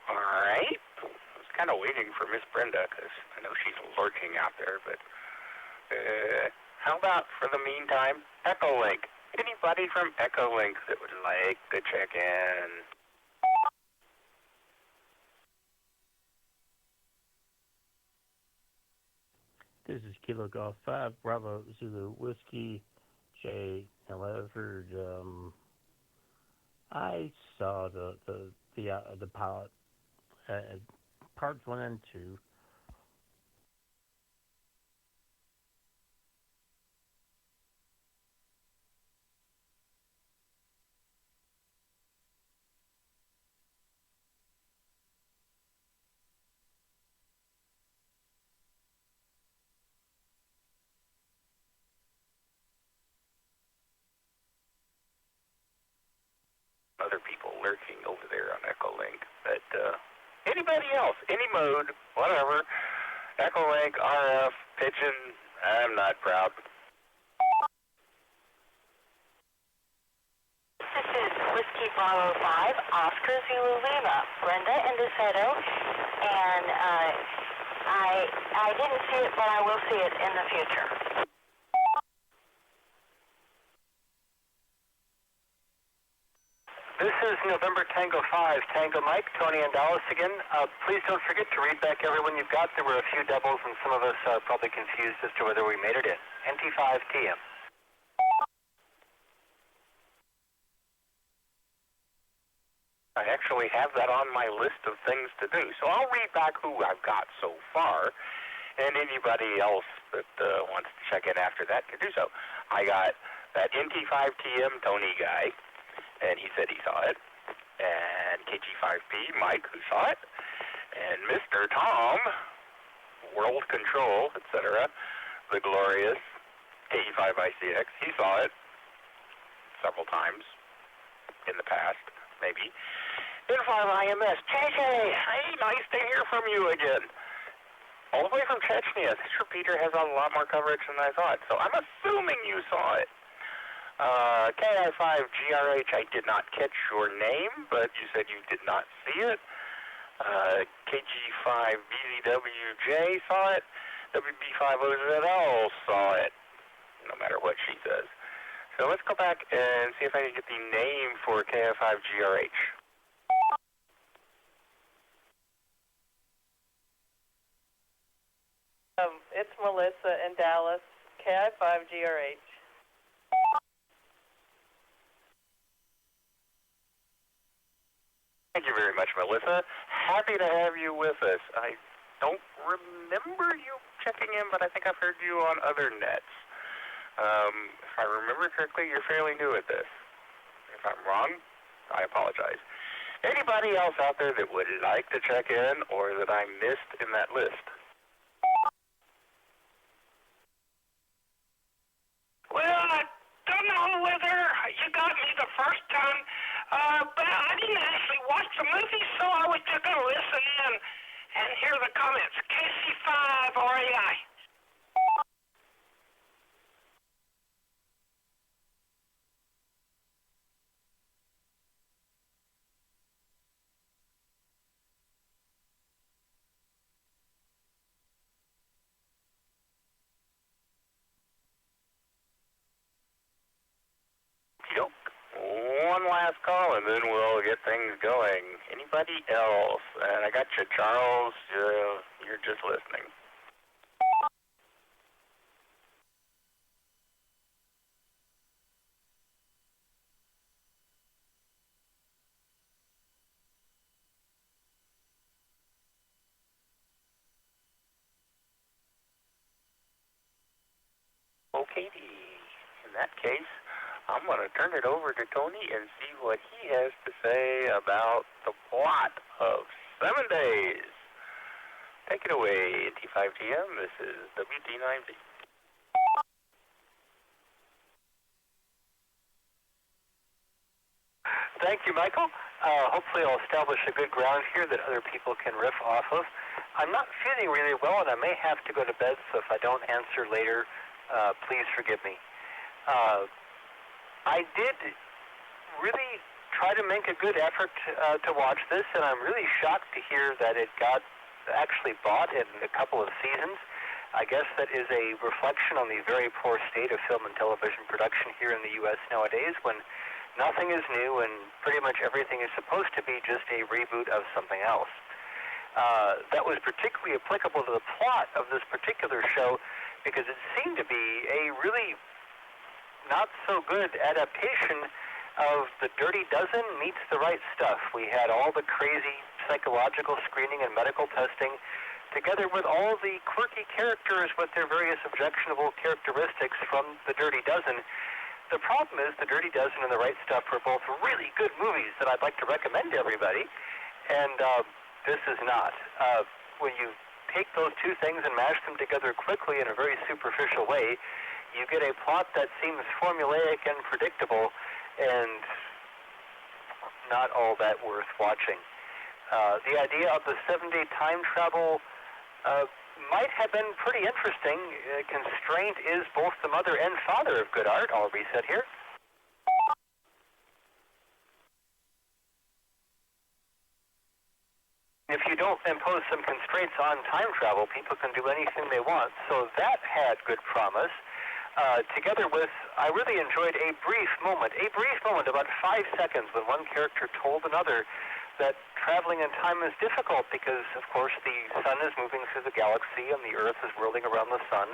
All right. I was kind of waiting for Miss Brenda, because I know she's lurking out there, but how about, for the meantime, Echolink? Anybody from Echolink that would like to check in? This is Kilo Golf 5, Bravo Zulu Whiskey, J. However, I saw the pilot, parts 1 and 2. Other people lurking over there on Echolink. But anybody else, any mode, whatever, Echolink, RF, Pigeon, I'm not proud. This is Whiskey Bravo 5, Oscar Zulu Lima, Brenda and DeSoto, and I didn't see it, but I will see it in the future. This is November Tango 5, Tango Mike, Tony and Dallas again. Please don't forget to read back everyone you've got. There were a few doubles, and some of us are probably confused as to whether we made it in. NT5TM. I actually have that on my list of things to do. So I'll read back who I've got so far, and anybody else that wants to check in after that can do so. I got that NT5TM Tony guy, and he said he saw it, and KG5P Mike, who saw it, and Mr. Tom, World Control, etc., the glorious KE5ICX, he saw it several times in the past, maybe. N5IMS, JJ, hey, nice to hear from you again. All the way from Chechnya. This repeater has a lot more coverage than I thought, so I'm assuming you saw it. KI5GRH, I did not catch your name, but you said you did not see it. KG5BZWJ saw it. WB5OZL saw it, no matter what she says. So let's go back and see if I can get the name for KI5GRH. It's Melissa in Dallas, KI5GRH. Thank you very much, Melissa. Happy to have you with us. I don't remember you checking in, but I think I've heard you on other nets. If I remember correctly, you're fairly new at this. If I'm wrong, I apologize. Anybody else out there that would like to check in or that I missed in that list? Well, I don't know whether you got me the first time, but I didn't actually watch the movie, so I was just going to listen in and hear the comments. KC5RAI. One last call, and then we'll get things going. Anybody else? And I got you, Charles. You're just listening. Okay, in that case, I'm going to turn it over to Tony and see what he has to say about the plot of 7 Days. Take it away, T5TM. This is WD9V. Thank you, Michael. Hopefully I'll establish a good ground here that other people can riff off of. I'm not feeling really well, and I may have to go to bed, so if I don't answer later, please forgive me. I did really try to make a good effort to watch this, and I'm really shocked to hear that it got actually bought in a couple of seasons. I guess that is a reflection on the very poor state of film and television production here in the U.S. nowadays, when nothing is new and pretty much everything is supposed to be just a reboot of something else. That was particularly applicable to the plot of this particular show because it seemed to be a really not so good adaptation of The Dirty Dozen meets The Right Stuff. We had all the crazy psychological screening and medical testing together with all the quirky characters with their various objectionable characteristics from The Dirty Dozen. The problem is The Dirty Dozen and The Right Stuff were both really good movies that I'd like to recommend to everybody, and this is not. When you take those two things and mash them together quickly in a very superficial way, you get a plot that seems formulaic and predictable and not all that worth watching. The idea of the 7-day time travel might have been pretty interesting. Constraint is both the mother and father of good art. I'll reset here. If you don't impose some constraints on time travel, people can do anything they want. So that had good promise. together with, I really enjoyed a brief moment, about 5 seconds, when one character told another that traveling in time is difficult because, of course, the sun is moving through the galaxy and the Earth is whirling around the sun.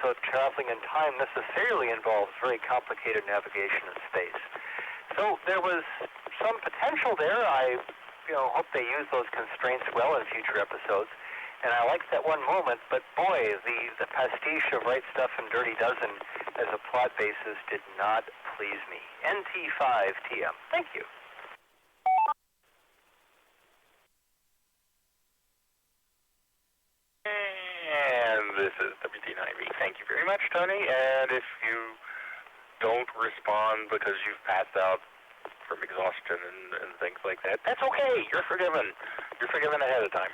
So traveling in time necessarily involves very complicated navigation in space. So there was some potential there. I hope they use those constraints well in future episodes. And I liked that one moment, but boy, the pastiche of Right Stuff and Dirty Dozen as a plot basis did not please me. NT5TM. Thank you. And this is WT9V. Thank you very much, Tony. And if you don't respond because you've passed out from exhaustion and things like that, that's okay. You're forgiven. You're forgiven ahead of time.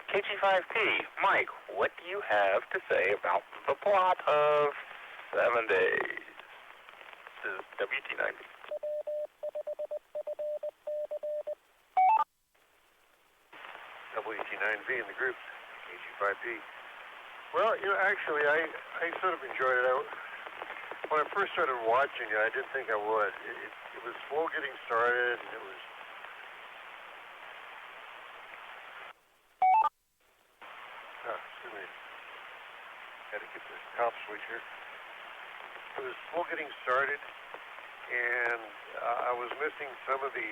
KG5P, Mike, what do you have to say about the plot of 7 Days? This is WT9V. WT9V in the group, KG5P. Well, actually, I sort of enjoyed it. When I first started watching it, I didn't think I would. It was slow getting started, and it was... excuse me. Had to get the top switch here. It was slow getting started, and I was missing some of the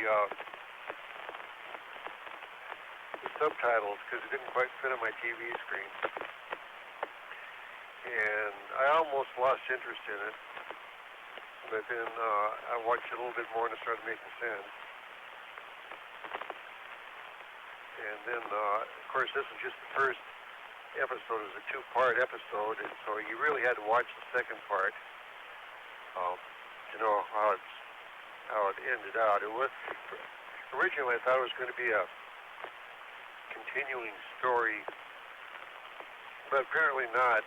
subtitles because it didn't quite fit on my TV screen. And I almost lost interest in it, but then I watched it a little bit more and it started making sense. And then, of course, this is just the first episode. It was a 2-part episode, and so you really had to watch the second part to know how it ended out. It was originally I thought it was going to be a continuing story, but apparently not.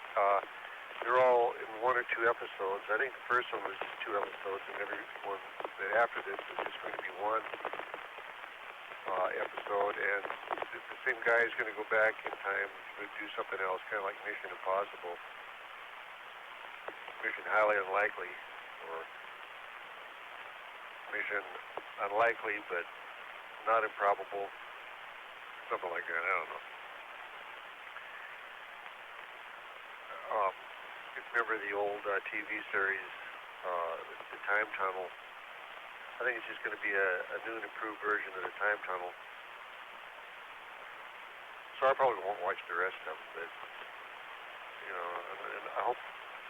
They're all in 1 or 2 episodes. I think the first one was just 2 episodes, and every one that after this is just going to be 1 episode, and the same guy is going to go back in time to do something else, kind of like Mission Impossible. Mission Highly Unlikely, or Mission Unlikely but not improbable, something like that. I don't know. If you remember the old TV series, The Time Tunnel, I think it's just going to be a new and improved version of The Time Tunnel. So I probably won't watch the rest of them, but, and I hope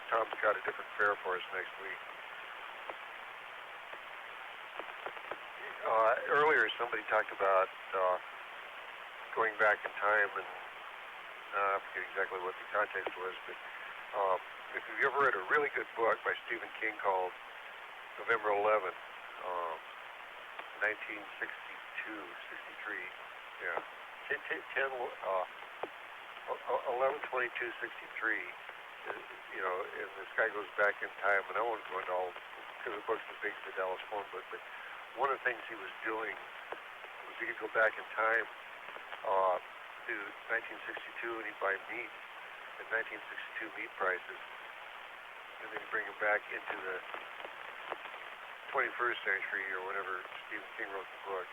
Tom's got a different fare for us next week. Earlier, somebody talked about going back in time, and I forget exactly what the context was, but if you've ever read a really good book by Stephen King called November 11, 1962, 63, yeah, 11/22/63, and this guy goes back in time, and I won't go into all, because the book's as big as the Dallas phone book, but one of the things he was doing was he could go back in time to 1962, and he'd buy meat at 1962 meat prices, and then bring them back into the 21st century or whenever Stephen King wrote the book,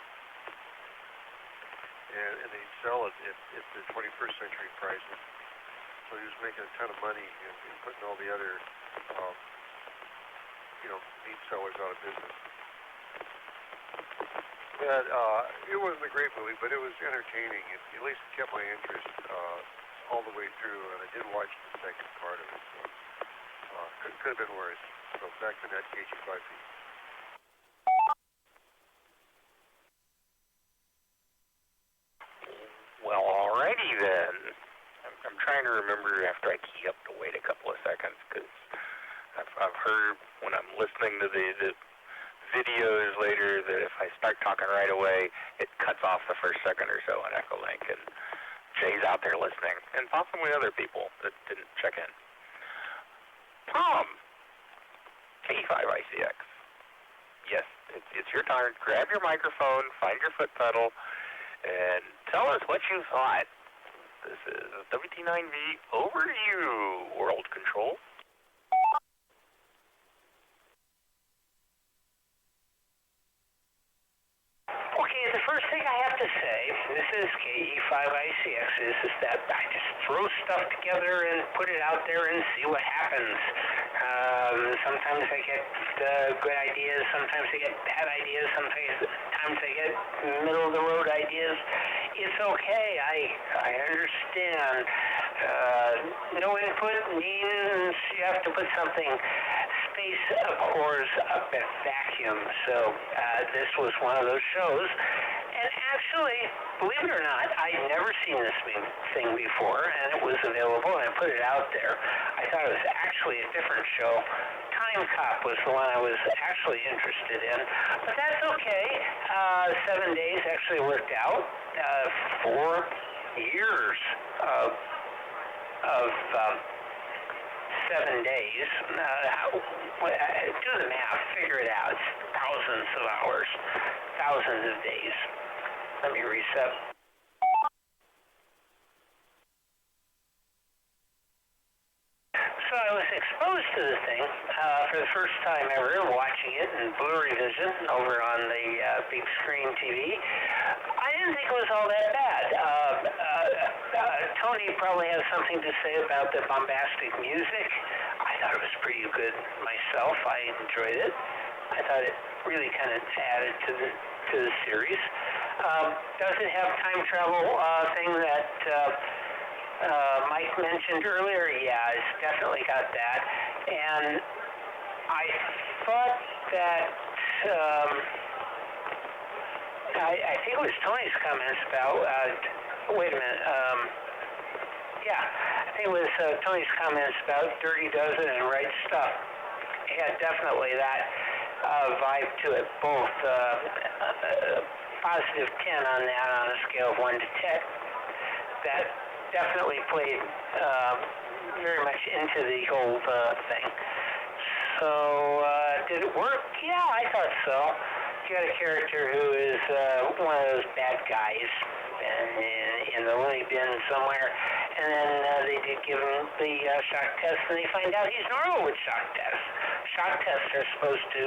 and then he'd sell it at the 21st century prices. So he was making a ton of money and putting all the other meat sellers out of business. But it wasn't a great movie, but it was entertaining. At least it kept my interest all the way through, and I did watch the second part of it. So could have been worse. So back to that KG5P. Well, alrighty then. I'm trying to remember after I key up to wait a couple of seconds, because I've heard when I'm listening to the videos later that if I start talking right away, it cuts off the first second or so on Echolink, and Jay's out there listening, and possibly other people that didn't check in. Tom, K5ICX. Yes, it's your turn. Grab your microphone, find your foot pedal, and tell us what you thought This is WT9V. Over to you, World Control. Okay, the first thing I have to say, this is KE5ICX, is that I just throw stuff together and put it out there and see what happens. Sometimes I get good ideas, sometimes I get bad ideas, sometimes I get middle-of-the-road ideas. It's okay, I understand. No input means you have to put something. Space abhors a vacuum, so this was one of those shows. And actually, believe it or not, I'd never seen this thing before, and it was available, and I put it out there. I thought it was actually a different show. Time Cop was the one I was actually interested in, but that's okay. 7 days actually worked out. 4 years of 7 days. Do the math, figure it out. It's thousands of hours, thousands of days. Let me reset. So I was exposed to the thing for the first time ever, watching it in blurry vision over on the big screen TV. I didn't think it was all that bad. Tony probably has something to say about the bombastic music. I thought it was pretty good myself. I enjoyed it. I thought it really kind of added to the series. Does it have time travel thing that Mike mentioned earlier? Yeah, it's definitely got that. And I thought that I think it was Tony's comments about wait a minute. Yeah, I think it was Tony's comments about Dirty Dozen and Right Stuff. It had definitely that vibe to it, both positive 10 on that on a scale of 1 to 10. That definitely played very much into the whole thing. So, did it work? Yeah, I thought so. You got a character who is one of those bad guys in the loony bin somewhere, and then they did give him the shock test, and they find out he's normal with shock tests. Shock tests are supposed to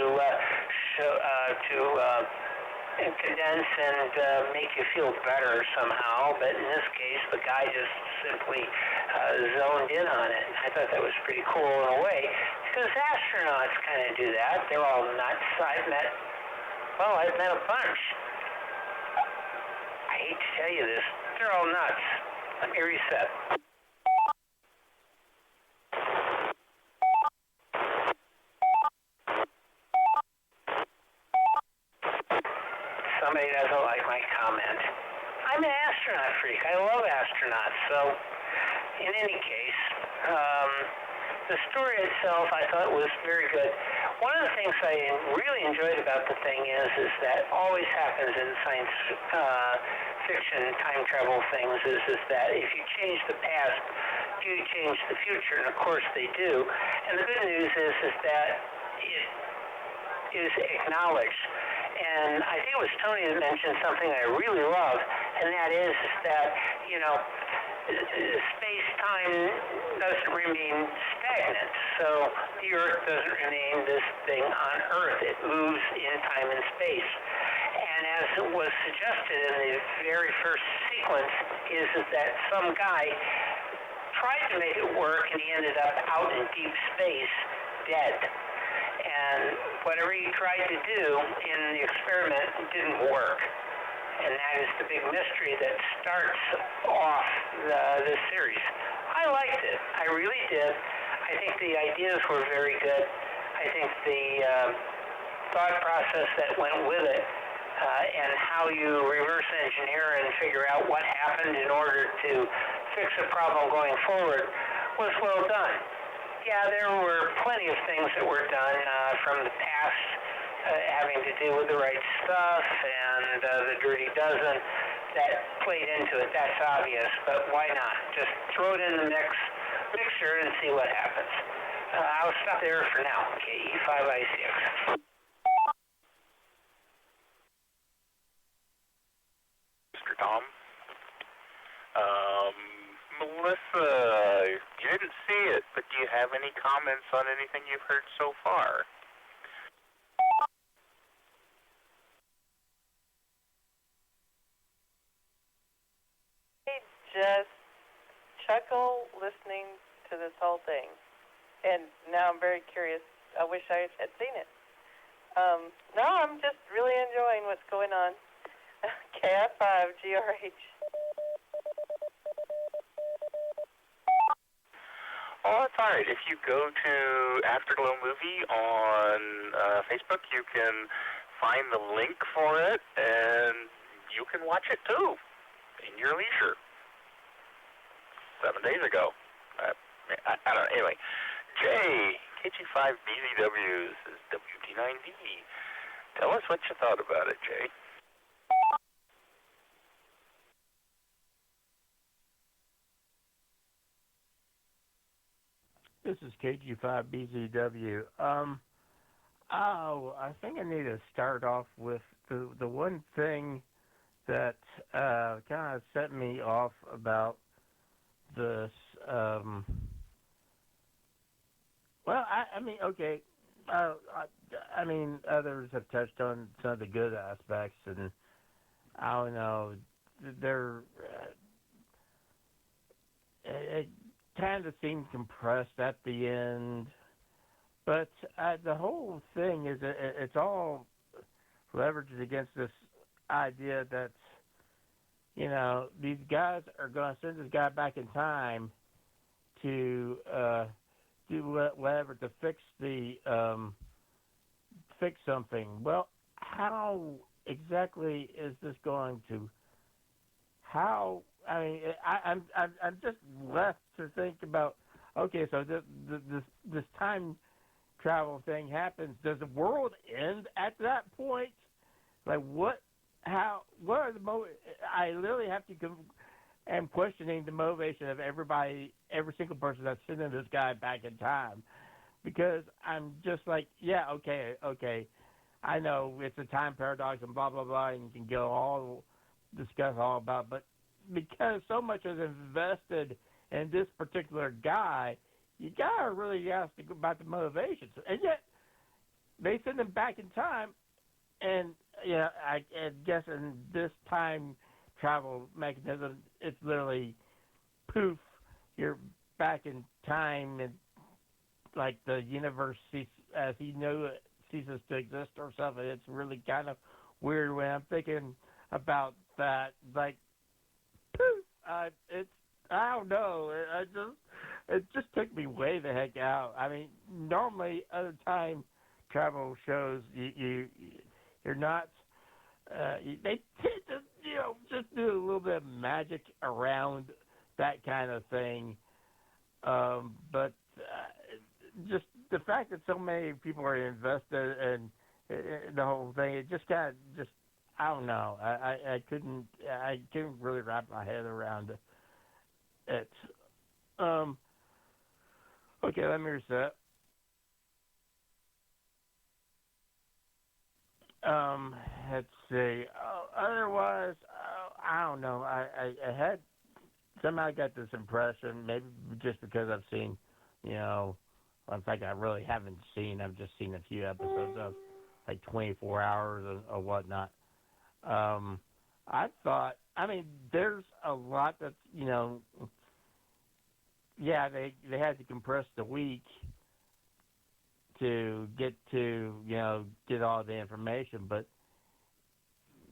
condense and make you feel better somehow, but in this case, the guy just simply zoned in on it. I thought that was pretty cool in a way, because astronauts kind of do that. They're all nuts. I've met a bunch. I hate to tell you this, they're all nuts. Let me reset. Somebody doesn't like my comment. I'm an astronaut freak. I love astronauts. So, in any case, the story itself I thought was very good. One of the things I really enjoyed about the thing is that always happens in science fiction time travel things is that if you change the past, you change the future, and of course they do. And the good news is that it is acknowledged. And I think it was Tony that mentioned something I really love, and that is that, you know, space-time doesn't remain stagnant. So the Earth doesn't remain this thing on Earth. It moves in time and space. And as it was suggested in the very first sequence, is that some guy tried to make it work, and he ended up out in deep space, dead. And whatever he tried to do in the experiment didn't work. And that is the big mystery that starts off this series. I liked it. I really did. I think the ideas were very good. I think the thought process that went with it and how you reverse engineer and figure out what happened in order to fix a problem going forward was well done. Yeah, there were plenty of things that were done from the past having to do with the right stuff and the Dirty Dozen that played into it. That's obvious, but why not? Just throw it in the mixer and see what happens. I'll stop there for now. KE5I6. Mr. Tom, have any comments on anything you've heard so far? I just chuckle listening to this whole thing. And now I'm very curious. I wish I had seen it. No, I'm just really enjoying what's going on. KF5, GRH. Oh, that's all right. If you go to Afterglow Movie on Facebook, you can find the link for it, and you can watch it too in your leisure. 7 days ago. I don't know. Anyway, Jay, KG5BZWs is WT9D. Tell us what you thought about it, Jay. This is KG5BZW. I think I need to start off with the one thing that kind of set me off about this. Well, I mean, okay. I mean, others have touched on some of the good aspects, and I don't know. They're it kind of seemed compressed at the end, but the whole thing is it's all leveraged against this idea that, you know, these guys are going to send this guy back in time to do whatever to fix something. Well, how exactly is this going to? How? I mean, I'm just left to think about. Okay, so this time travel thing happens. Does the world end at that point? Like what? How? What are the I literally have to. I'm questioning the motivation of everybody, every single person that's sending this guy back in time, because I'm just like, yeah, okay, I know it's a time paradox and blah blah blah, and you can discuss all about, but because so much is invested in this particular guy, you gotta really ask about the motivations, and yet they send him back in time, and yeah, I guess in this time travel mechanism, it's literally poof, you're back in time, and like the universe as he knew it ceases to exist or something. It's really kind of weird when I'm thinking about that. Like poof, I don't know. It just took me way the heck out. I mean, normally other time travel shows you're not. They tend to, just do a little bit of magic around that kind of thing. But just the fact that so many people are invested in the whole thing, it just kind of I don't know. I couldn't really wrap my head around it. Okay, let me reset. Let's see. Otherwise, I don't know. I had somehow got this impression, maybe just because I've seen, in fact, I really haven't seen. I've just seen a few episodes of like 24 hours or whatnot. I thought, I mean, there's a lot that's, yeah, they had to compress the week to get all the information, but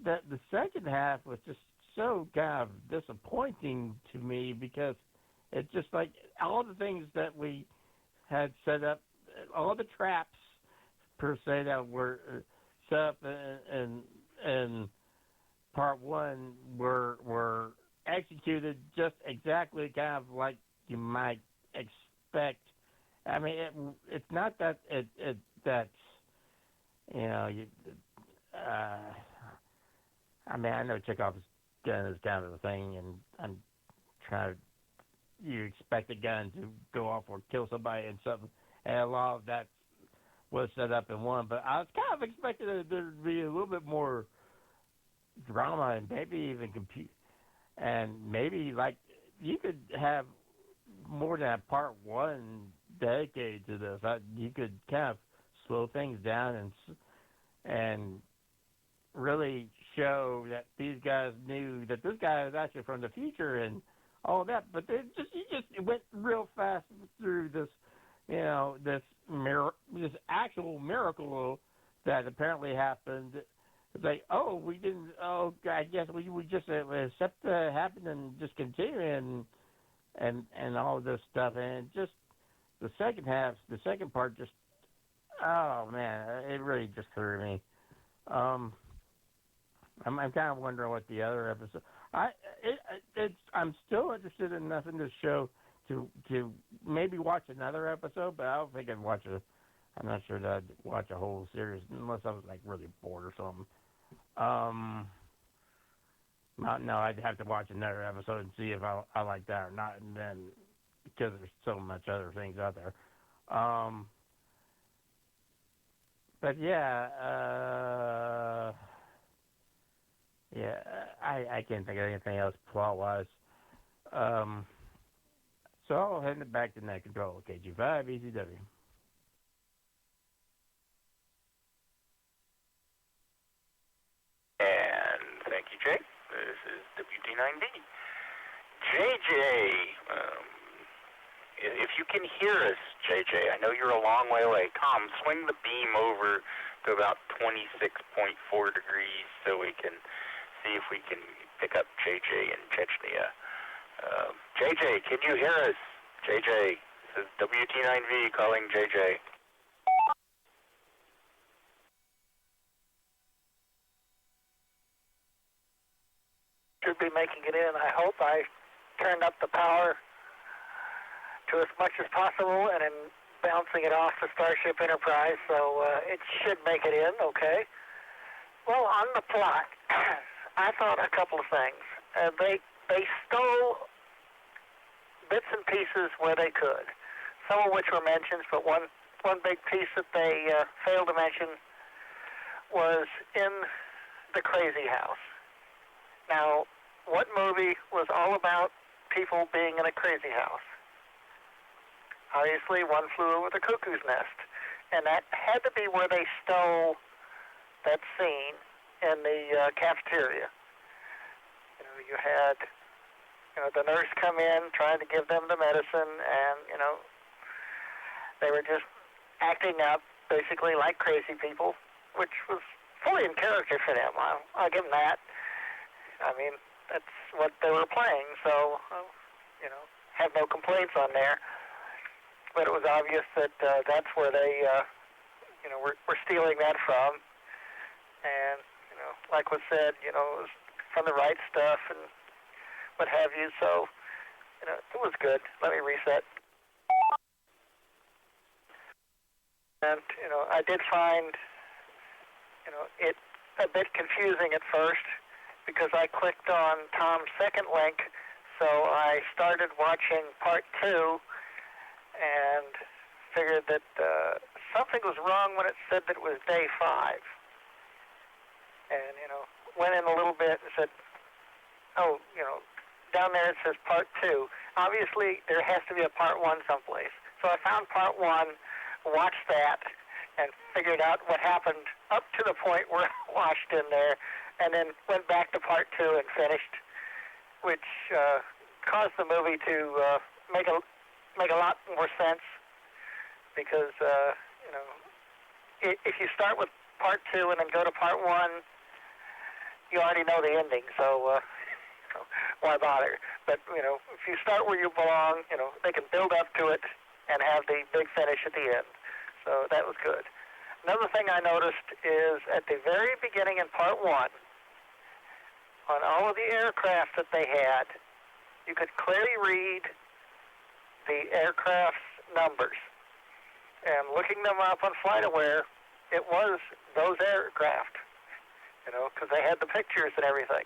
the second half was just so kind of disappointing to me, because it's just like all the things that we had set up, all the traps per se that were set up in part one were executed just exactly kind of like you might expect. I mean, it's not that that's, I mean, I know Chekhov's gun is kind of a thing, and I'm trying to, you expect a gun to go off or kill somebody and something, and a lot of that was set up in one, but I was kind of expecting there to be a little bit more drama and maybe even and maybe like you could have more than a part one dedicated to this. You could kind of slow things down and really show that these guys knew that this guy was actually from the future and all of that. But it went real fast through this, this actual miracle that apparently happened. It's like, oh, we didn't. Oh, I guess we just accept that it happened and just continue and all of this stuff. And just the second part, just oh man, it really just threw me. I'm kind of wondering what the other episode. I'm still interested enough in this show to maybe watch another episode, but I don't think I'd watch I'm not sure that I'd watch a whole series unless I was like really bored or something. No, I'd have to watch another episode and see if I like that or not, and then because there's so much other things out there. But yeah, I can't think of anything else plot-wise. So I'll hand it back to Net Control, KG5 ECW. And thank you, Jay. This is WT9D. JJ, if you can hear us, JJ, I know you're a long way away. Tom, swing the beam over to about 26.4 degrees so we can see if we can pick up JJ in Chechnya. JJ, can you hear us? JJ, this is WT9V calling JJ. Should be making it in. I hope I turned up the power to as much as possible and then bouncing it off the Starship Enterprise, so it should make it in, okay. Well, on the plot, I thought a couple of things. They stole bits and pieces where they could, some of which were mentioned, but one big piece that they failed to mention was in the crazy house. Now, what movie was all about people being in a crazy house? Obviously, One Flew Over the Cuckoo's Nest, and that had to be where they stole that scene in the cafeteria. You had the nurse come in trying to give them the medicine, and they were just acting up basically like crazy people, which was fully in character for them. I'll give them that. I mean, that's what they were playing, so have no complaints on there. But it was obvious that that's where they were stealing that from, and like was said, it was from the right stuff and what have you. So it was good. Let me reset. And I did find it a bit confusing at first because I clicked on Tom's second link, so I started watching part 2 and figured that something was wrong when it said that it was day 5. And went in a little bit and said, oh, down there it says part 2. Obviously, there has to be a part 1 someplace. So I found part 1, watched that, and figured out what happened up to the point where I washed in there, and then went back to part 2 and finished, which caused the movie to make a lot more sense, because if you start with part 2 and then go to part 1, you already know the ending, so why bother? But if you start where you belong, they can build up to it and have the big finish at the end. So that was good. Another thing I noticed is at the very beginning in part 1, on all of the aircraft that they had, you could clearly read the aircraft's numbers. And looking them up on FlightAware, it was those aircraft, because they had the pictures and everything.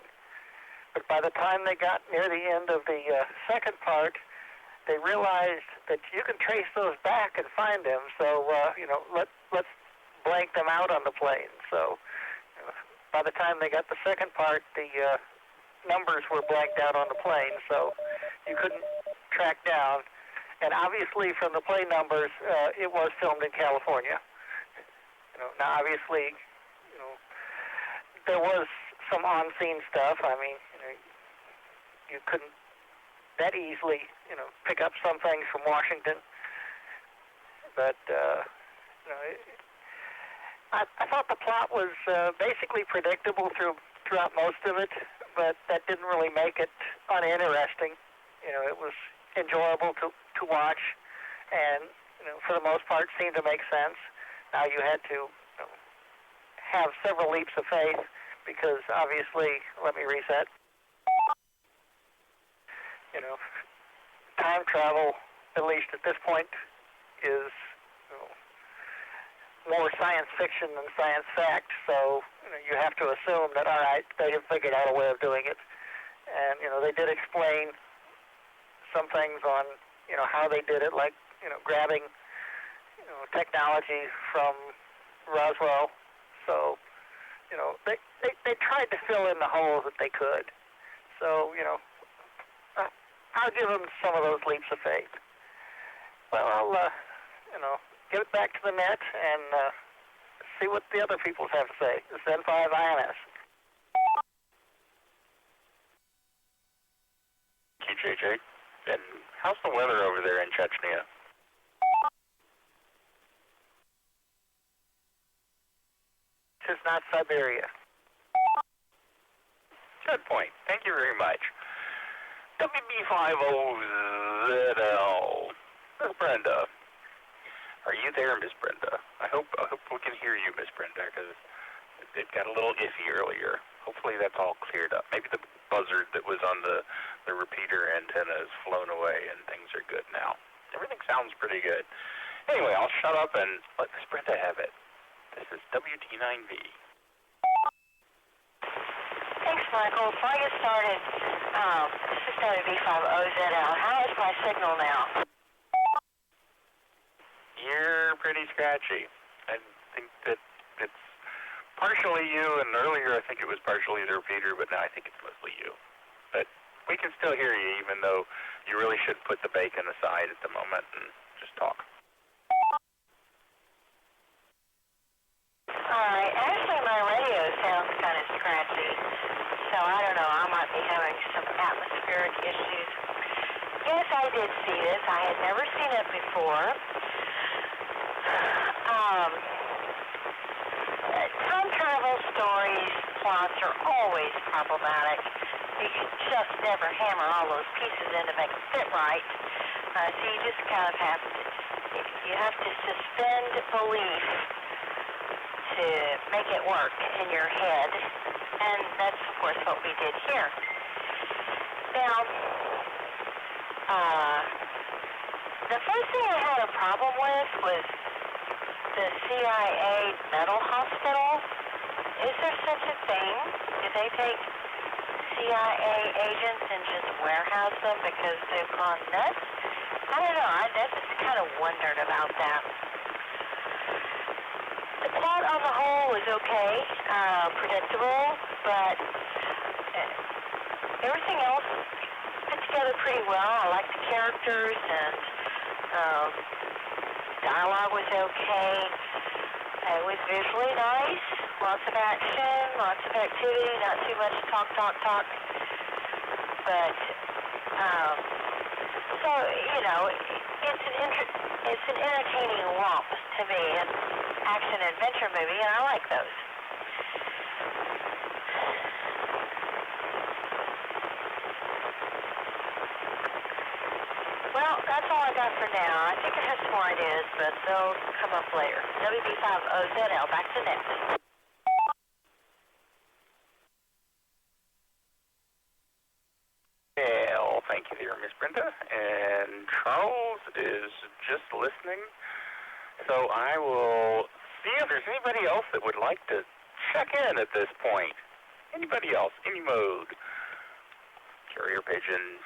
But by the time they got near the end of the second part, they realized that you can trace those back and find them. So, let's blank them out on the plane. So, by the time they got the second part, the numbers were blanked out on the plane, so you couldn't track down And obviously, from the plane numbers, it was filmed in California. Now obviously, there was some on-scene stuff. I mean, you couldn't that easily, pick up some things from Washington. But I thought the plot was basically predictable throughout most of it, but that didn't really make it uninteresting. It was enjoyable to watch, and for the most part seemed to make sense. Now you had to have several leaps of faith because obviously, let me reset. Time travel, at least at this point, is more science fiction than science fact. So you have to assume that, all right, they have figured out a way of doing it. And they did explain some things on how they did it, like grabbing technology from Roswell. So they tried to fill in the holes that they could. So I'll give them some of those leaps of faith. Well, I'll get it back to the net and see what the other people have to say. This is N5 INS. QJJ, and how's the weather over there in Chechnya? This is not Siberia. Good point. Thank you very much. WB50ZL. Miss Brenda. Are you there, Miss Brenda? I hope we can hear you, Miss Brenda, because it got a little iffy earlier. Hopefully that's all cleared up. Maybe the buzzard that was on the repeater antenna has flown away and things are good now. Everything sounds pretty good. Anyway, I'll shut up and let Miss Brenda have it. This is WT9V. Thanks, Michael. Before I get started, this is WB50ZL. How is my signal now? You're pretty scratchy. I think that it's partially you, and earlier I think it was partially the repeater, but now I think it's mostly you. But we can still hear you, even though you really should put the bacon aside at the moment and just talk. Alright, actually my radio sounds kind of scratchy, so I don't know, I might be having some atmospheric issues. Yes, I did see this. I had never seen it before. Time travel stories, plots are always problematic. You can just never hammer all those pieces in to make them fit right. So you just kind of have to suspend belief to make it work in your head, and that's of course what we did here. Now, the first thing I had a problem with was the CIA mental hospital. Is there such a thing? Did they take CIA agents and just warehouse them because they've gone nuts? I don't know. I just kind of wondered about that. The plot on the whole was okay, predictable, but everything else put together pretty well. I liked the characters, and dialogue was okay. It was visually nice, lots of action, lots of activity, not too much talk. But, so, it's an entertaining romp to me, an action-adventure movie, and I like those. Well, that's all I got for now. I think I have some more ideas, but they'll come up later. WB50ZL, back to net. Well, thank you there, Miss Brenda. And Charles is just listening. So I will see if there's anybody else that would like to check in at this point. Anybody else, any mode. Carrier pigeon,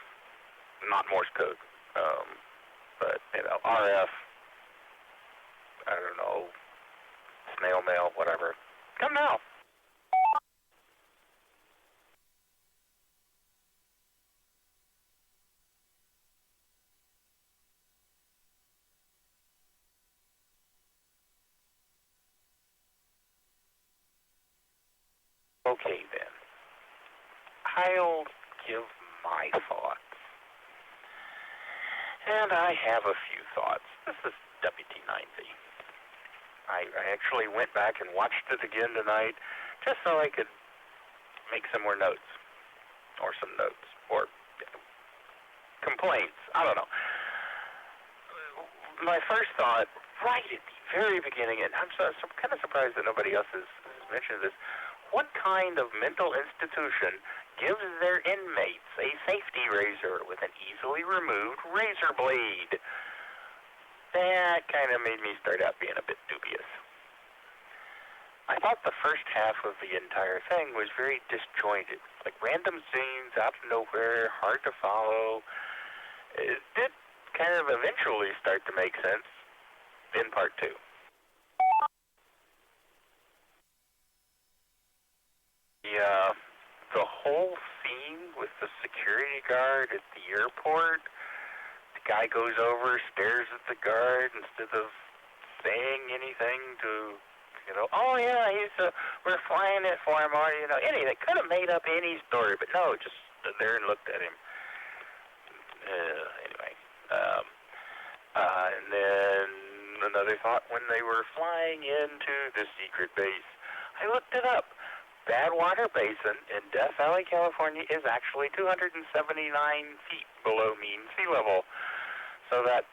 not Morse code. But, RF, I don't know, snail mail, whatever. Come now. Okay, then. I'll give my thoughts. And I have a few thoughts. This is WT90. I actually went back and watched it again tonight just so I could make some more notes. Or some notes. Or complaints. I don't know. My first thought, right at the very beginning, and I'm kind of surprised that nobody else has mentioned this, what kind of mental institution gives their inmates a safety razor with an easily removed razor blade? That kind of made me start out being a bit dubious. I thought the first half of the entire thing was very disjointed, like random scenes out of nowhere, hard to follow. It did kind of eventually start to make sense in part two. The whole scene with the security guard at the airport, the guy goes over, stares at the guard instead of saying anything to, oh yeah, we're flying it for him, or, anything. Could have made up any story, but no, just stood there and looked at him. Anyway. And then another thought, when they were flying into the secret base, I looked it up. Badwater Basin in Death Valley, California is actually 279 feet below mean sea level. So that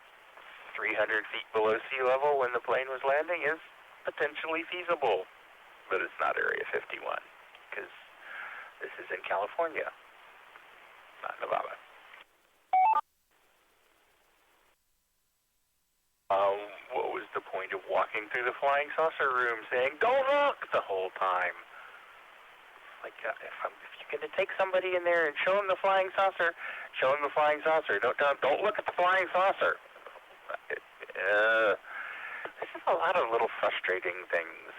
300 feet below sea level when the plane was landing is potentially feasible. But it's not Area 51, because this is in California, not Nevada. What was the point of walking through the flying saucer room saying, "Don't look," the whole time? Like, if you're going to take somebody in there and show them the flying saucer, show them the flying saucer. Don't look at the flying saucer. This is a lot of little frustrating things.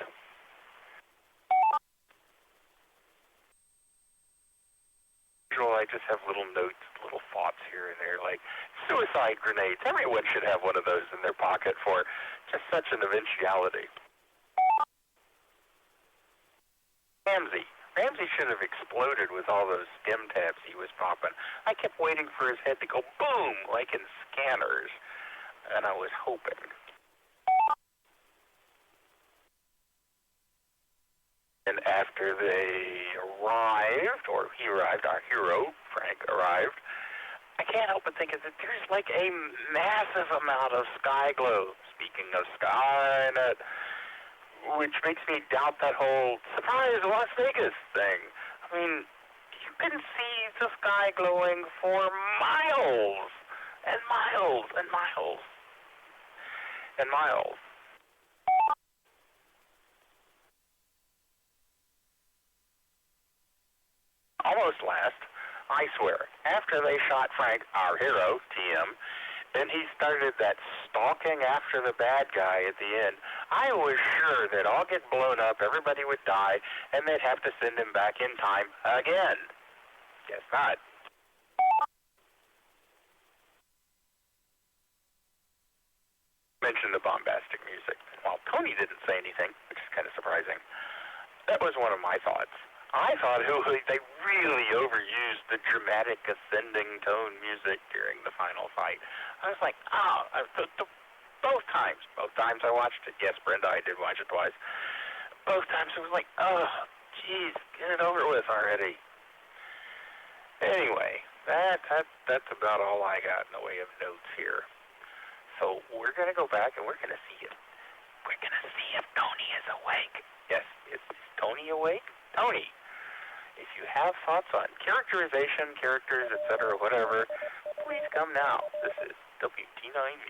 I just have little notes, little thoughts here and there, like suicide grenades. Everyone should have one of those in their pocket for just such an eventuality. Ramsey should have exploded with all those stem tabs he was popping. I kept waiting for his head to go boom, like in Scanners, and I was hoping. And after they arrived, or he arrived, our hero, Frank, arrived, I can't help but think that there's like a massive amount of sky glow. Speaking of Skynet, which makes me doubt that whole surprise Las Vegas thing. I mean, you can see the sky glowing for miles and miles and miles and miles. Almost last, I swear, after they shot Frank, our hero, TM, and he started that stalking after the bad guy at the end, I was sure they'd all get blown up, everybody would die, and they'd have to send him back in time again. Guess not. Mentioned the bombastic music. Well, Tony didn't say anything, which is kind of surprising. That was one of my thoughts. I thought they really overused the dramatic ascending tone music during the final fight. I was like, both times I watched it. Yes, Brenda, I did watch it twice. Both times it was like, oh, geez, get it over with already. Anyway, that's about all I got in the way of notes here. So we're going to go back and we're going to see if Tony is awake. Yes, is Tony awake? Tony, if you have thoughts on characterization, characters, etc., whatever, please come now. This is WT9V.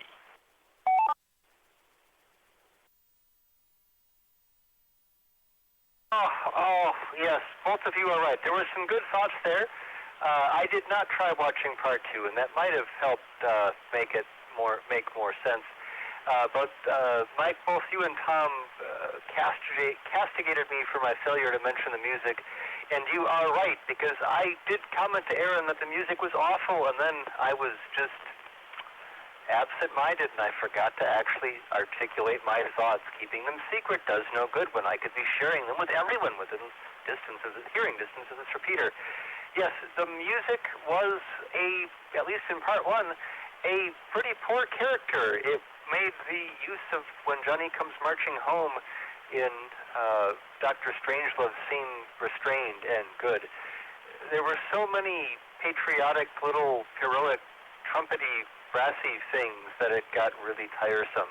Oh, yes, both of you are right. There were some good thoughts there. I did not try watching part two, and that might have helped make more sense. But Mike, both you and Tom castigated me for my failure to mention the music, and you are right, because I did comment to Aaron that the music was awful, and then I was just absent-minded, and I forgot to actually articulate my thoughts. Keeping them secret does no good when I could be sharing them with everyone within hearing distance of this repeater. Yes, the music was at least in part one, a pretty poor character. It made the use of when Johnny comes marching home in Dr. Strangelove's seem restrained and good. There were so many patriotic little heroic trumpety brassy things that it got really tiresome.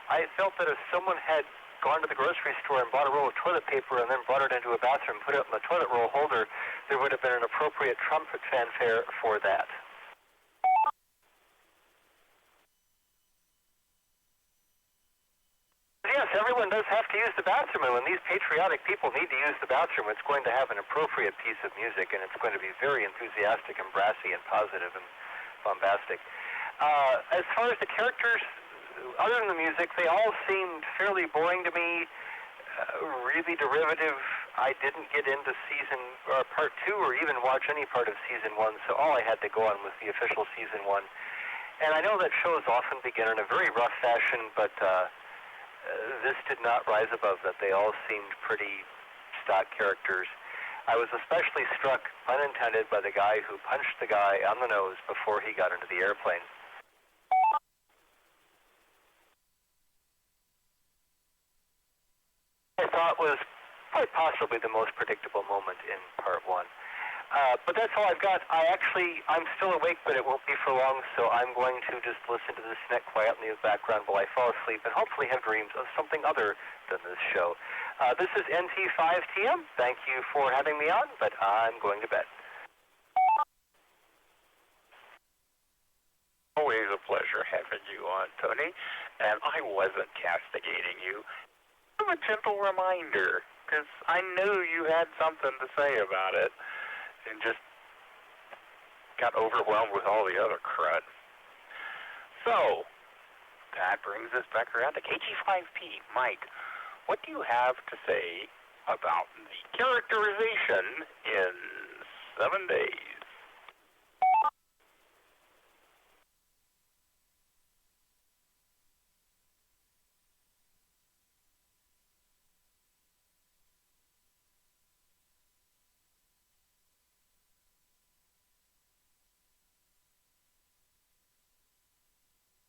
I felt that if someone had gone to the grocery store and bought a roll of toilet paper and then brought it into a bathroom, put it in the toilet roll holder, there would have been an appropriate trumpet fanfare for that. Yes, everyone does have to use the bathroom, and when these patriotic people need to use the bathroom, it's going to have an appropriate piece of music, and it's going to be very enthusiastic and brassy and positive and bombastic. As far as the characters, other than the music, they all seemed fairly boring to me, really derivative. I didn't get into part 2 or even watch any part of season 1, so all I had to go on was the official season 1. And I know that shows often begin in a very rough fashion, but this did not rise above that. They all seemed pretty stock characters. I was especially struck, pun intended, by the guy who punched the guy on the nose before he got into the airplane. I thought was quite possibly the most predictable moment in part 1. But that's all I've got. I'm still awake, but it won't be for long, so I'm going to just listen to this net quietly in the background while I fall asleep and hopefully have dreams of something other than this show. This is NT5TM. Thank you for having me on, but I'm going to bed. Always a pleasure having you on, Tony, and I wasn't castigating you. A gentle reminder, because I knew you had something to say about it, and just got overwhelmed with all the other crud. So, that brings us back around to KG5P. Mike, what do you have to say about the characterization in 7 days?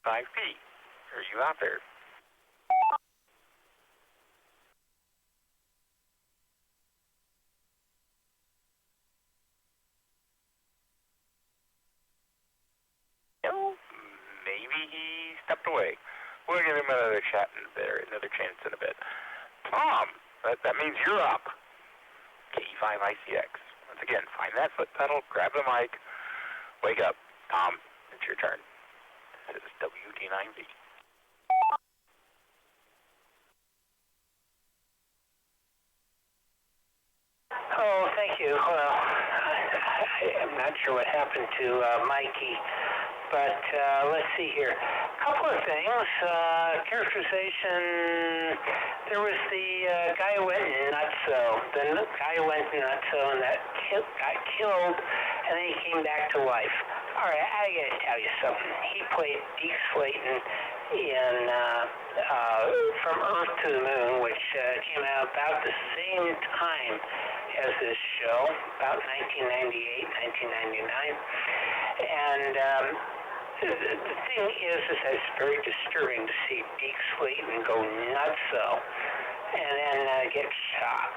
Are you out there? No, maybe he stepped away. We'll give him another chance in a bit. Tom, that means you're up. K5ICX. Once again, find that foot pedal, grab the mic, wake up. Tom, it's your turn. This is WD9V. Oh, thank you. Well, I'm not sure what happened to Mikey, but let's see here. A couple of things. Characterization, there was the guy who went nutso. The guy who went nutso and that got killed, and then he came back to life. All right, I gotta tell you something. He played Deke Slayton in From Earth to the Moon, which came out about the same time as this show, about 1998, 1999. And the thing is that it's very disturbing to see Deke Slayton go nutso and then get shot.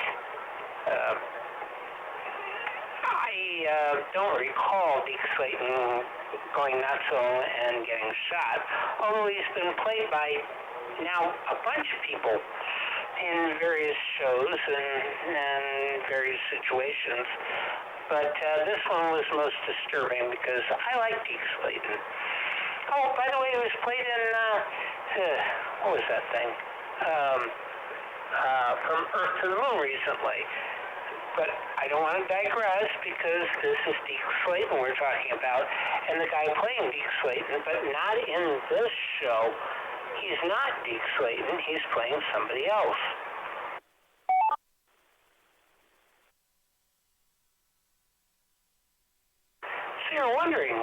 I don't recall Deke Slayton going nutso and getting shot, although he's been played by now a bunch of people in various shows and various situations. But this one was most disturbing because I like Deke Slayton. Oh, by the way, he was played in, what was that thing? From Earth to the Moon recently. But I don't want to digress because this is Deke Slayton we're talking about, and the guy playing Deke Slayton, but not in this show. He's not Deke Slayton, he's playing somebody else. you're wondering,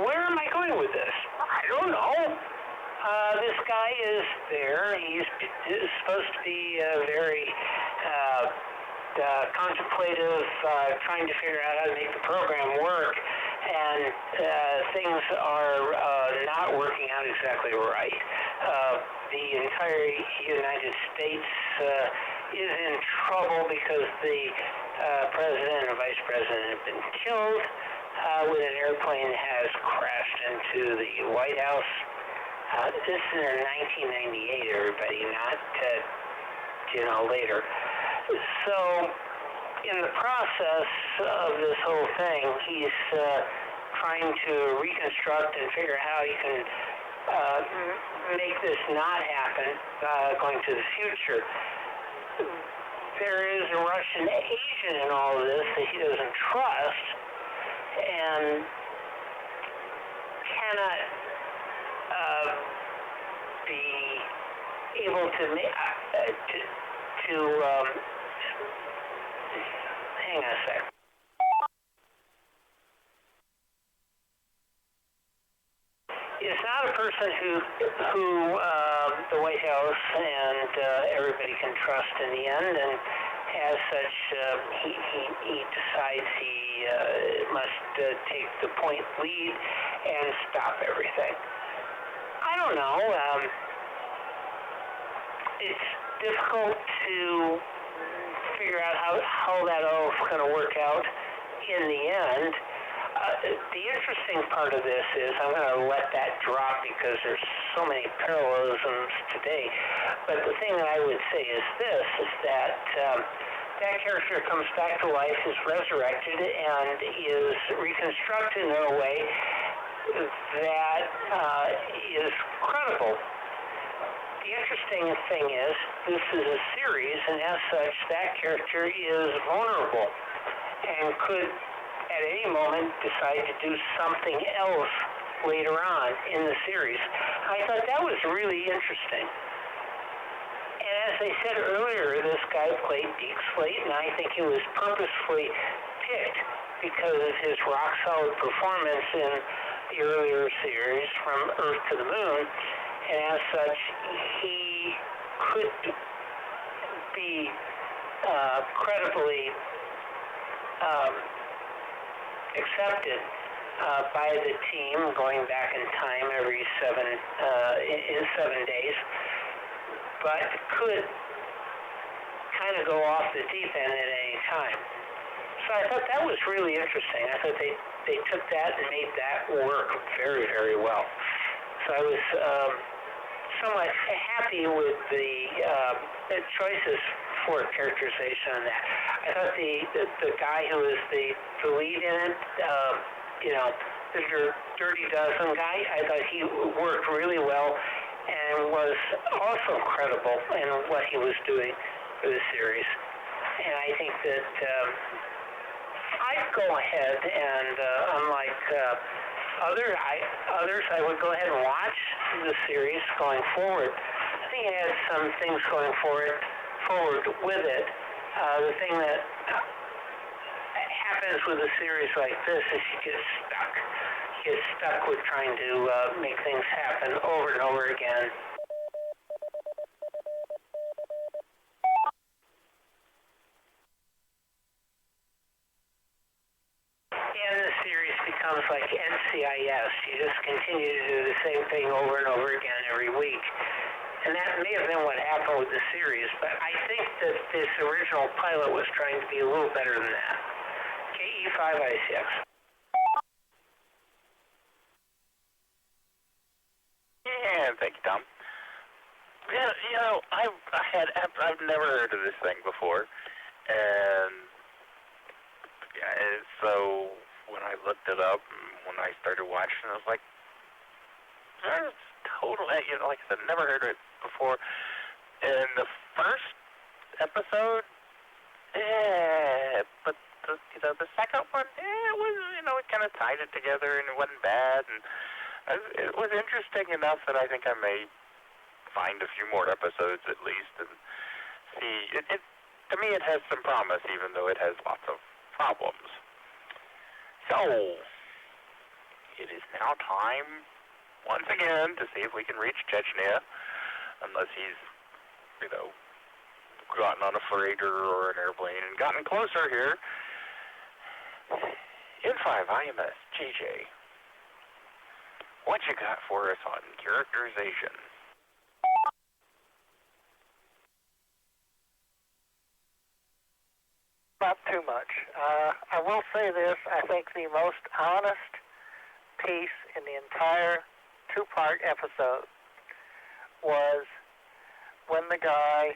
where am I going with this? I don't know. This guy is there. He's supposed to be very contemplative, trying to figure out how to make the program work, and things are not working out exactly right. The entire United States is in trouble because the president and vice president have been killed when an airplane has crashed into the White House. This is in 1998, everybody, not later. So, in the process of this whole thing, he's trying to reconstruct and figure out how he can make this not happen going to the future. There is a Russian agent in all of this that he doesn't trust and cannot be able to make hang on a sec. It's not a person who the White House and everybody can trust in the end, and as such, he decides he must take the point lead and stop everything. I don't know. It's difficult to figure out how that all is going to work out in the end. The interesting part of this is, I'm going to let that drop because there's so many parallelisms today, but the thing that I would say is this, is that that character comes back to life, is resurrected, and is reconstructed in a way that is credible. The interesting thing is, this is a series, and as such, that character is vulnerable and could, at any moment, decide to do something else later on in the series. I thought that was really interesting. And as I said earlier, this guy played Deke Slate, and I think he was purposefully picked because of his rock-solid performance in the earlier series, From Earth to the Moon, and as such, he could be credibly accepted by the team going back in time every 7 days, but could kind of go off the deep end at any time. So I thought that was really interesting. I thought they took that and made that work very, very well. So I was somewhat happy with the choices for characterization on that. I thought the guy who was the lead in it, the Dirty Dozen guy, I thought he worked really well and was also credible in what he was doing for the series. And I think that I'd go ahead and, unlike others, I would go ahead and watch the series going forward. I think it has some things going forward with it. The thing that happens with a series like this is you get stuck. You get stuck with trying to make things happen over and over again. And the series becomes like NCIS. You just continue to do the same thing over and over again every week. And that may have been what happened with the series, but I think that this original pilot was trying to be a little better than that. KE5ICX. Yeah, thank you, Tom. Yeah, I've never heard of this thing before, and so when I looked it up, when I started watching, I was like, there's totally, like I said, never heard of it before. In the first episode, but the second one, it was, it kind of tied it together and it wasn't bad, and it was interesting enough that I think I may find a few more episodes at least and see. To me, it has some promise, even though it has lots of problems. So, it is now time, once again, to see if we can reach Chechnya, unless he's, gotten on a freighter or an airplane and gotten closer here. N5 IMS, JJ, what you got for us on characterization? Not too much. I will say this, I think the most honest piece in the entire two-part episode was when the guy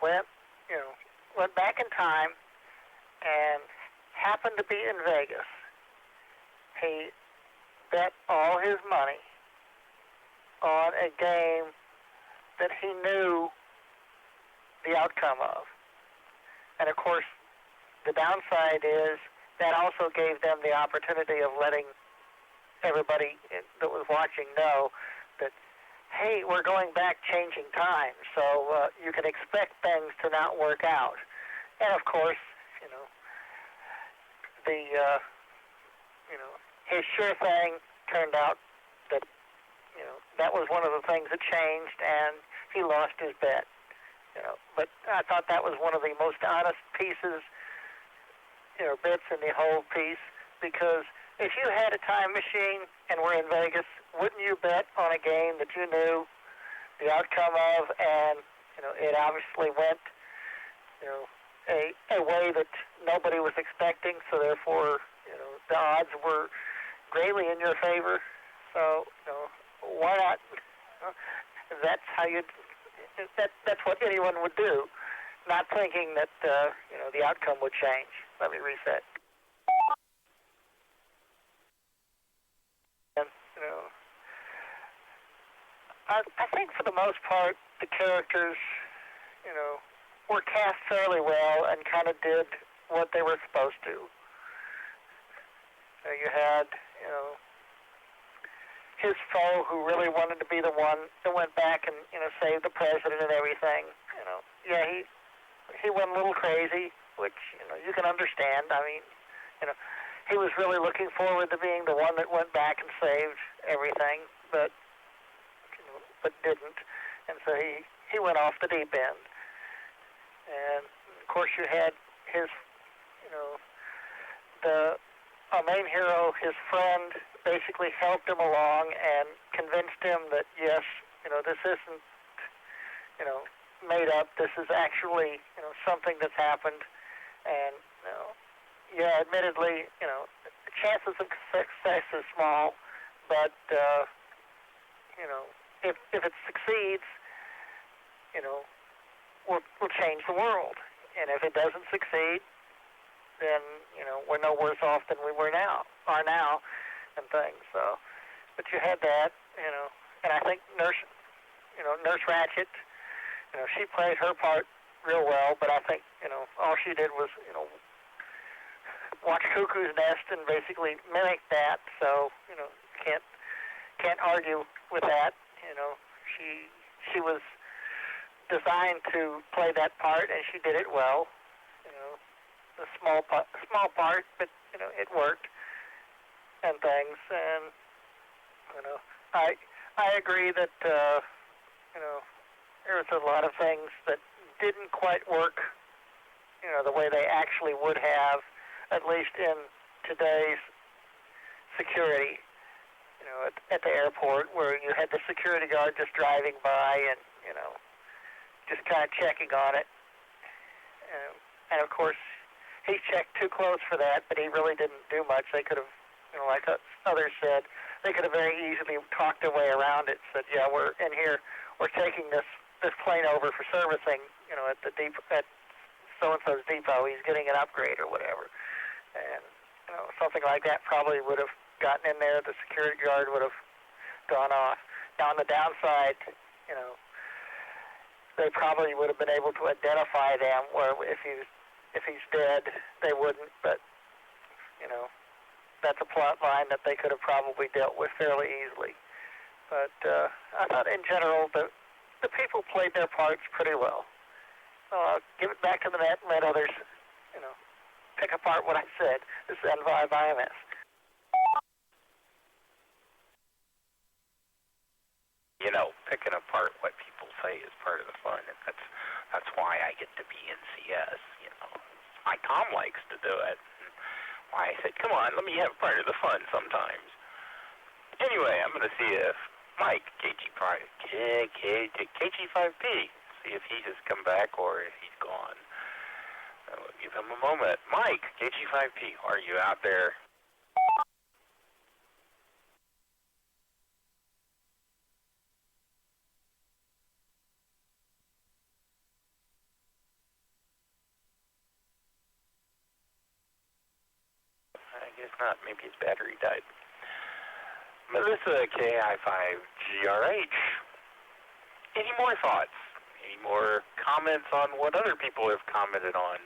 went back in time and happened to be in Vegas. He bet all his money on a game that he knew the outcome of. And of course, the downside is that also gave them the opportunity of letting everybody that was watching know that, hey, we're going back changing time, so you can expect things to not work out. And of course, his sure thing turned out that, that was one of the things that changed, and he lost his bet. But I thought that was one of the most honest pieces, bits in the whole piece, because if you had a time machine and were in Vegas, wouldn't you bet on a game that you knew the outcome of, and, it obviously went, a way that nobody was expecting, so therefore, the odds were greatly in your favor. So, why not? That's how that's what anyone would do, not thinking that, the outcome would change. Let me reset. And, I think for the most part, the characters, were cast fairly well and kind of did what they were supposed to. You had, his foe who really wanted to be the one that went back and, saved the president and everything. Yeah, he went a little crazy, which, you can understand. I mean, he was really looking forward to being the one that went back and saved everything, but didn't. And so he went off the deep end. And, of course, you had his, our main hero, his friend, basically helped him along and convinced him that, yes, this isn't, made up. This is actually, something that's happened. And, yeah, admittedly, the chances of success is small, but, if it succeeds, will change the world. And if it doesn't succeed, then, we're no worse off than we are now, and things. So, but you had that, and I think Nurse Ratched, she played her part real well, but I think, all she did was, watch Cuckoo's Nest and basically mimic that, so, can't argue with that. She was designed to play that part, and she did it well. A small part, but it worked and things. And I agree that there was a lot of things that didn't quite work, the way they actually would have, at least in today's security. At the airport, where you had the security guard just driving by and, just kind of checking on it. And of course, he checked too close for that, but he really didn't do much. They could have, like others said, they could have very easily talked their way around it. Said, yeah, we're in here, we're taking this plane over for servicing, at so-and-so's depot. He's getting an upgrade or whatever. And, something like that probably would have gotten in there. The security guard would have gone off. Now, on the downside, they probably would have been able to identify them, where if he's dead, they wouldn't. But, that's a plot line that they could have probably dealt with fairly easily. But I thought, in general, the people played their parts pretty well. So I'll give it back to the net and let others, pick apart what I said. This is N5 IMS. picking apart what people say is part of the fun, and that's why I get to be in CS. You know, my Tom likes to do it. And why I said, come on, let me have part of the fun sometimes. Anyway, I'm going to see if Mike, KG5P, see if he has come back or if he's gone. I'll give him a moment. Mike, KG5P, are you out there? I guess not. Maybe his battery died. Melissa, KI5GRH. Any more thoughts? Any more comments on what other people have commented on?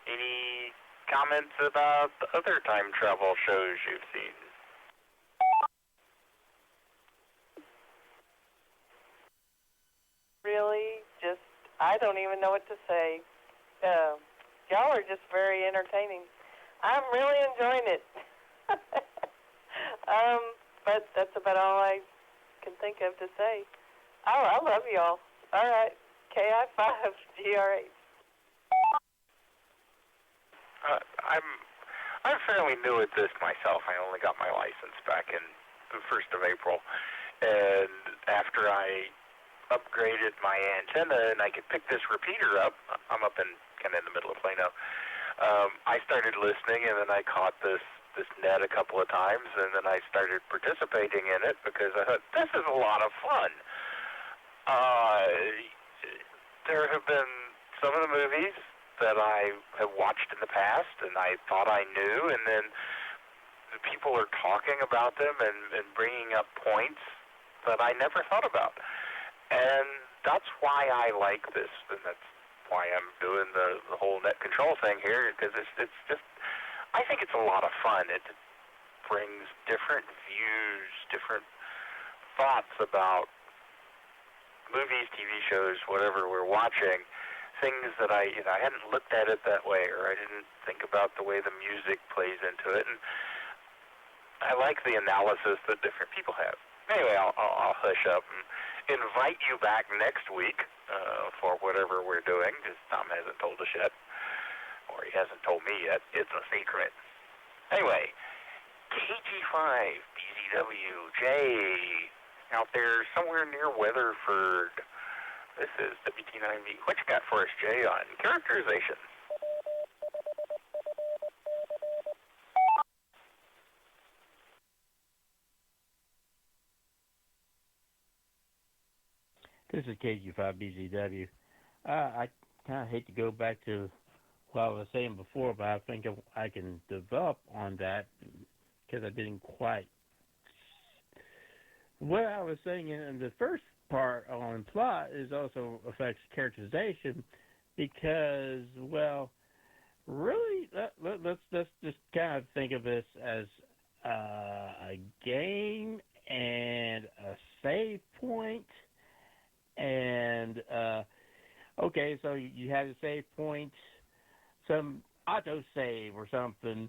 Any comments about the other time travel shows you've seen? Really, just, I don't even know what to say. Y'all are just very entertaining. I'm really enjoying it. But that's about all I can think of to say. Oh, I love y'all. All right, KI5GRH. I'm fairly new at this myself. I only got my license back in the 1st of April, and after I upgraded my antenna and I could pick this repeater up, I'm up in kind of in the middle of Plano. I started listening, and then I caught this net a couple of times, and then I started participating in it because I thought, this is a lot of fun. There have been some of the movies that I have watched in the past, and I thought I knew, and then the people are talking about them and bringing up points that I never thought about. And that's why I like this, and that's why I'm doing the whole net control thing here, because it's just, I think it's a lot of fun. It brings different views, different thoughts about movies, TV shows, whatever we're watching, things that I hadn't looked at it that way, or I didn't think about the way the music plays into it, and I like the analysis that different people have. Anyway, I'll hush up and invite you back next week for whatever we're doing, because Tom hasn't told us yet, or he hasn't told me yet. It's a secret. Anyway, KG5BZWJ out there somewhere near Weatherford. This is WT9V. What you got for us, Jay, on characterization? This is KG5BZW. I kind of hate to go back to what I was saying before, but I think I can develop on that because I didn't quite. What I was saying in the first part on plot is also affects characterization because, well, really, let's just kind of think of this as a game and a save point. And, okay, so you had a save point, some auto-save or something,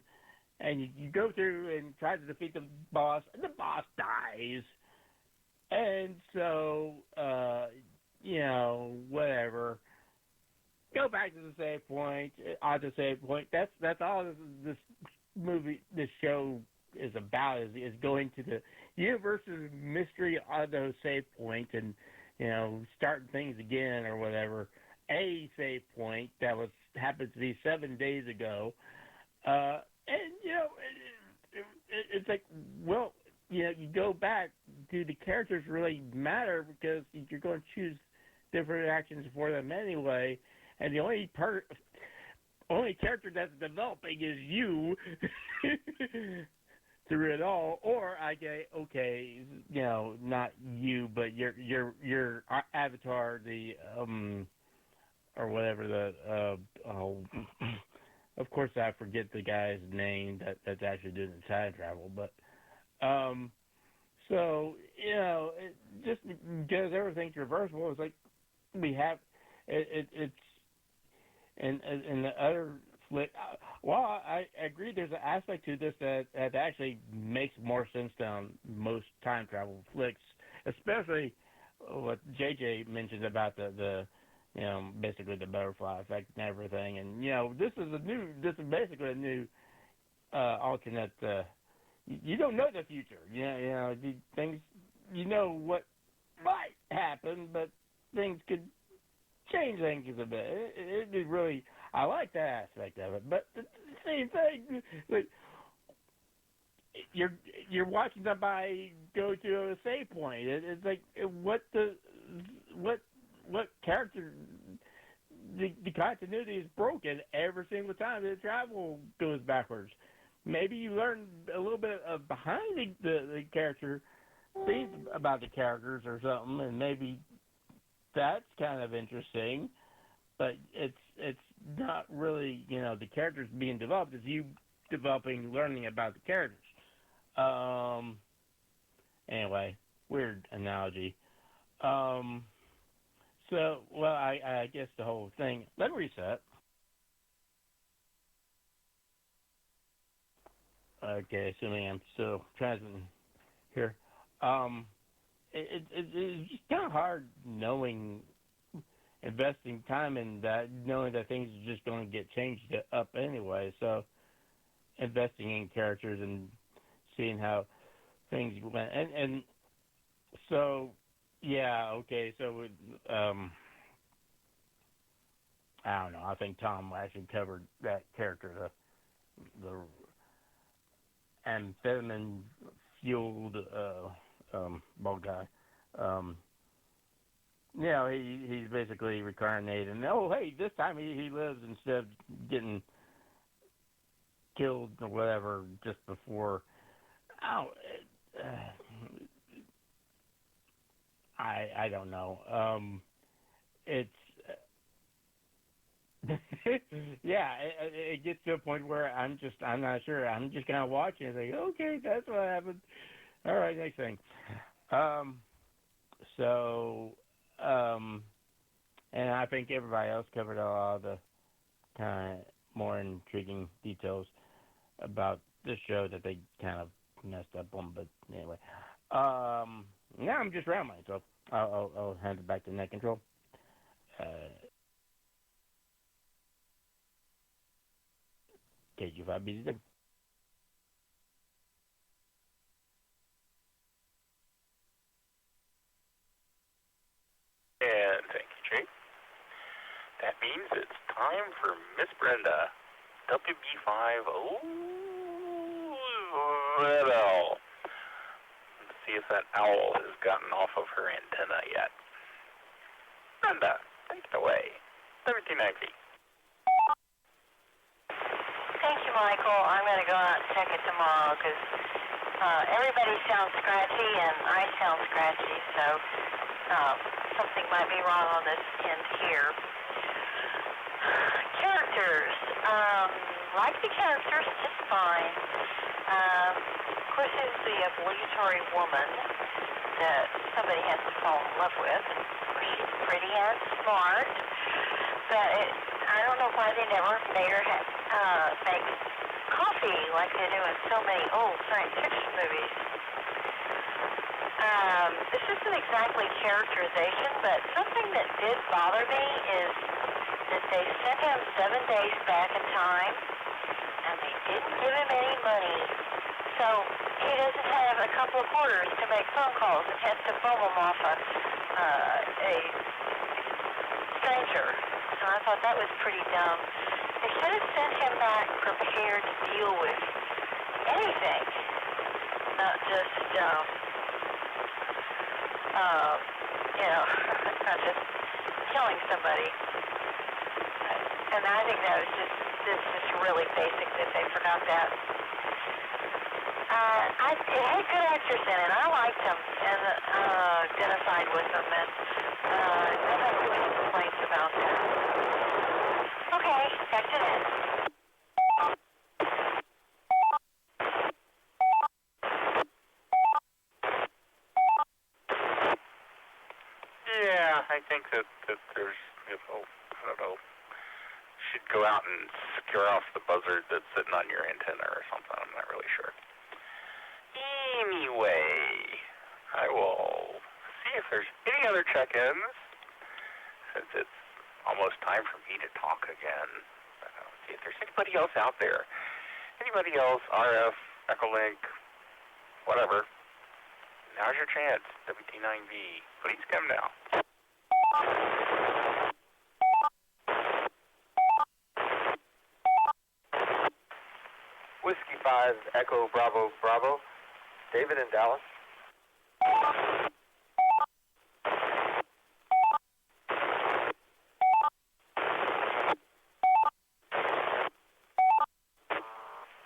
and you go through and try to defeat the boss, and the boss dies. And so, whatever. Go back to the save point, auto-save point. That's all this show is about, is going to the Universe's Mystery auto-save point and, starting things again or whatever. A save point that happened to be 7 days ago. It's like, well, you go back. Do the characters really matter? Because you're going to choose different actions for them anyway. And the only character that's developing is you through it all. Or not you, but your avatar, the or whatever of course I forget the guy's name that's actually doing the time travel, but so just because everything's reversible, it's like we have it's in the other flick. Well, I agree. There's an aspect to this that actually makes more sense than most time travel flicks, especially what JJ mentioned about the basically the butterfly effect and everything, and this is basically a new alternate. You don't know the future. The things. What might happen, but things could change things a bit. It'd be really. I like that aspect of it, but the same thing. Like, you're watching somebody go to a save point. It's like what character. The continuity is broken every single time the travel goes backwards. Maybe you learn a little bit of behind the character things about the characters or something, and maybe that's kind of interesting. But it's not really the characters being developed. It's you learning about the characters. Anyway, weird analogy. So, well, I guess the whole thing. Let me reset. Okay, assuming I'm still present here. It's just kind of hard investing time in that, knowing that things are just going to get changed up anyway. So, investing in characters and seeing how things went, and so, yeah, okay, so I don't know. I think Tom actually covered that character, the amphetamine fueled bald guy. He's basically reincarnated, and hey, this time he lives instead of getting killed or whatever just before. I don't know. It's yeah. It gets to a point where I'm not sure. I'm just kind of watching. It's like, okay, that's what happened. All right, next thing. And I think everybody else covered a lot of the kind of more intriguing details about this show that they kind of messed up on. But anyway, now I'm just rambling, so I'll hand it back to Net Control. KG5BZ. And thank you, Jake. That means it's time for Miss Brenda, WB5. Let's see if that owl has gotten off of her antenna yet. Brenda, take it away. 1390. Thank you, Michael. I'm going to go out and check it tomorrow because everybody sounds scratchy and I sound scratchy, so something might be wrong on this end here. Characters. Like the characters just fine. Of course, it's the obligatory woman that somebody has to fall in love with. Of course, she's pretty and smart, but I don't know why they never made her make coffee like they do in so many old science fiction movies. This isn't exactly characterization, but something that did bother me is that they sent him 7 days back in time, and they didn't give him any money. So he doesn't have a couple of quarters to make phone calls and has to bum them off a stranger. So I thought that was pretty dumb. They should have sent him back prepared to deal with anything, not just, not just killing somebody. And I think that was just really basic that they forgot that. It had good actors in it. I liked them and identified with them, and I don't have too many complaints about that. Okay, back to that. Yeah, I think that there's, I don't know, should go out and scare off the buzzard that's sitting on your antenna or something. I'm not really sure. Anyway, I will see if there's any other check-ins, since it's almost time for me to talk again. See if there's anybody else out there. Anybody else, RF, Echolink, whatever. Now's your chance, WT9V. Please come now. Whiskey 5, Echo, Bravo, Bravo. David in Dallas.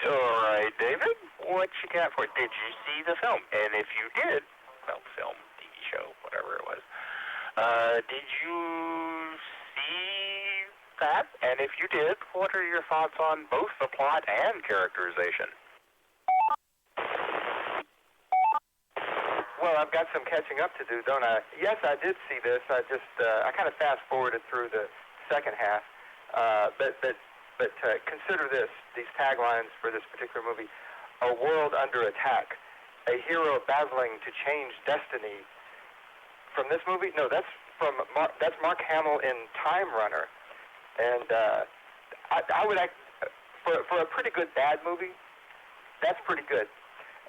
All right, David, what you got for it? Did you see the film? And if you did, well, film, TV show, whatever it was, did you see that? And if you did, what are your thoughts on both the plot and characterization? Well, I've got some catching up to do, don't I? Yes, I did see this. I kind of fast-forwarded through the second half. But consider this, these taglines for this particular movie. A world under attack. A hero battling to change destiny. From this movie? No, that's Mark Hamill in Time Runner. And I would act, for a pretty good bad movie, that's pretty good.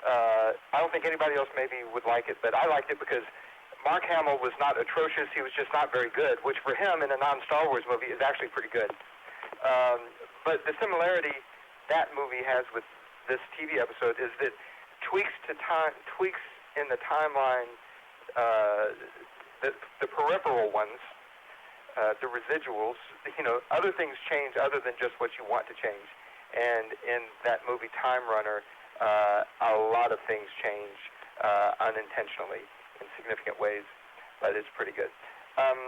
I don't think anybody else maybe would like it, but I liked it because Mark Hamill was not atrocious. He was just not very good, which for him in a non-Star Wars movie is actually pretty good. But the similarity that movie has with this TV episode is that tweaks in the timeline, the peripheral ones, the residuals, other things change other than just what you want to change. And in that movie Time Runner, a lot of things change unintentionally in significant ways, but it's pretty good. I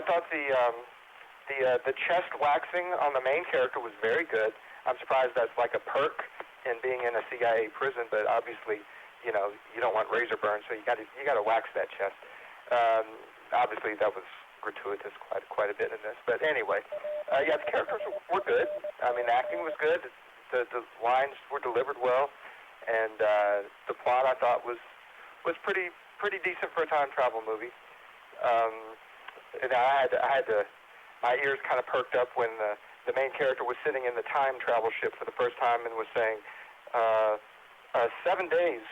thought the chest waxing on the main character was very good. I'm surprised that's like a perk in being in a CIA prison, but obviously, you don't want razor burns, so you got to wax that chest. Obviously, that was gratuitous quite a bit in this, but anyway, the characters were good. I mean, the acting was good. The lines were delivered well, and the plot I thought was pretty decent for a time travel movie. And I had my ears kind of perked up when the main character was sitting in the time travel ship for the first time and was saying, 7 days,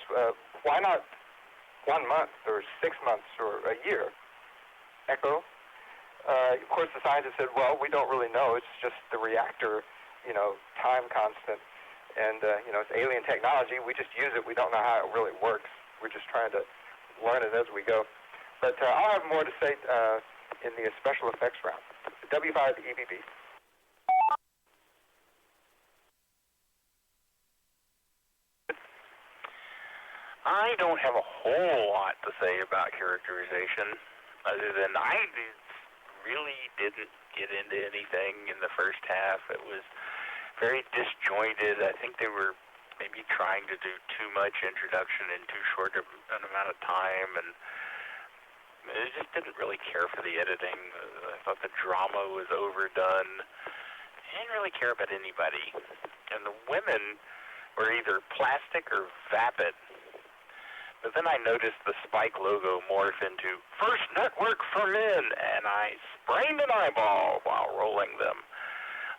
why not 1 month or 6 months or a year? Echo. Of course, the scientist said, well, we don't really know. It's just the reactor, time constant. And, it's alien technology. We just use it. We don't know how it really works. We're just trying to learn it as we go. But I'll have more to say in the special effects round. W5 EBB. I don't have a whole lot to say about characterization, other than I really didn't get into anything in the first half. It was very disjointed. I think they were maybe trying to do too much introduction in too short an amount of time, and I just didn't really care for the editing. I thought the drama was overdone. I didn't really care about anybody. And the women were either plastic or vapid. But then I noticed the Spike logo morph into First Network for Men, and I sprained an eyeball while rolling them.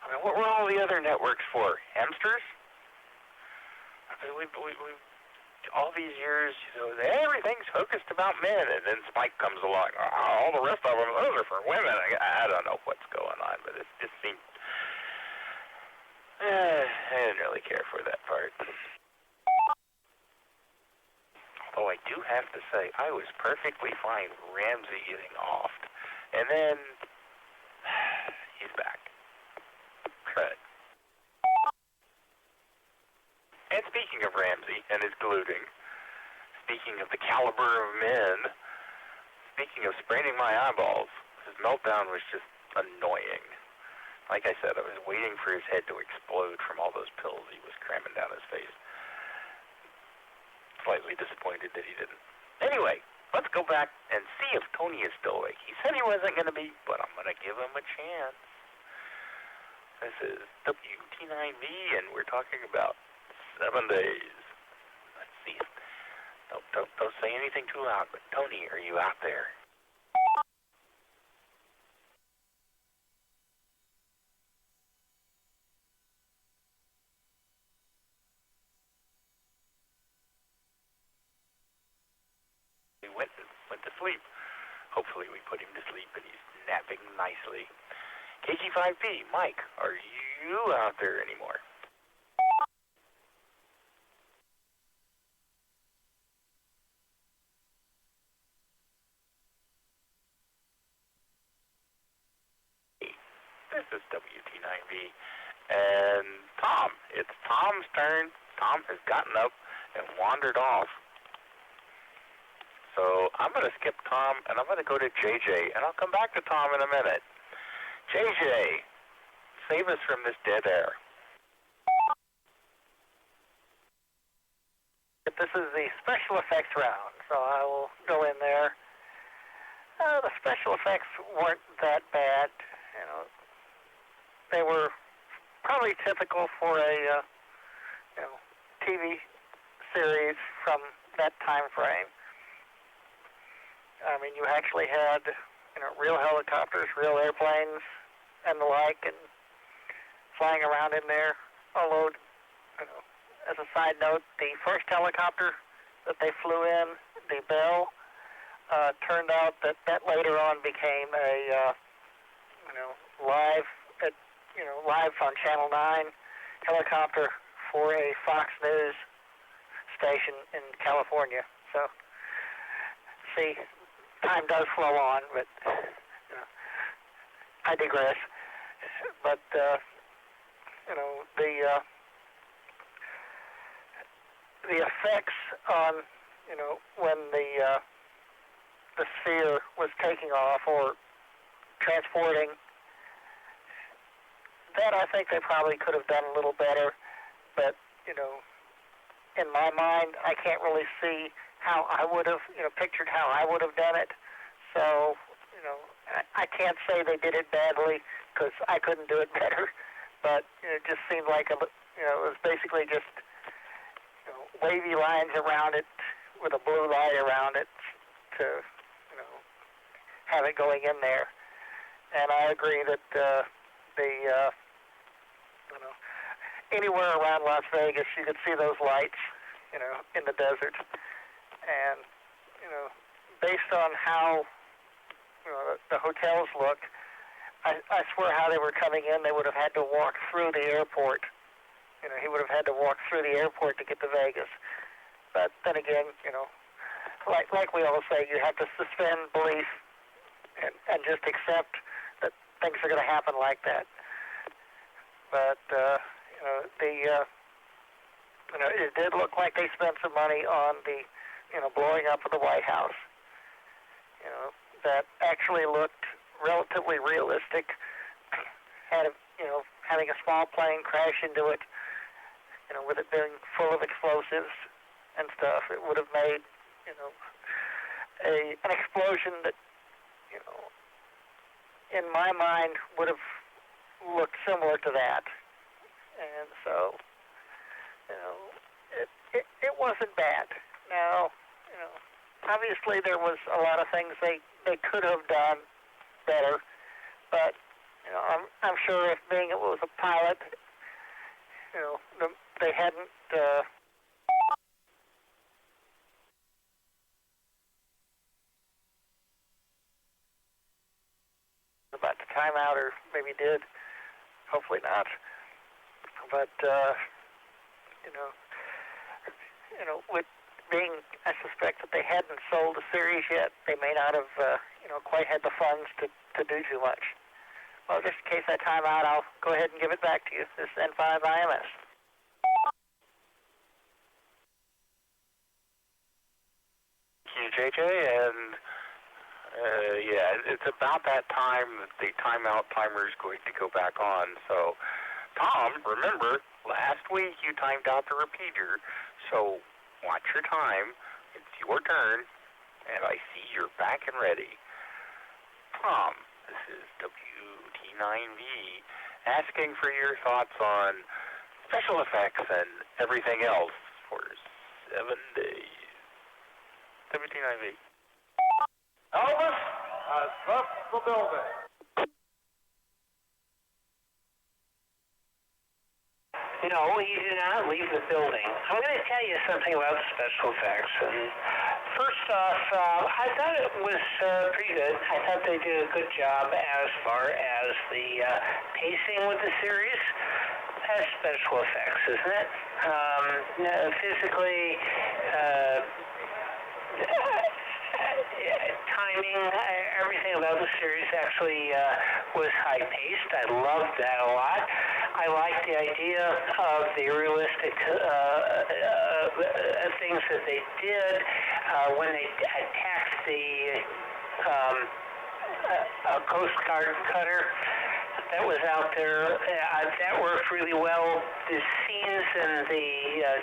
I mean, what were all the other networks for? Hamsters? I mean, we all these years, everything's focused about men, and then Spike comes along. All the rest of them, those are for women. I don't know what's going on, but it just seemed... I didn't really care for that part. Although I do have to say, I was perfectly fine Ramsey getting offed. And then, he's back. Crud. And speaking of Ramsey and his gloating, speaking of the caliber of men, speaking of spraining my eyeballs, his meltdown was just annoying. Like I said, I was waiting for his head to explode from all those pills he was cramming down his face. Slightly disappointed that he didn't. Anyway, let's go back and see if Tony is still awake. He said he wasn't going to be, but I'm going to give him a chance. This is WT9V, and we're talking about 7 days. Let's see. Don't say anything too loud, but Tony, are you out there? He went to sleep. Hopefully we put him to sleep and he's napping nicely. KG5P, Mike, are you out there anymore? This is WT9V. And Tom, it's Tom's turn. Tom has gotten up and wandered off. So I'm going to skip Tom, and I'm going to go to JJ, and I'll come back to Tom in a minute. JJ, save us from this dead air. This is the special effects round, so I will go in there. The special effects weren't that bad. You know, they were probably typical for a TV series from that time frame. I mean, you actually had real helicopters, real airplanes, and the like, and flying around in there. Although, as a side note, the first helicopter that they flew in, the Bell, turned out that later on became a live on Channel 9 helicopter for a Fox News station in California. So, see, time does flow on, but I digress. But the effects on when the sphere was taking off or transporting, that I think they probably could have done a little better. But in my mind, I can't really see how I would have pictured how I would have done it. So I can't say they did it badly because I couldn't do it better. But it just seemed like it was basically just wavy lines around it with a blue light around it to have it going in there. And I agree that anywhere around Las Vegas you could see those lights in the desert. And based on how the hotels look, I swear how they were coming in, they would have had to walk through the airport. He would have had to walk through the airport to get to Vegas. But then again, like we all say, you have to suspend belief and just accept that things are going to happen like that. But it did look like they spent some money on the blowing up of the White House. That actually looked relatively realistic. Having a small plane crash into it, with it being full of explosives and stuff, it would have made, an explosion that, in my mind, would have looked similar to that. And so, it wasn't bad. Now, obviously there was a lot of things they could have done better, but I'm sure if being it was a pilot, they hadn't about to time out, or maybe did, hopefully not. But with being, I suspect that they hadn't sold the series yet, they may not have quite had the funds to do too much. Well, just in case I time out, I'll go ahead and give it back to you. This is N5IMS. Thank you, JJ, and it's about that time that the timeout timer is going to go back on. So, Tom, remember, last week you timed out the repeater, so watch your time. It's your turn, and I see you're back and ready. Tom, this is WT9V asking for your thoughts on special effects and everything else for 7 days. WT9V. Elvis has left the building. No, he did not leave the building. I'm going to tell you something about special effects. And first off, I thought it was pretty good. I thought they did a good job as far as the pacing with the series. That's special effects, isn't it? Physically, timing, everything about the series actually was high-paced. I loved that a lot. I liked the idea of the realistic things that they did when they attacked the Coast Guard cutter that was out there. That worked really well. The scenes and the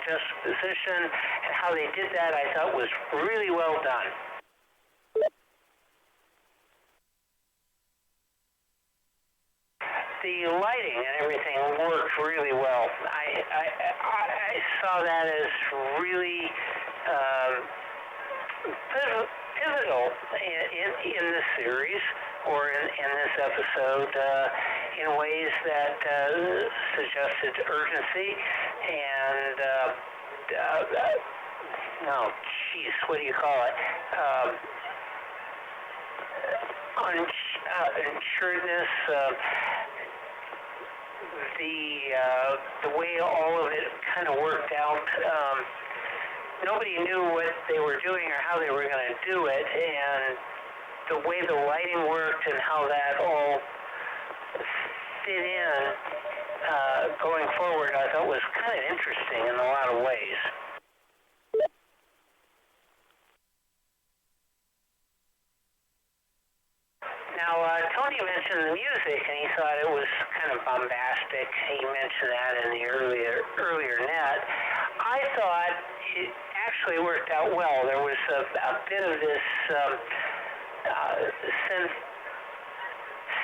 juxtaposition and how they did that, I thought was really well done. The lighting and everything worked really well. I saw that as really pivotal in the series or in this episode in ways that suggested urgency and what do you call it? Insuredness. The way all of it kind of worked out, nobody knew what they were doing or how they were going to do it, and the way the lighting worked and how that all fit in going forward, I thought was kind of interesting in a lot of ways. Now, Tony mentioned the music, and he thought it was kind of bombastic. He mentioned that in the earlier net. I thought it actually worked out well. There was a bit of this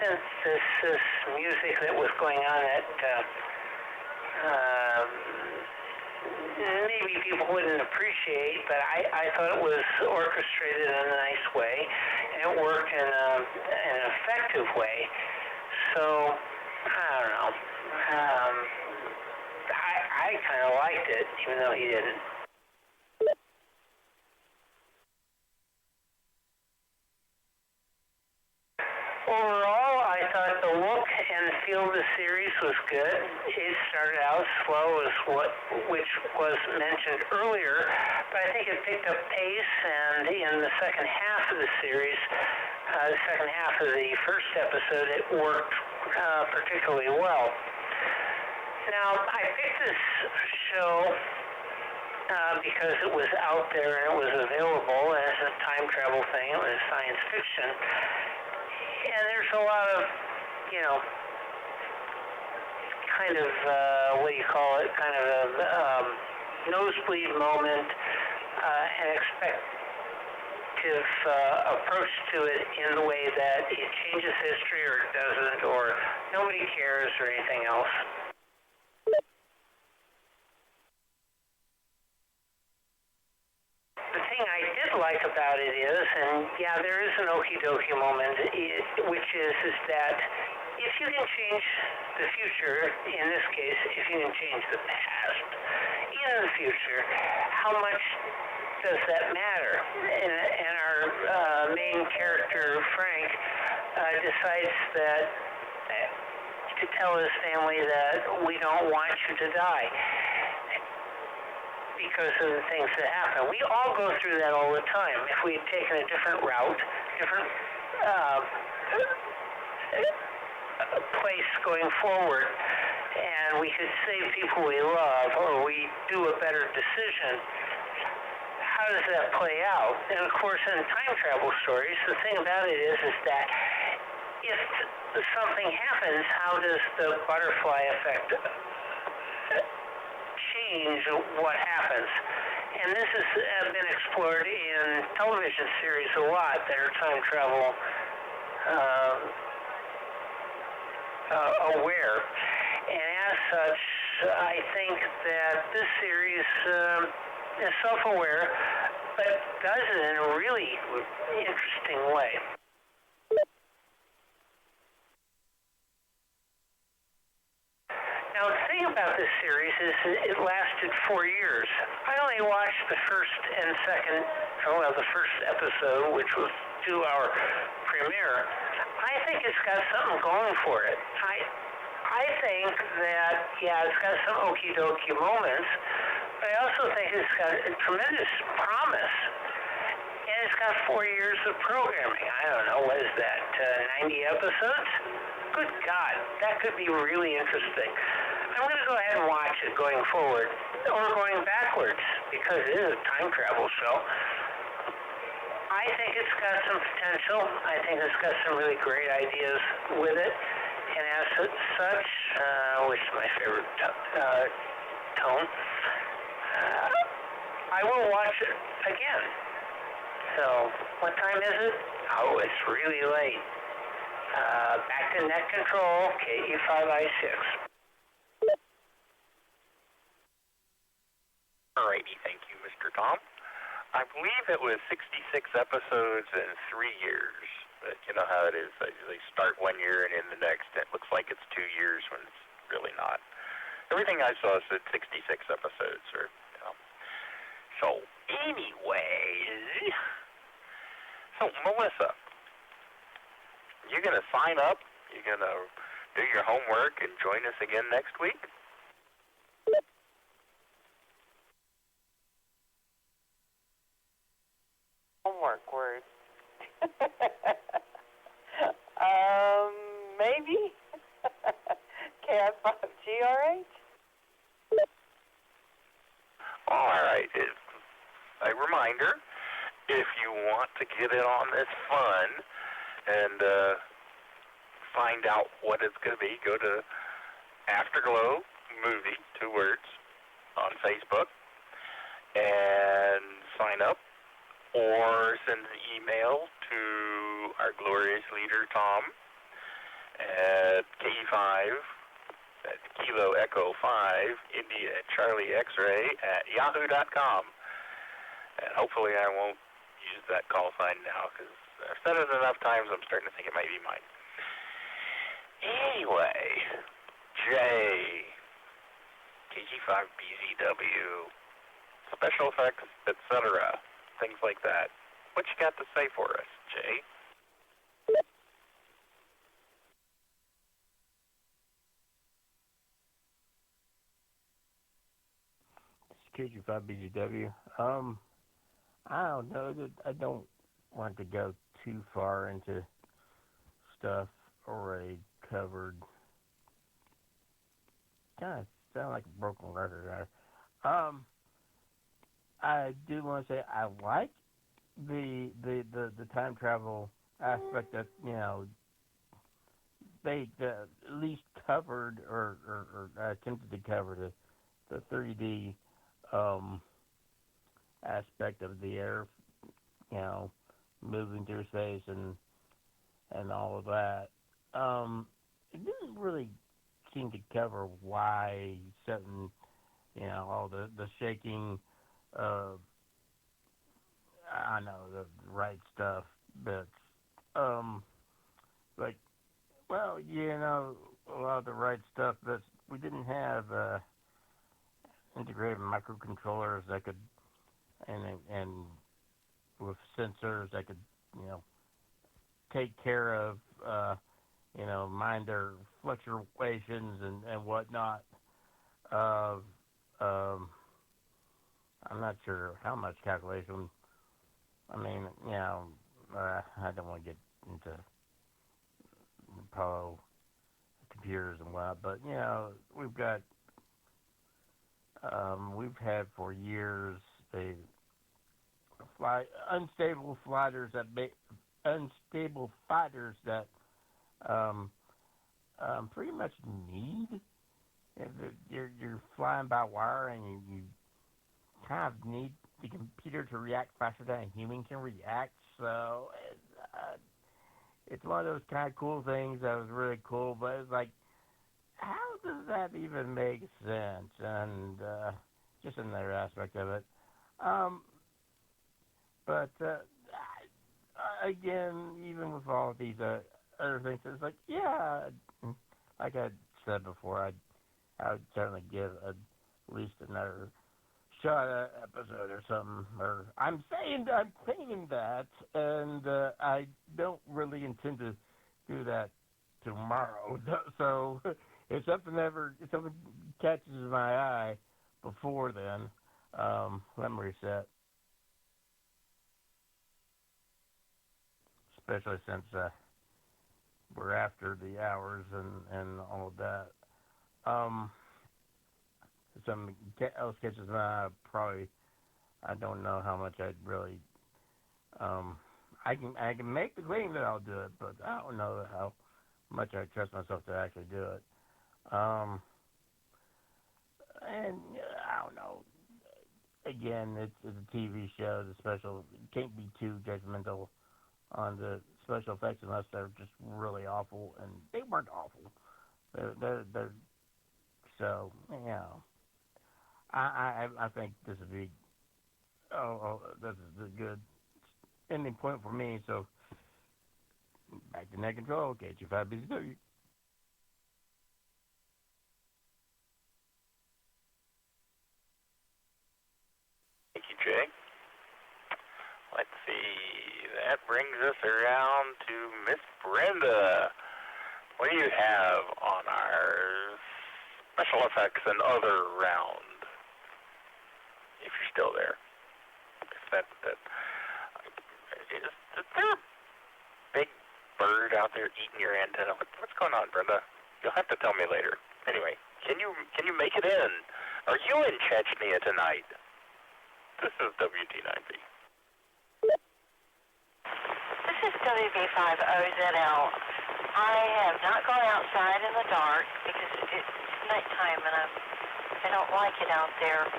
synthesis music that was going on that maybe people wouldn't appreciate, but I thought it was orchestrated in a nice way, and it worked in an effective way. So, I don't know. I kind of liked it, even though he didn't. Overall, I thought the look and feel of the series was good. It started out slow, which was mentioned earlier, but I think it picked up pace, and in the second half of the series, the second half of the first episode, it worked particularly well. Now, I picked this show because it was out there and it was available as a time travel thing. It was science fiction. And there's a lot of, kind of, what do you call it, kind of a nosebleed moment, an expectative approach to it in the way that it changes history or it doesn't, or nobody cares or anything else. The thing I did like about it is, and yeah, there is an okie-dokie moment, which is that if you can change the future, in this case, if you can change the past in the future, how much does that matter? And our main character, Frank, decides that to tell his family that we don't want you to die because of the things that happen. We all go through that all the time. If we had taken a different route, different place going forward, and we could save people we love, or we do a better decision, how does that play out? And of course, in time travel stories, the thing about it is that if something happens, how does the butterfly effect change what happens? And this has been explored in television series a lot that are time travel aware. And as such, I think that this series is self-aware, but does it in a really interesting way. Now, the thing about this series is it lasted 4 years. I only watched the first episode, which was 2-hour premiere. I think it's got something going for it. I think that, it's got some okie dokie moments, but I also think it's got a tremendous promise. And it's got 4 years of programming. I don't know, what is that, 90 episodes? Good God, that could be really interesting. I'm going to go ahead and watch it going forward, or going backwards, because it is a time travel show. I think it's got some potential. I think it's got some really great ideas with it. And as such, which is my favorite tone, I will watch it again. So, what time is it? Oh, it's really late. Back to net control, KE5I6. Alrighty, thank you, Mr. Tom. I believe it was 66 episodes in 3 years. But you know how it is. They start 1 year and in the next it looks like it's 2 years when it's really not. Everything I saw said 66 episodes. So anyway, so Melissa, you going to sign up? You going to do your homework and join us again next week? Homework word. Maybe. KI5GRH? All right. A reminder, if you want to get in on this fun and find out what it's going to be, go to Afterglow Movie, 2 words, on Facebook and sign up, or send an email to our glorious leader, Tom, at KE5, that's Kilo Echo 5, India Charlie X-Ray at yahoo.com. And hopefully I won't use that call sign now, because I've said it enough times I'm starting to think it might be mine. Anyway, Jay, KG5BZW, special effects, etc., things like that. What you got to say for us, Jay? KG5BGW. I don't know. I don't want to go too far into stuff already covered. Kind of sound like a broken record there. I do want to say I like the time travel aspect that, you know, they at least covered or attempted to cover the 3D aspect of the air, you know, moving through space and all of that. It didn't really seem to cover why certain, you know, all the shaking, I know the right stuff bits. Like, well, you know, a lot of the right stuff bits, we didn't have integrated microcontrollers that could, and with sensors that could, you know, take care of, you know, mind their fluctuations and whatnot. I'm not sure how much calculation. I mean, you know, I don't want to get into Apollo computers and whatnot, but, you know, we've got, we've had for years unstable fighters that pretty much need. You're flying by wire, and you kind of need the computer to react faster than a human can react. So it's one of those kind of cool things that was really cool. But it's like, how does that even make sense? And just another aspect of it. But again, even with all these other things, it's like, yeah, like I said before, I would certainly give at least another shot at episode or something. Or I'm thinking that, and I don't really intend to do that tomorrow. So if something catches my eye before then, let me reset. Especially since we're after the hours and all of that. If something else catches my eye, probably, I don't know how much I'd really, I can make the claim that I'll do it, but I don't know how much I trust myself to actually do it. And I don't know. Again, it's a TV show. The special can't be too judgmental on the special effects unless they're just really awful, and they weren't awful. They're so, you know. I think this would be this is a good ending point for me. So back to net control. KG5BZ2. Thank you, Jay. Let's see. That brings us around to Miss Brenda. What do you have on our special effects and other round? If you're still there. Is there a big bird out there eating your antenna? What's going on, Brenda? You'll have to tell me later. Anyway, can you make it in? Are you in Chechnya tonight? This is WT9B. This is WB50ZL. I have not gone outside in the dark because it's nighttime and I don't like it out there.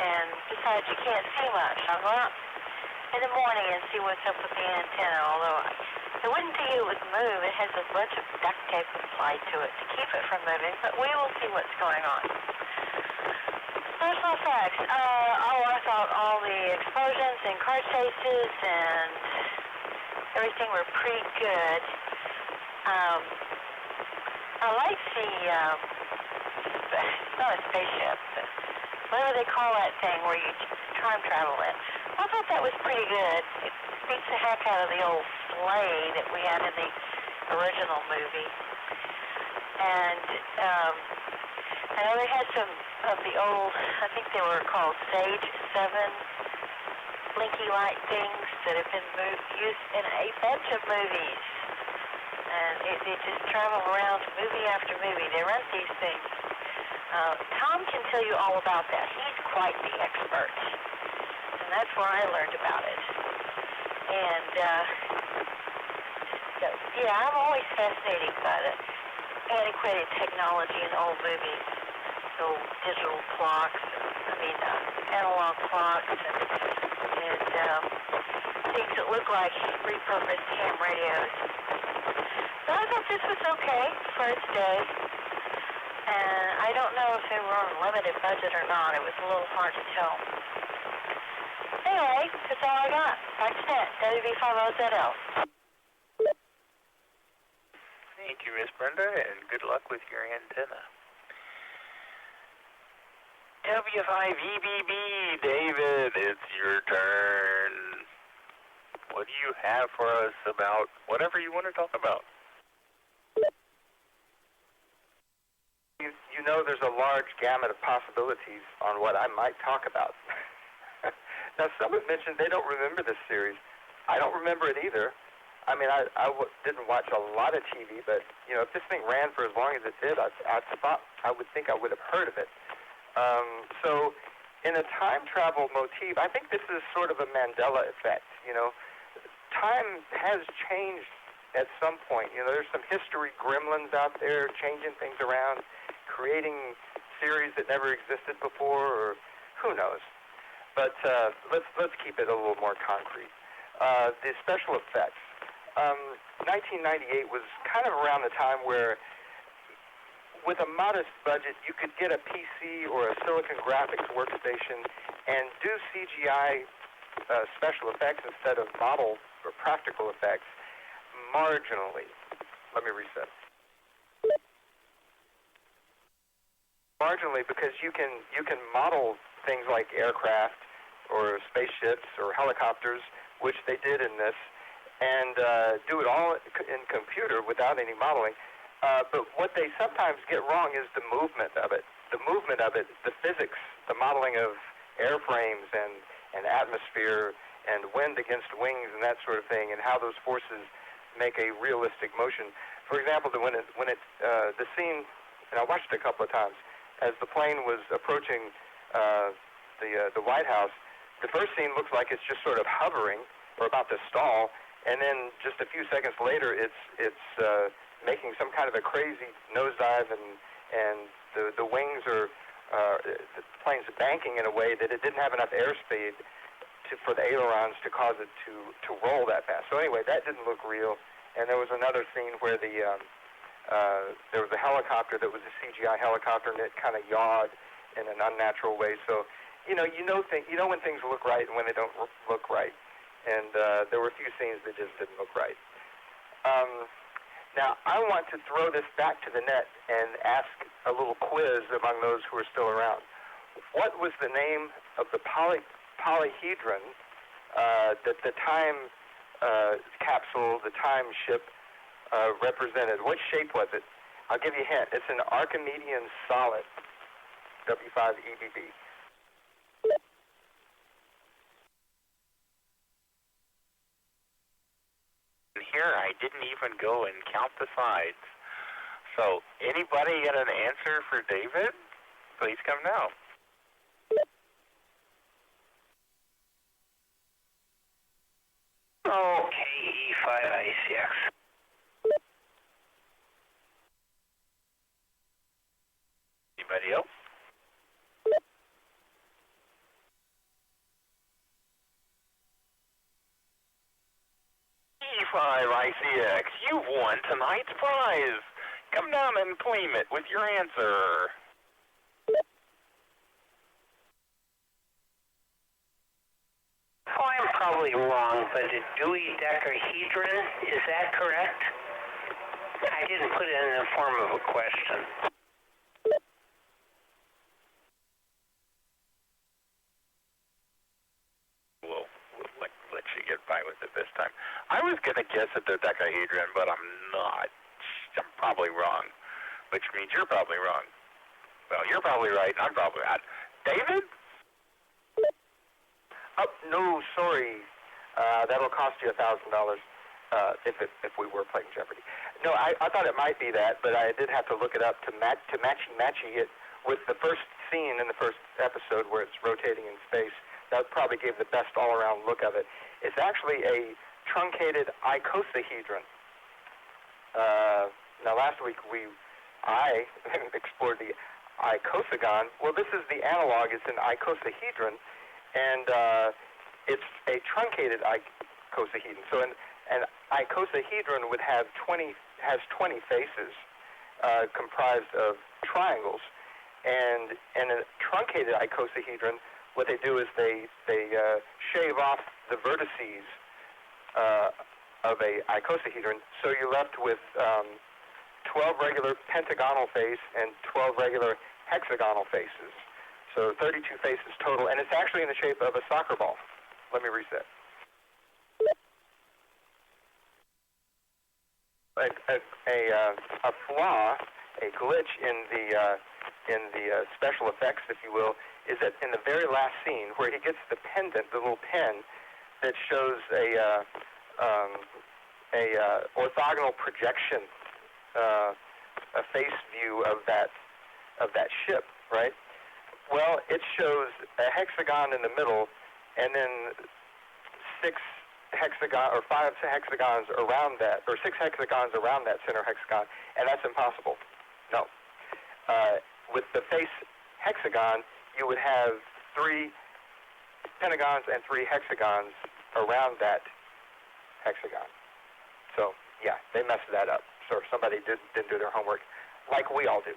And besides, you can't see much. I'll go out in the morning and see what's up with the antenna, although I wouldn't think it would move. It has a bunch of duct tape applied to it to keep it from moving, but we will see what's going on. Special effects. I thought all the explosions and car chases and everything were pretty good. I like the, it's not a spaceship, but whatever they call that thing where you time travel in. I thought that was pretty good. It beats the heck out of the old sleigh that we had in the original movie. And I know they had some of the old, I think they were called Sage 7 blinky light things that have been used in a bunch of movies. And they just travel around movie after movie. They rent these things. Tom can tell you all about that. He's quite the expert. And that's where I learned about it. And, yeah, I'm always fascinated by the antiquated technology in old movies. So digital clocks, analog clocks, and things that look like repurposed ham radios. So I thought this was okay for its day. And I don't know if they were on a limited budget or not. It was a little hard to tell. Anyway, that's all I got. Back to net, WB50ZL. Thank you, Miss Brenda, and good luck with your antenna. W5EBB, David, it's your turn. What do you have for us about whatever you want to talk about? You know there's a large gamut of possibilities on what I might talk about. Now, someone mentioned they don't remember this series. I don't remember it either. I mean, I didn't watch a lot of TV, but, you know, if this thing ran for as long as it did, I would think I would have heard of it. So in a time travel motif, I think this is sort of a Mandela effect, you know. Time has changed at some point. You know, there's some history gremlins out there changing things around, creating series that never existed before, or who knows. But let's keep it a little more concrete. The special effects. 1998 was kind of around the time where, with a modest budget, you could get a PC or a Silicon Graphics workstation and do CGI special effects instead of model or practical effects marginally. Let me reset. Marginally, because you can model things like aircraft or spaceships or helicopters, which they did in this, and do it all in computer without any modeling. But what they sometimes get wrong is the movement of it. The movement of it, the physics, the modeling of airframes and atmosphere and wind against wings and that sort of thing, and how those forces make a realistic motion. For example, the scene, and I watched it a couple of times, as the plane was approaching the White House, the first scene looks like it's just sort of hovering or about to stall, and then just a few seconds later, it's making some kind of a crazy nosedive, and the wings are the plane's banking in a way that it didn't have enough airspeed for the ailerons to cause it to roll that fast. So anyway, that didn't look real. And there was another scene where there was a helicopter that was a CGI helicopter, and it kind of yawed in an unnatural way. So you know when things look right and when they don't look right. And there were a few scenes that just didn't look right. Now, I want to throw this back to the net and ask a little quiz among those who are still around. What was the name of the polyhedron that the time capsule, the time ship, represented? What shape was it? I'll give you a hint. It's an Archimedean solid, W5EBB. Here, I didn't even go and count the sides. So, anybody got an answer for David? Please come now. KE5ICX. Anybody else? E5ICX, you've won tonight's prize. Come down and claim it with your answer. Oh, I'm probably wrong, but a dodecahedron, is that correct? I didn't put it in the form of a question. We'll let you get by with it this time. I was going to guess a dodecahedron, but I'm not. I'm probably wrong, which means you're probably wrong. Well, you're probably right, and I'm probably not. David? Oh, no, sorry. That'll cost you $1,000 if we were playing Jeopardy. No, I thought it might be that, but I did have to look it up to matchy it with the first scene in the first episode where it's rotating in space. That probably gave the best all-around look of it. It's actually a truncated icosahedron. Now, last week I explored the icosagon. Well, this is the analog. It's an icosahedron, and it's a truncated icosahedron. So an icosahedron would have 20 faces comprised of triangles, and in a truncated icosahedron, what they do is they shave off the vertices of a icosahedron, so you're left with 12 regular pentagonal face and 12 regular hexagonal faces. So 32 faces total, and it's actually in the shape of a soccer ball. Let me reset. A flaw, a glitch in the special effects, if you will, is that in the very last scene where he gets the pendant, the little pen that shows a orthogonal projection, a face view of that ship, right? Well, it shows a hexagon in the middle, and then 5 hexagons around that, or 6 hexagons around that center hexagon, and that's impossible. No. With the face hexagon, you would have 3 pentagons and 3 hexagons around that hexagon. So, yeah, they messed that up. So somebody didn't do their homework, like we all do.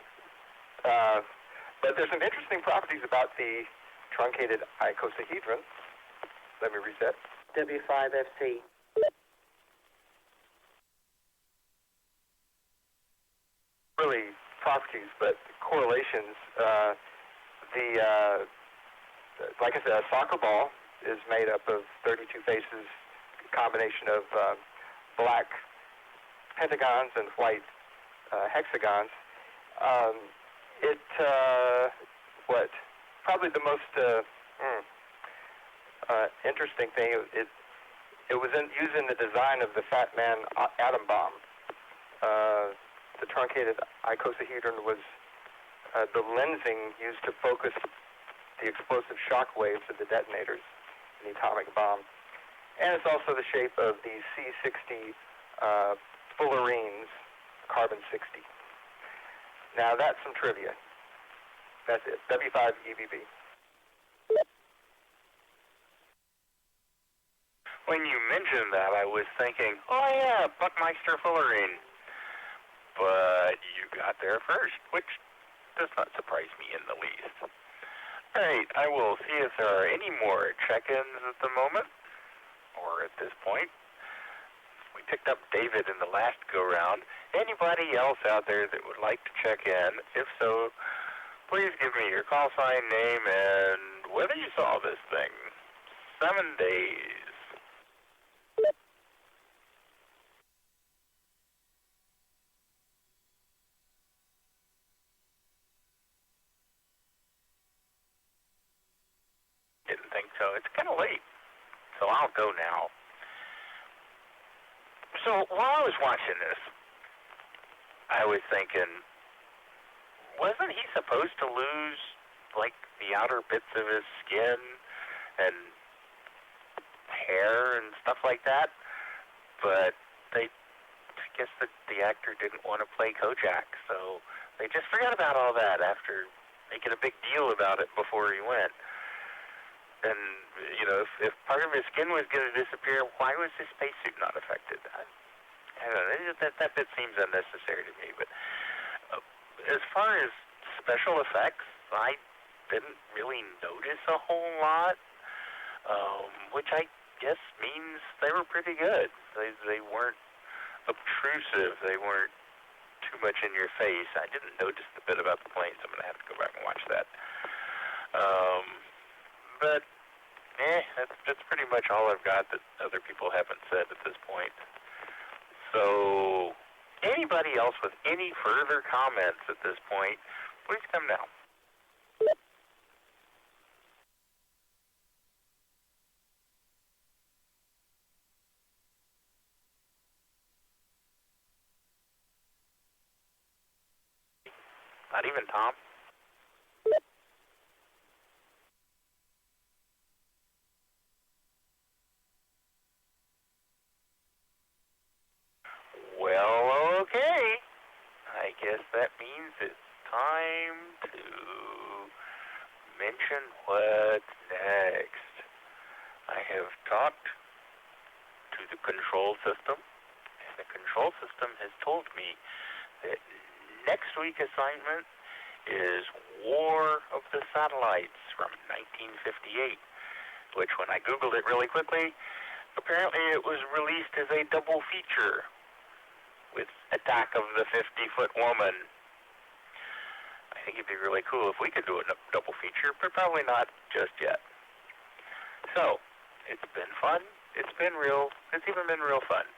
But there's some interesting properties about the truncated icosahedron. Let me reset. W5FC. Really properties, but correlations. Like I said, a soccer ball is made up of 32 faces, combination of black pentagons and white hexagons. Probably the most interesting thing, it was used in the design of the Fat Man atom bomb. The truncated icosahedron was the lensing used to focus the explosive shock waves of the detonators in the atomic bomb. And it's also the shape of the C60 fullerenes, carbon-60. Now that's some trivia. That's it. W5EBB. When you mentioned that, I was thinking, oh yeah, Buckmeister fullerene. But you got there first, which does not surprise me in the least. All right, I will see if there are any more check-ins at the moment, or at this point. We picked up David in the last go-round. Anybody else out there that would like to check in? If so, please give me your call sign, name, and whether you saw this thing. 7 days. Didn't think so. It's kind of late, so I'll go now. So while I was watching this, I was thinking, wasn't he supposed to lose, like, the outer bits of his skin and hair and stuff like that? But I guess the actor didn't want to play Kojak, so they just forgot about all that after making a big deal about it before he went. And, you know, if part of his skin was going to disappear, why was his spacesuit not affected? I don't know. That bit seems unnecessary to me. But as far as special effects, I didn't really notice a whole lot, which I guess means they were pretty good. They weren't obtrusive. They weren't too much in your face. I didn't notice the bit about the planes. I'm going to have to go back and watch that. But that's pretty much all I've got that other people haven't said at this point. So, anybody else with any further comments at this point, please come now. Not even Tom? Well, okay. I guess that means it's time to mention what's next. I have talked to the control system, and the control system has told me that next week's assignment is War of the Satellites from 1958, which when I Googled it really quickly, apparently it was released as a double feature with Attack of the 50-Foot Woman. I think it'd be really cool if we could do a double feature, but probably not just yet. So, it's been fun. It's even been real fun.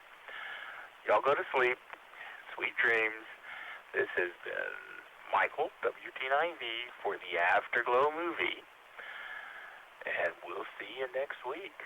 Y'all go to sleep. Sweet dreams. This has been Michael, WT9V, for the Afterglow movie. And we'll see you next week.